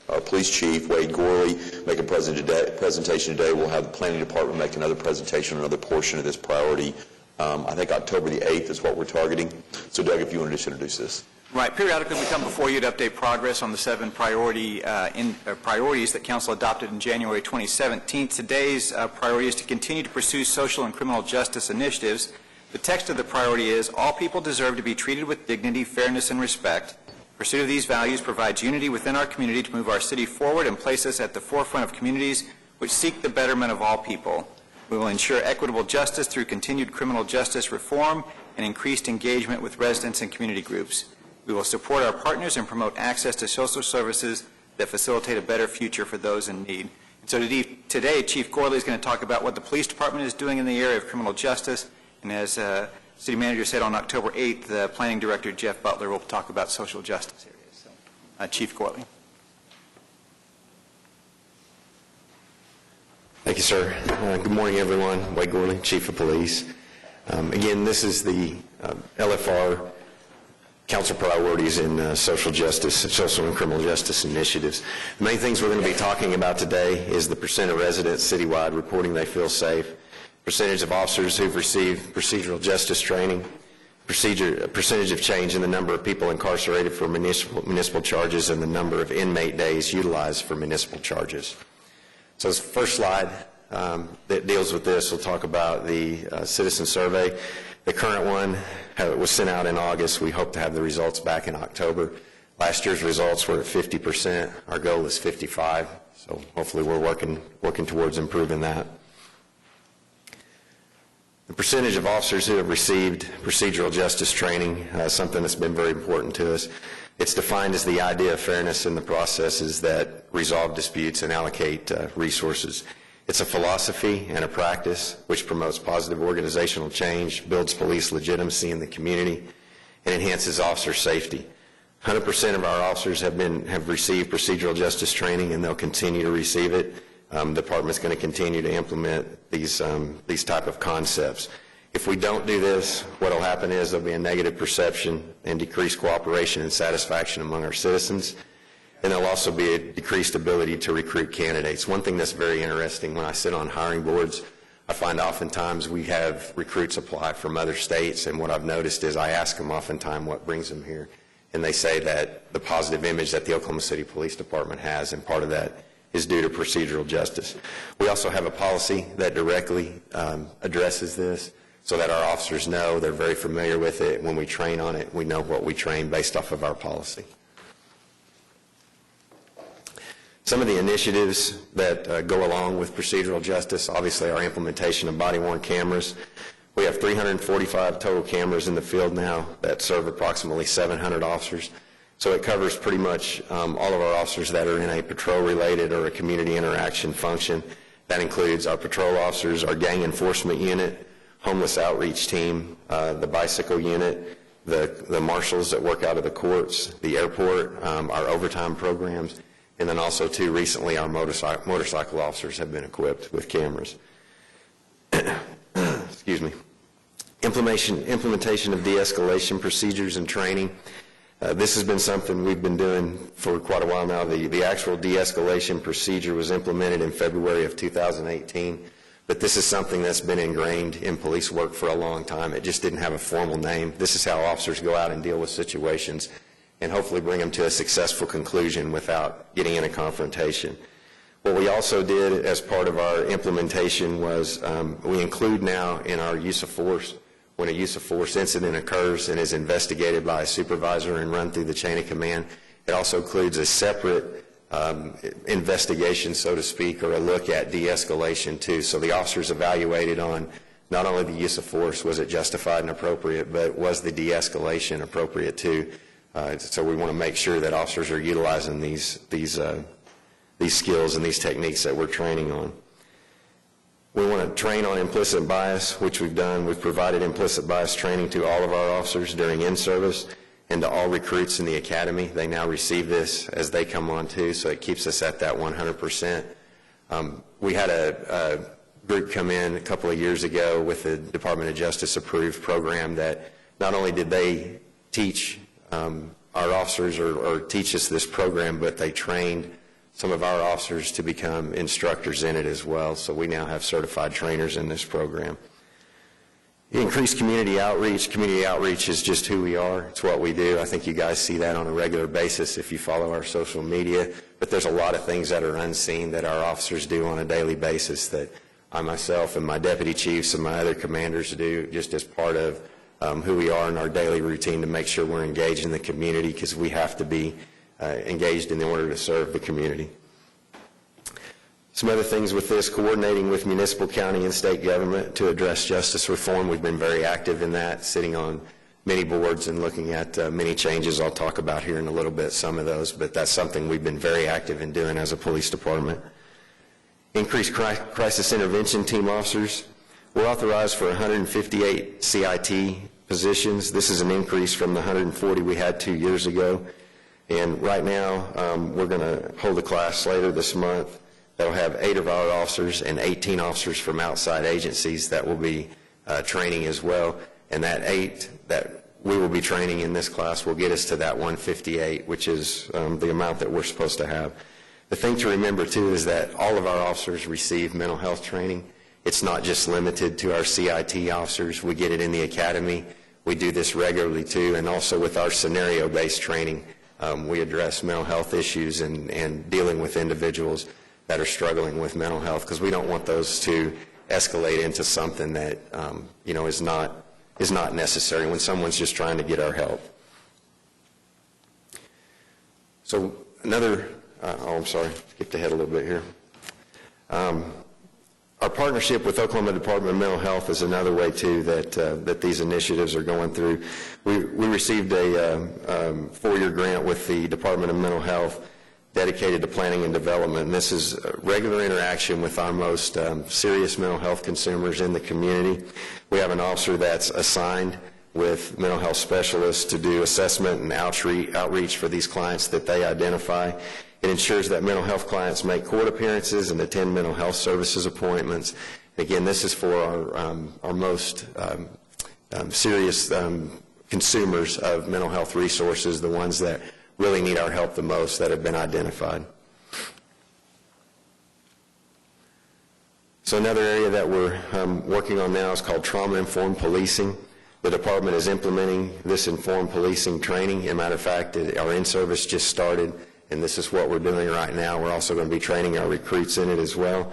our police chief, Wade Gorley, make a presentation today. We'll have the planning department make another presentation on another portion of this priority. I think October the 8th is what we're targeting. So Doug, if you want to just introduce this. Right. Periodically, we come before you to update progress on the 7 priorities that Council adopted in January 2017. Today's priority is to continue to pursue social and criminal justice initiatives. The text of the priority is, all people deserve to be treated with dignity, fairness, and respect. Pursuit of these values provides unity within our community to move our city forward and place us at the forefront of communities which seek the betterment of all people. We will ensure equitable justice through continued criminal justice reform and increased engagement with residents and community groups. We will support our partners and promote access to social services that facilitate a better future for those in need. And so today, Chief Gorley is going to talk about what the police department is doing in the area of criminal justice. And as City Manager said on October 8th, the Planning Director, Jeff Butler, will talk about social justice areas. So, Chief Gorley. Thank you, sir. Good morning, everyone. Wade Gorley, Chief of Police. Again, this is the LFR council priorities in social justice, social and criminal justice initiatives. The main things we're going to be talking about today is the percent of residents citywide reporting they feel safe, percentage of officers who've received procedural justice training, percentage of change in the number of people incarcerated for municipal charges, and the number of inmate days utilized for municipal charges. So this first slide that deals with this, we'll talk about the citizen survey. The current one was sent out in August. We hope to have the results back in October. Last year's results were at 50%. Our goal is 55%, so hopefully we're working towards improving that. The percentage of officers who have received procedural justice training, something that's been very important to us. It's defined as the idea of fairness in the processes that resolve disputes and allocate resources. It's a philosophy and a practice which promotes positive organizational change, builds police legitimacy in the community, and enhances officer safety. 100% of our officers have received procedural justice training, and they'll continue to receive it. The department's going to continue to implement these type of concepts. If we don't do this, what will happen is there'll be a negative perception and decreased cooperation and satisfaction among our citizens. And there'll also be a decreased ability to recruit candidates. One thing that's very interesting, when I sit on hiring boards, I find oftentimes we have recruits apply from other states, and what I've noticed is I ask them oftentimes what brings them here, and they say that the positive image that the Oklahoma City Police Department has, and part of that is due to procedural justice. We also have a policy that directly addresses this, so that our officers know, they're very familiar with it. When we train on it, we know what we train based off of our policy. Some of the initiatives that go along with procedural justice, obviously our implementation of body-worn cameras. We have 345 total cameras in the field now that serve approximately 700 officers. So it covers pretty much all of our officers that are in a patrol-related or a community interaction function. That includes our patrol officers, our gang enforcement unit, homeless outreach team, the bicycle unit, the marshals that work out of the courts, the airport, our overtime programs, and then also, too, recently our motorcycle officers have been equipped with cameras. Excuse me. Implementation of de-escalation procedures and training. This has been something we've been doing for quite a while now. The actual de-escalation procedure was implemented in February of 2018, but this is something that's been ingrained in police work for a long time. It just didn't have a formal name. This is how officers go out and deal with situations and hopefully bring them to a successful conclusion without getting in a confrontation. What we also did as part of our implementation was we include now in our use of force, when a use of force incident occurs and is investigated by a supervisor and run through the chain of command, it also includes a separate investigation, so to speak, or a look at de-escalation too. So the officers evaluated on not only the use of force, was it justified and appropriate, but was the de-escalation appropriate too. So we want to make sure that officers are utilizing these skills and these techniques that we're training on. We want to train on implicit bias, which we've done. We've provided implicit bias training to all of our officers during in-service and to all recruits in the academy. They now receive this as they come on too, so it keeps us at that 100%. We had a group come in a couple of years ago with the Department of Justice approved program that not only did they teach our officers or teach us this program, but they trained some of our officers to become instructors in it as well. So we now have certified trainers in this program. Increased community outreach. Community outreach is just who we are. It's what we do. I think you guys see that on a regular basis if you follow our social media. But there's a lot of things that are unseen that our officers do on a daily basis that I myself and my deputy chiefs and my other commanders do just as part of who we are in our daily routine to make sure we're engaged in the community, because we have to be engaged in order to serve the community. Some other things with this, coordinating with municipal, county, and state government to address justice reform. We've been very active in that, sitting on many boards and looking at many changes. I'll talk about here in a little bit some of those, but that's something we've been very active in doing as a police department. Increased crisis intervention team officers. We're authorized for 158 CIT positions. This is an increase from the 140 we had 2 years ago. And right now, we're going to hold a class later this month that'll have 8 of our officers and 18 officers from outside agencies that will be training as well. And that 8 that we will be training in this class will get us to that 158, which is the amount that we're supposed to have. The thing to remember, too, is that all of our officers receive mental health training. It's not just limited to our CIT officers. We get it in the academy. We do this regularly, too, and also with our scenario-based training. We address mental health issues and dealing with individuals that are struggling with mental health, because we don't want those to escalate into something that is not necessary when someone's just trying to get our help. So another, I'm sorry, skipped ahead a little bit here. Our partnership with Oklahoma Department of Mental Health is another way, too, that these initiatives are going through. We received a 4-year grant with the Department of Mental Health dedicated to planning and development. And this is regular interaction with our most serious mental health consumers in the community. We have an officer that's assigned with mental health specialists to do assessment and outreach for these clients that they identify. It ensures that mental health clients make court appearances and attend mental health services appointments. Again, this is for our most serious consumers of mental health resources, the ones that really need our help the most, that have been identified. So another area that we're working on now is called trauma-informed policing. The department is implementing this informed policing training. As a matter of fact, our in-service just started, and this is what we're doing right now. We're also going to be training our recruits in it as well.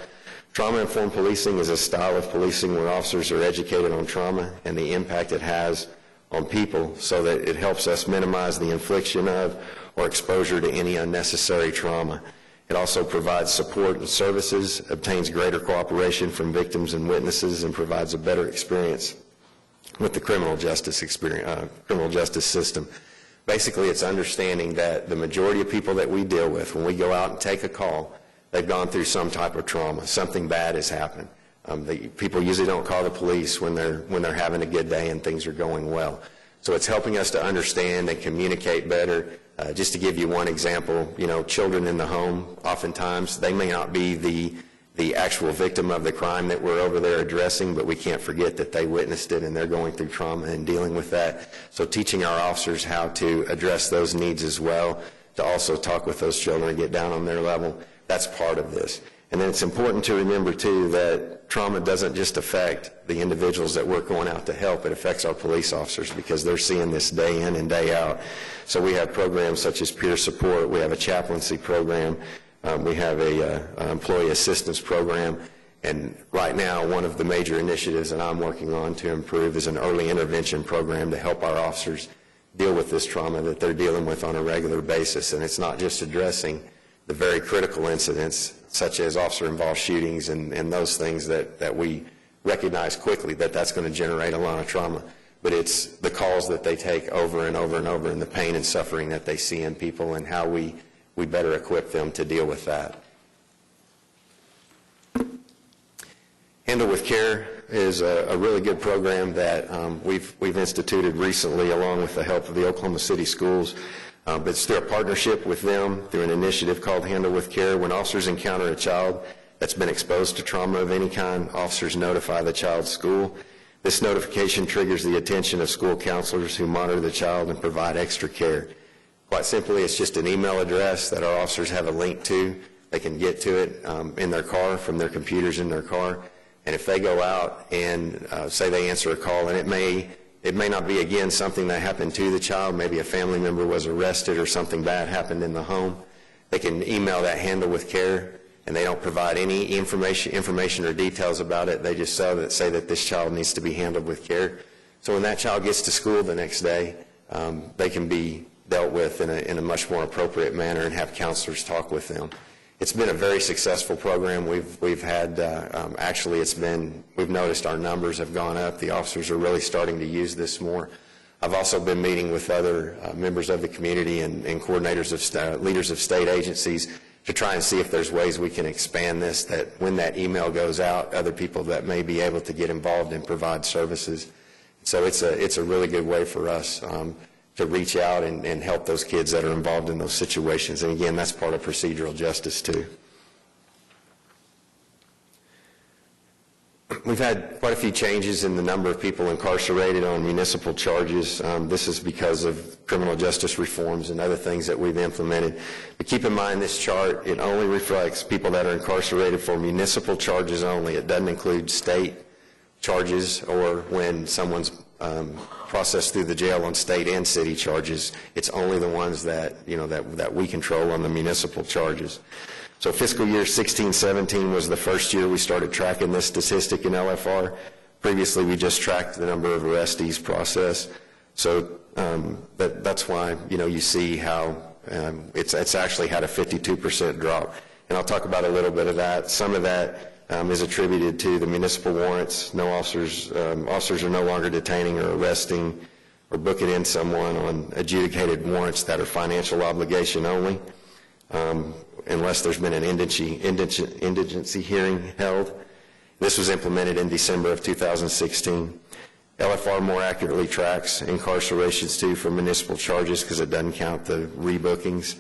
Trauma-informed policing is a style of policing where officers are educated on trauma and the impact it has on people, so that it helps us minimize the infliction of or exposure to any unnecessary trauma. It also provides support and services, obtains greater cooperation from victims and witnesses, and provides a better experience with the criminal justice system. Basically, it's understanding that the majority of people that we deal with, when we go out and take a call, they've gone through some type of trauma. Something bad has happened. People usually don't call the police when they're having a good day and things are going well. So it's helping us to understand and communicate better. Just to give you one example, children in the home, oftentimes they may not be the actual victim of the crime that we're over there addressing, but we can't forget that they witnessed it and they're going through trauma and dealing with that. So teaching our officers how to address those needs as well, to also talk with those children and get down on their level, that's part of this. And then it's important to remember, too, that trauma doesn't just affect the individuals that we're going out to help. It affects our police officers, because they're seeing this day in and day out. So we have programs such as peer support. We have a chaplaincy program. We have a employee assistance program. And right now, one of the major initiatives that I'm working on to improve is an early intervention program to help our officers deal with this trauma that they're dealing with on a regular basis. And it's not just addressing the very critical incidents, such as officer-involved shootings and those things that we recognize quickly that's going to generate a lot of trauma. But it's the calls that they take over and over and over, and the pain and suffering that they see in people, and how we better equip them to deal with that. Handle with Care is a really good program that we've instituted recently, along with the help of the Oklahoma City Schools. But it's through a partnership with them, through an initiative called Handle with Care. When officers encounter a child that's been exposed to trauma of any kind, officers notify the child's school. This notification triggers the attention of school counselors, who monitor the child and provide extra care. Quite simply, it's just an email address that our officers have a link to. They can get to it in their car, from their computers in their car. And if they go out and say they answer a call, and it may not be, again, something that happened to the child, maybe a family member was arrested or something bad happened in the home, they can email that Handle with Care, and they don't provide any information or details about it. They just say that this child needs to be handled with care. So when that child gets to school the next day, they can be dealt with in a much more appropriate manner, and have counselors talk with them. It's been a very successful program. We've had, we've noticed our numbers have gone up. The officers are really starting to use this more. I've also been meeting with other members of the community and coordinators of leaders of state agencies to try and see if there's ways we can expand this, that when that email goes out, other people that may be able to get involved and provide services. So it's a really good way for us to reach out and help those kids that are involved in those situations. And again, that's part of procedural justice too. we've had quite a few changes in the number of people incarcerated on municipal charges. This is because of criminal justice reforms and other things that we've implemented. But keep in mind, this chart, it only reflects people that are incarcerated for municipal charges only. It doesn't include state charges or when someone's processed through the jail on state and city charges. It's only the ones that, that we control on the municipal charges. So fiscal year 16-17 was the first year we started tracking this statistic in LFR. Previously, we just tracked the number of arrestees processed. So that's why, you see how it's actually had a 52% drop. And I'll talk about a little bit of that. Some of that is attributed to the municipal warrants. No officers are no longer detaining or arresting or booking in someone on adjudicated warrants that are financial obligation only, unless there's been an indigency hearing held. This was implemented in December of 2016. LFR more accurately tracks incarcerations too for municipal charges because it doesn't count the rebookings.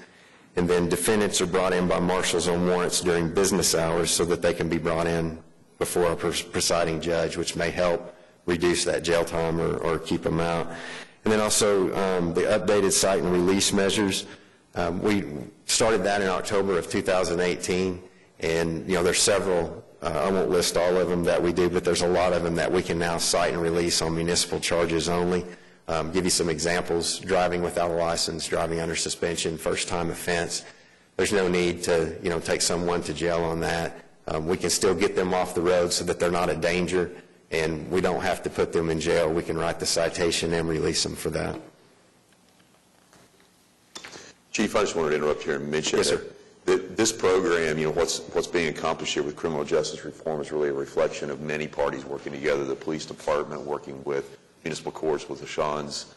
And then defendants are brought in by marshals on warrants during business hours so that they can be brought in before a presiding judge, which may help reduce that jail time or keep them out. And then also the updated cite and release measures. We started that in October of 2018, and there's several, I won't list all of them that we do, but there's a lot of them that we can now cite and release on municipal charges only. Give you some examples: driving without a license, driving under suspension, first-time offense. There's no need to, take someone to jail on that. We can still get them off the road so that they're not a danger, and we don't have to put them in jail. We can write the citation and release them for that. Chief, I just wanted to interrupt here and mention that this program, what's being accomplished here with criminal justice reform is really a reflection of many parties working together, the police department working with municipal courts, with Ashan's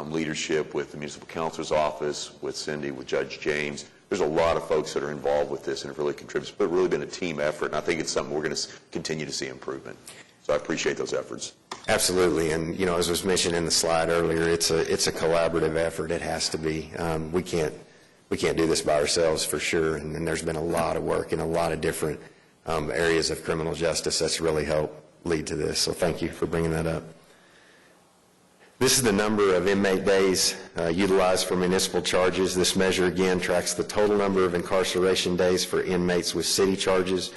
leadership, with the municipal counselor's office, with Cindy, with Judge James. There's a lot of folks that are involved with this, and it really contributes, but really been a team effort, and I think it's something we're going to continue to see improvement. So I appreciate those efforts. Absolutely, and as was mentioned in the slide earlier, it's a collaborative effort. It has to be. We can't do this by ourselves for sure, and there's been a lot of work in a lot of different areas of criminal justice that's really helped lead to this. So thank you for bringing that up. This is the number of inmate days utilized for municipal charges. This measure again tracks the total number of incarceration days for inmates with city charges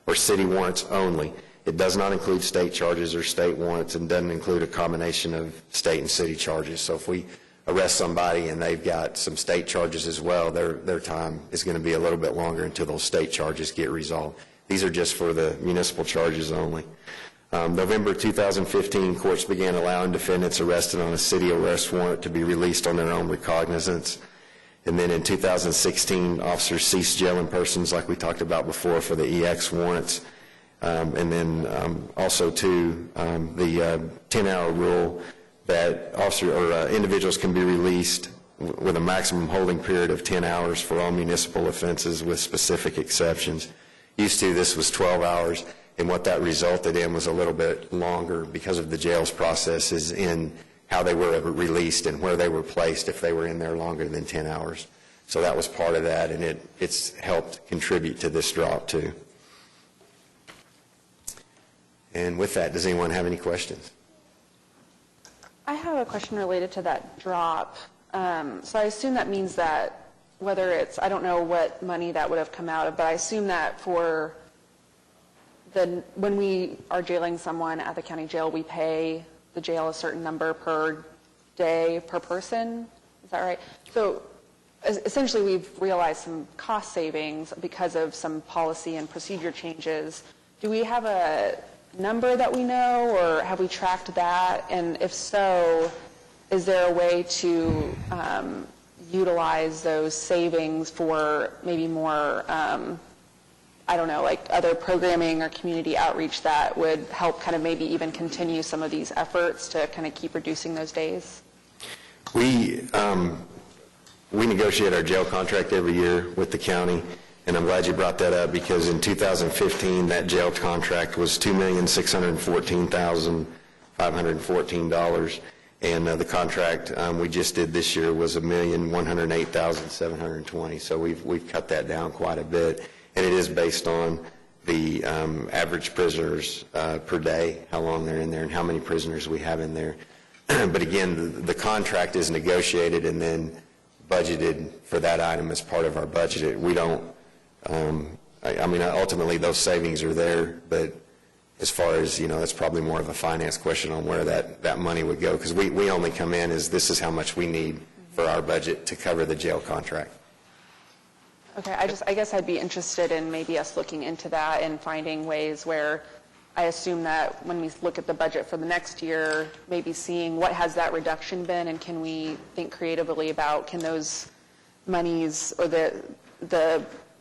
or city warrants only. It does not include state charges or state warrants, and doesn't include a combination of state and city charges. So if we arrest somebody and they've got some state charges as well, their time is going to be a little bit longer until those state charges get resolved. These are just for the municipal charges only. November 2015, courts began allowing defendants arrested on a city arrest warrant to be released on their own recognizance. And then in 2016, officers ceased jailing persons, like we talked about before, for the EX warrants. And then also, too, the 10-hour rule that individuals can be released with a maximum holding period of 10 hours for all municipal offenses with specific exceptions. Used to, this was 12 hours. And what that resulted in was a little bit longer because of the jail's processes in how they were released and where they were placed if they were in there longer than 10 hours. So that was part of that, and it's helped contribute to this drop too. And with that, does anyone have any questions? I have a question related to that drop. So I assume that means that whether it's, I don't know what money that would have come out of, but I assume that for when we are jailing someone at the county jail, we pay the jail a certain number per day per person. Is that right? So essentially, we've realized some cost savings because of some policy and procedure changes. Do we have a number that we know, or have we tracked that? And if so, is there a way to utilize those savings for maybe more I don't know, like other programming or community outreach that would help kind of maybe even continue some of these efforts to kind of keep reducing those days? We negotiate our jail contract every year with the county, and I'm glad you brought that up because in 2015 that jail contract was $2,614,514, and the contract we just did this year was $1,108,720. So we've cut that down quite a bit. And it is based on the average prisoners per day, how long they're in there, and how many prisoners we have in there. But again, the contract is negotiated and then budgeted for that item as part of our budget. We don't, I mean, ultimately, those savings are there, but as far as, that's probably more of a finance question on where that money would go, because we only come in as this is how much we need for our budget to cover the jail contract. Okay, I guess I'd be interested in maybe us looking into that and finding ways where I assume that when we look at the budget for the next year, maybe seeing what has that reduction been, and can we think creatively about, can those monies or the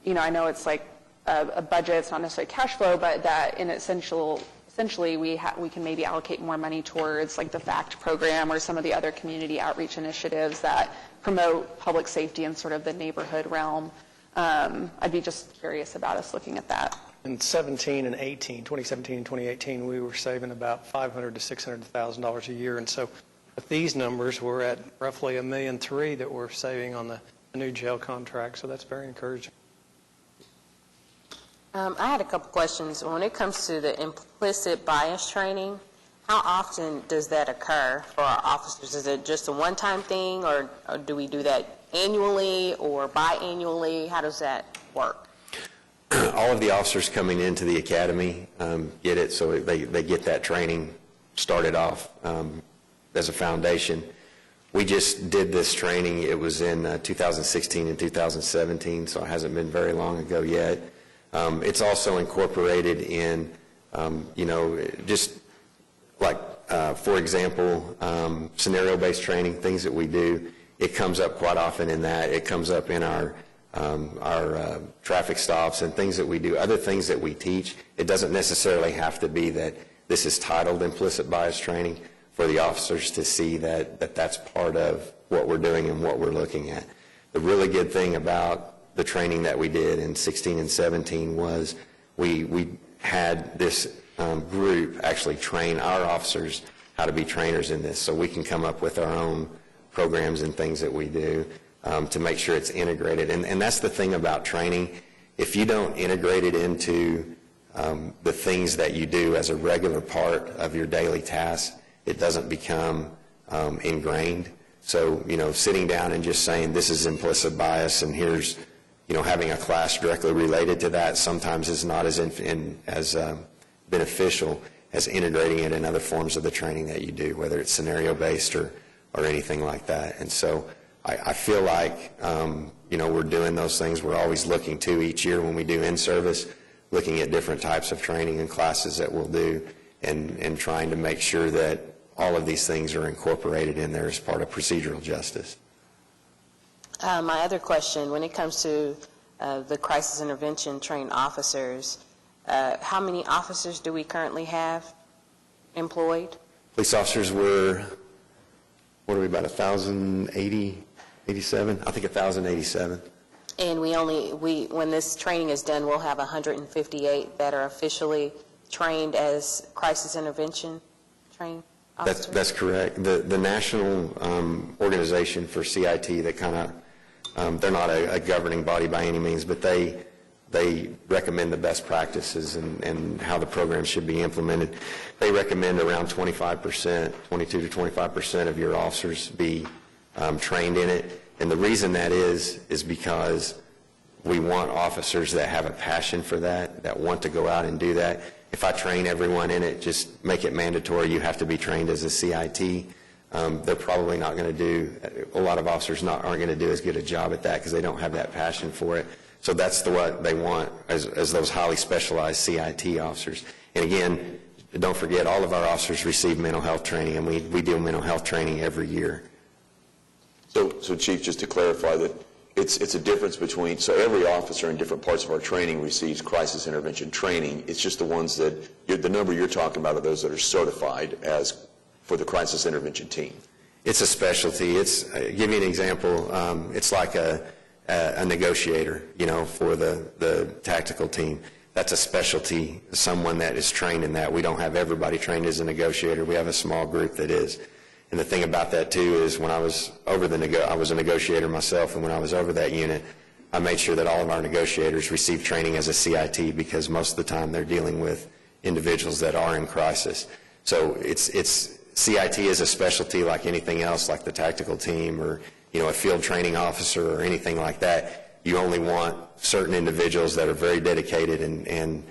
I know it's like a budget, it's not necessarily cash flow, but that in essentially we can maybe allocate more money towards like the FACT program or some of the other community outreach initiatives that promote public safety in sort of the neighborhood realm. I'd be just curious about us looking at that. In 2017 and 2018, we were saving about $500,000 to $600,000 a year. And so with these numbers, we're at roughly $1.3 million that we're saving on the new jail contract. So that's very encouraging. I had a couple questions. When it comes to the implicit bias training, how often does that occur for our officers? Is it just a one-time thing, or do we do that annually or biannually? How does that work? All of the officers coming into the academy get it, so they get that training started off as a foundation. We just did this training. It was in 2016 and 2017, so it hasn't been very long ago yet. It's also incorporated in, just like, for example, scenario-based training, things that we do. It comes up quite often in that. It comes up in our traffic stops and things that we do, other things that we teach. It doesn't necessarily have to be that this is titled implicit bias training for the officers to see that that's part of what we're doing and what we're looking at. The really good thing about the training that we did in 16 and 17 was we had this group actually train our officers how to be trainers in this, so we can come up with our own programs and things that we do to make sure it's integrated. And that's the thing about training. If you don't integrate it into the things that you do as a regular part of your daily tasks, it doesn't become ingrained. So, sitting down and just saying this is implicit bias and here's, having a class directly related to that sometimes is not as beneficial as integrating it in other forms of the training that you do, whether it's scenario-based or anything like that. And so I feel like, we're doing those things. We're always looking to each year when we do in-service, looking at different types of training and classes that we'll do and trying to make sure that all of these things are incorporated in there as part of procedural justice. My other question, when it comes to the crisis intervention trained officers, how many officers do we currently have employed? Police officers were, about 1,080, 87? I think 1,087. And when this training is done, we'll have 158 that are officially trained as crisis intervention trained officers? That's correct. The national organization for CIT, that kind of, they're not a governing body by any means, but they recommend the best practices and how the program should be implemented. They recommend around 25%, 22 to 25% of your officers be trained in it. And the reason that is because we want officers that have a passion for that want to go out and do that. If I train everyone in it, just make it mandatory, you have to be trained as a CIT, they're probably not going to do, a lot of officers aren't going to do as good a job at that because they don't have that passion for it. So that's what they want as those highly specialized CIT officers. And again, don't forget, all of our officers receive mental health training, and we do mental health training every year. So Chief, just to clarify that it's a difference between, so every officer in different parts of our training receives crisis intervention training. It's just the ones that, the number you're talking about are those that are certified as for the crisis intervention team. It's a specialty. Give you an example. It's like a negotiator, for the tactical team. That's a specialty, someone that is trained in that. We don't have everybody trained as a negotiator. We have a small group that is. And the thing about that, too, is when I was I was a negotiator myself, and when I was over that unit, I made sure that all of our negotiators receive training as a CIT, because most of the time they're dealing with individuals that are in crisis. So CIT is a specialty like anything else, like the tactical team or, a field training officer or anything like that. You only want certain individuals that are very dedicated and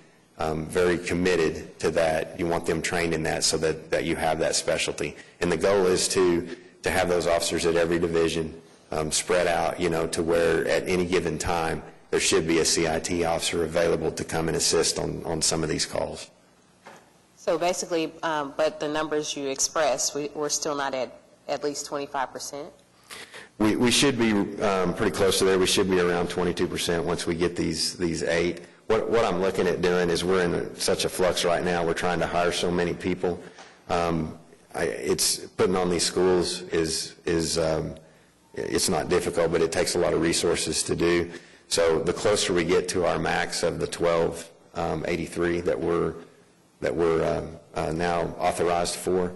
very committed to that. You want them trained in that so that you have that specialty. And the goal is to have those officers at every division spread out, to where at any given time there should be a CIT officer available to come and assist on some of these calls. So basically, but the numbers you expressed, we're still not at least 25%? We should be pretty close to there. We should be around 22% once we get these 8. What I'm looking at doing is we're in such a flux right now. We're trying to hire so many people. It's putting on these schools is it's not difficult, but it takes a lot of resources to do. So the closer we get to our max of the 1283 that we're now authorized for,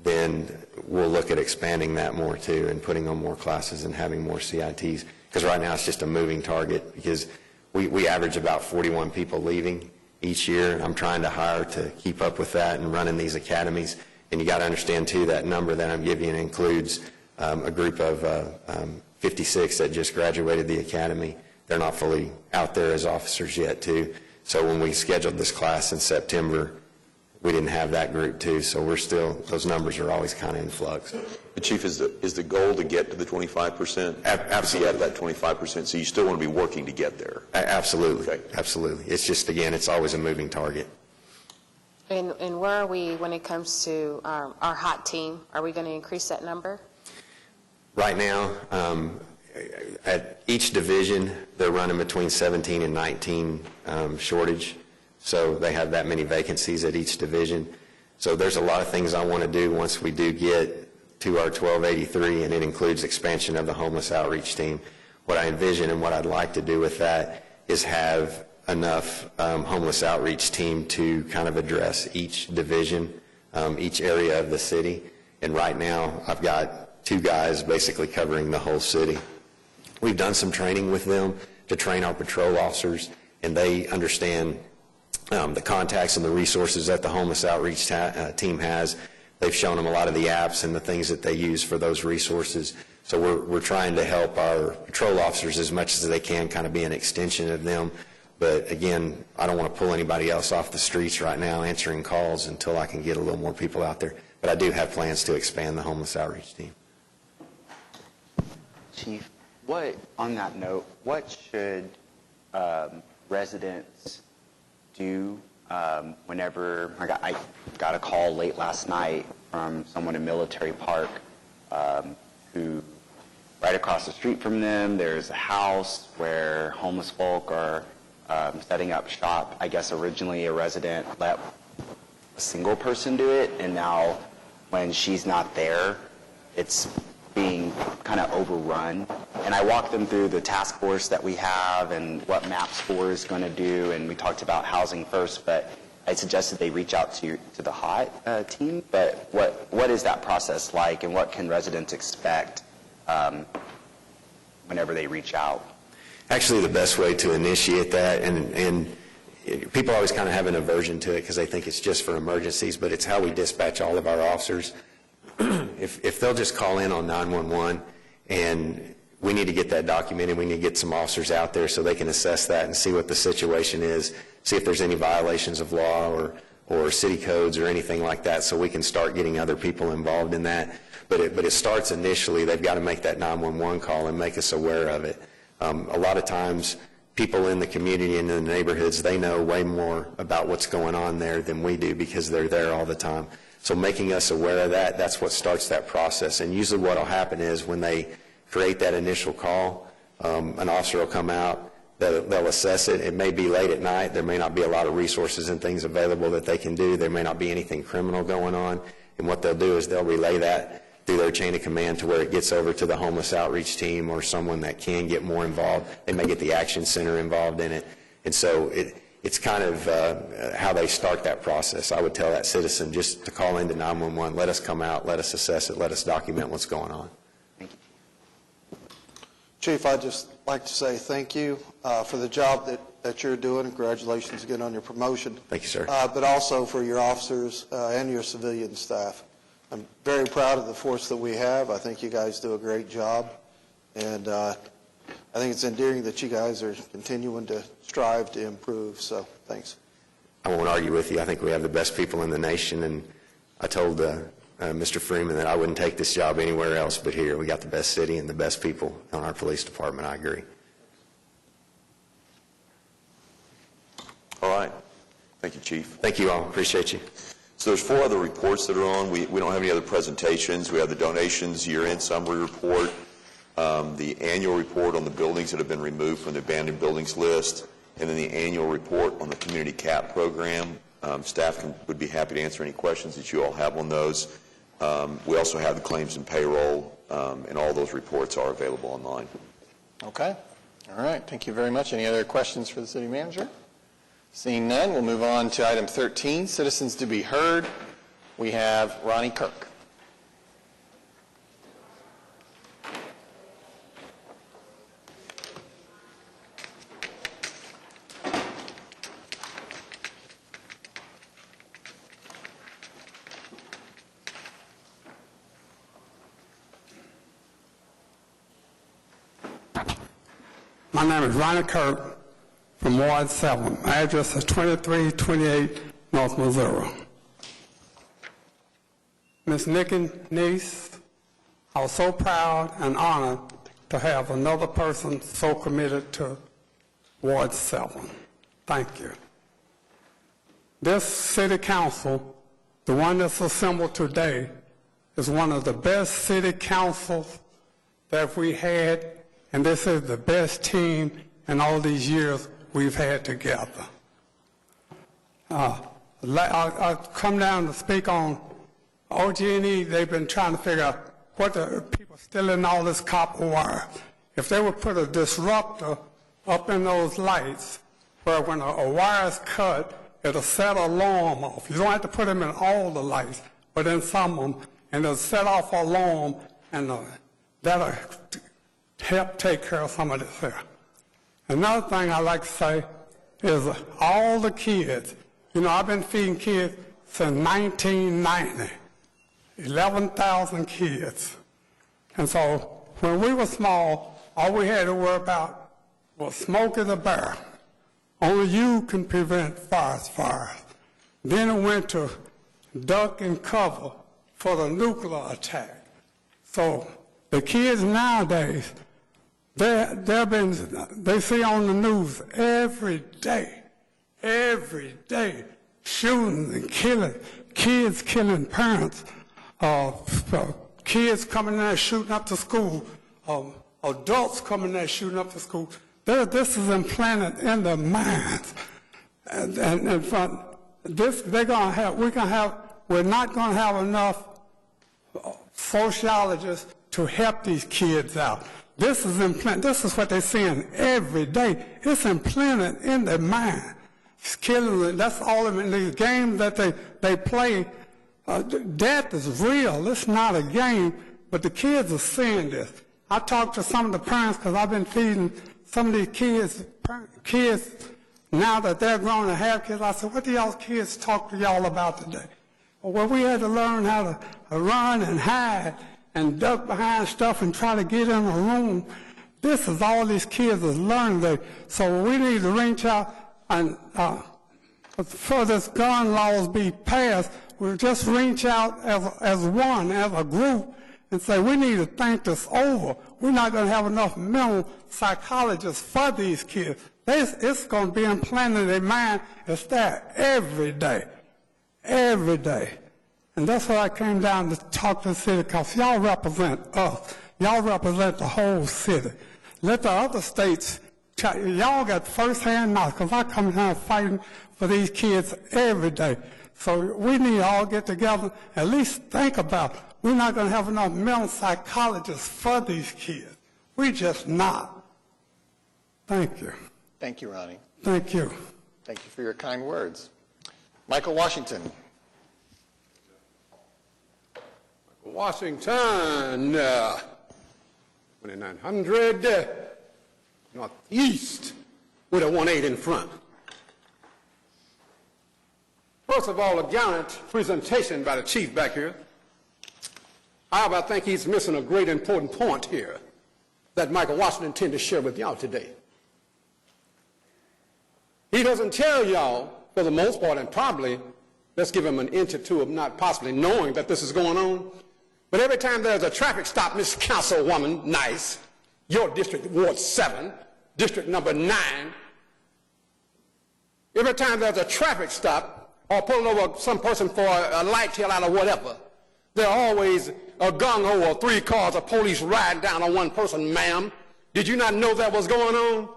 then we'll look at expanding that more too and putting on more classes and having more CITs. Because right now it's just a moving target, because we average about 41 people leaving each year, and I'm trying to hire to keep up with that and running these academies. And you got to understand too, that number that I'm giving you includes a group of 56 that just graduated the academy. They're not fully out there as officers yet too. So when we scheduled this class in September, we didn't have that group too. So we're still, those numbers are always kind of in flux. The Chief, is the goal to get to the 25%? Absolutely. At that 25%, so you still want to be working to get there? Absolutely. Okay. Absolutely. It's just, again, it's always a moving target. And where are we when it comes to our hot team? Are we going to increase that number? Right now, at each division, they're running between 17 and 19 shortage. So they have that many vacancies at each division. So there's a lot of things I want to do once we do get to our 1283, and it includes expansion of the homeless outreach team. What I envision and what I'd like to do with that is have enough homeless outreach team to kind of address each division, each area of the city. And right now, I've got 2 guys basically covering the whole city. We've done some training with them to train our patrol officers, and they understand the contacts and the resources that the homeless outreach team has. They've shown them a lot of the apps and the things that they use for those resources. So we're trying to help our patrol officers as much as they can, kind of be an extension of them. But again, I don't want to pull anybody else off the streets right now answering calls until I can get a little more people out there. But I do have plans to expand the homeless outreach team. Chief, on that note, what should residents do whenever I got a call late last night from someone in Military Park who, right across the street from them, there's a house where homeless folk are setting up shop. I guess originally a resident let a single person do it, and now when she's not there, it's being kind of overrun. And I walked them through the task force that we have and what MAPS4 is going to do, and we talked about housing first, but I suggested they reach out to the HOT team. But what is that process like, and what can residents expect whenever they reach out? Actually, the best way to initiate that, and people always kind of have an aversion to it because they think it's just for emergencies, but it's how we dispatch all of our officers. If they'll just call in on 911, and we need to get that documented, we need to get some officers out there so they can assess that and see what the situation is, see if there's any violations of law or city codes or anything like that, so we can start getting other people involved in that. But it starts initially. They've got to make that 911 call and make us aware of it. A lot of times, people in the community and in the neighborhoods, they know way more about what's going on there than we do because they're there all the time. So making us aware of that, that's what starts that process. And usually what will happen is when they create that initial call, an officer will come out, they'll assess it. It may be late at night. There may not be a lot of resources and things available that they can do. There may not be anything criminal going on. And what they'll do is they'll relay that through their chain of command to where it gets over to the homeless outreach team or someone that can get more involved. They may get the action center involved in it. And so it's kind of how they start that process. I would tell that citizen just to call into 911, let us come out, let us assess it, let us document what's going on. Chief, I'd just like to say thank you for the job that you're doing. Congratulations again on your promotion. Thank you, sir. But also for your officers and your civilian staff. I'm very proud of the force that we have. I think you guys do a great job. And I think it's endearing that you guys are continuing to strive to improve. So thanks. I won't argue with you. I think we have the best people in the nation, and I told Mr. Freeman that I wouldn't take this job anywhere else but here. We got the best city and the best people on our police department. I agree. All right. Thank you, Chief. Thank you all. Appreciate you. So there's 4 other reports that are on. We don't have any other presentations. We have the donations year-end summary report, the annual report on the buildings that have been removed from the abandoned buildings list, and then the annual report on the community CAP program. Staff would be happy to answer any questions that you all have on those. We also have the claims and payroll, and all those reports are available online. Okay. All right. Thank you very much. Any other questions for the city manager? Seeing none, we'll move on to item 13, citizens to be heard. We have Ronnie Kirk. My name is Ronnie Kirk from Ward 7. My address is 2328 North Missouri. Ms. Nikki Neese, I was so proud and honored to have another person so committed to Ward 7. Thank you. This city council, the one that's assembled today, is one of the best city councils that we had, and this is the best team in all these years we've had together. I'll come down to speak on OG&E. They've been trying to figure out what the people still in all this copper wire. If they would put a disruptor up in those lights where when a wire is cut, it'll set an alarm off. You don't have to put them in all the lights, but in some of them, and it'll set off an alarm, and that'll help take care of some of this here. Another thing I like to say is all the kids. You know, I've been feeding kids since 1990, 11,000 kids. And so when we were small, all we had to worry about was Smokey the Bear. Only you can prevent fires. Then it went to duck and cover for the nuclear attack. So the kids nowadays, they see on the news every day, shooting and killing, kids killing parents, kids coming in there shooting up the school, adults coming in there shooting up the school. This is implanted in their minds. And from this, we're not going to have enough sociologists to help these kids out. This is implanted. This is what they're seeing every day. It's implanted in their mind. It's killing them. That's all in these games that they play. Death is real. It's not a game, but the kids are seeing this. I talked to some of the parents because I've been feeding some of these kids now that they're grown and have kids. I said, what do y'all kids talk to y'all about today? Well, we had to learn how to run and hide and duck behind stuff and try to get in a room. This is all these kids are learning. So we need to reach out and before this gun laws be passed, we'll just reach out as one, as a group, and say we need to think this over. We're not going to have enough mental psychologists for these kids. It's going to be implanted in their mind. It's there every day. And that's why I came down to talk to the city, because y'all represent us. Y'all represent the whole city. Let the other states, y'all got first-hand knowledge, because I come here fighting for these kids every day. So we need to all get together, at least think about it. We're not going to have enough mental psychologists for these kids. We're just not. Thank you. Thank you, Ronnie. Thank you. Thank you for your kind words. Michael Washington. Washington, 2900 Northeast with a 18 in front. First of all, a gallant presentation by the chief back here. However, I think he's missing a great important point here that Michael Washington intended to share with y'all today. He doesn't tell y'all, for the most part, and probably, let's give him an inch or two of not possibly knowing that this is going on, but every time there's a traffic stop, Miss Councilwoman Nice, your district, Ward 7, district number 9, every time there's a traffic stop or pulling over some person for a light tail out or whatever, there are always a gung-ho or 3 cars of police riding down on one person, ma'am. Did you not know that was going on?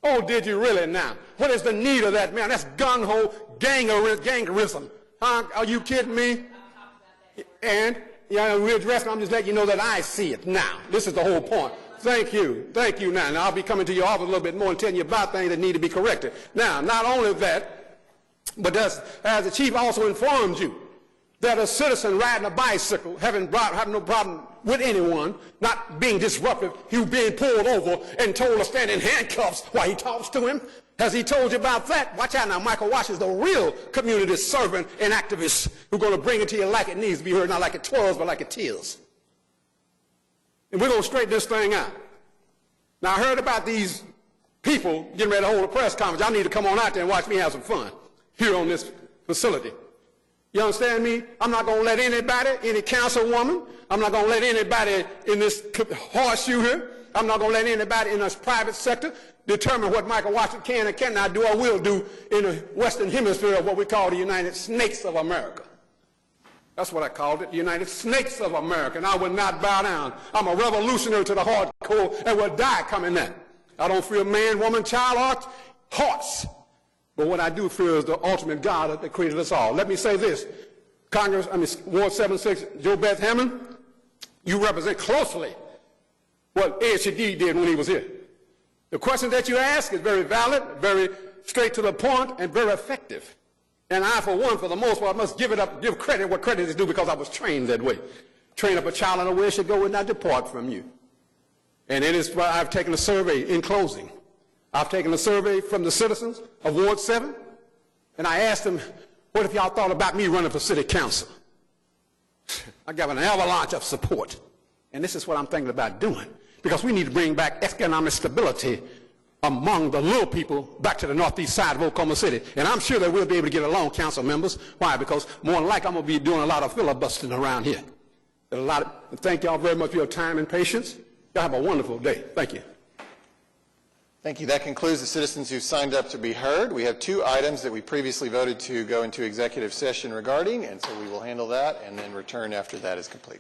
Oh, did you really now? What is the need of that, man? That's gung-ho gangerism. Huh? Are you kidding me? And, we're addressing, I'm just letting you know that I see it now. This is the whole point. Thank you. Thank you now. Now, I'll be coming to your office a little bit more and telling you about things that need to be corrected. Now, not only that, but as the chief also informed you, that a citizen riding a bicycle, having no problem with anyone, not being disruptive, he was being pulled over and told to stand in handcuffs while he talks to him. Has he told you about that? Watch out now, Michael Washington is the real community servant and activist who's going to bring it to you like it needs to be heard, not like it twirls, but like it is. And we're going to straighten this thing out. Now, I heard about these people getting ready to hold a press conference. Y'all need to come on out there and watch me have some fun here on this facility. You understand me? I'm not going to let anybody, any councilwoman, I'm not going to let anybody in this horseshoe here, I'm not going to let anybody in this private sector determine what Michael Washington can and cannot do or will do in the Western Hemisphere of what we call the United Snakes of America. That's what I called it, the United Snakes of America, and I will not bow down. I'm a revolutionary to the hardcore and will die coming that. I don't fear man, woman, child, or horse. But what I do fear is the ultimate God that created us all. Let me say this. Ward 76, Joe Beth Hammond, you represent closely what Ed Shadid did when he was here. The question that you ask is very valid, very straight to the point, and very effective. And I, for one, for the most part, must give credit what credit is due because I was trained that way. Train up a child in a way it should go and not depart from you. And it is why I've taken a survey in closing. I've taken a survey from the citizens of Ward 7, and I asked them, what if y'all thought about me running for city council? I got an avalanche of support. And this is what I'm thinking about doing, because we need to bring back economic stability among the little people back to the northeast side of Oklahoma City. And I'm sure that we'll be able to get along, council members. Why? Because more than likely I'm going to be doing a lot of filibustering around here. Thank y'all very much for your time and patience. Y'all have a wonderful day. Thank you. Thank you. That concludes the citizens who signed up to be heard. We have 2 items that we previously voted to go into executive session regarding, and so we will handle that and then return after that is complete.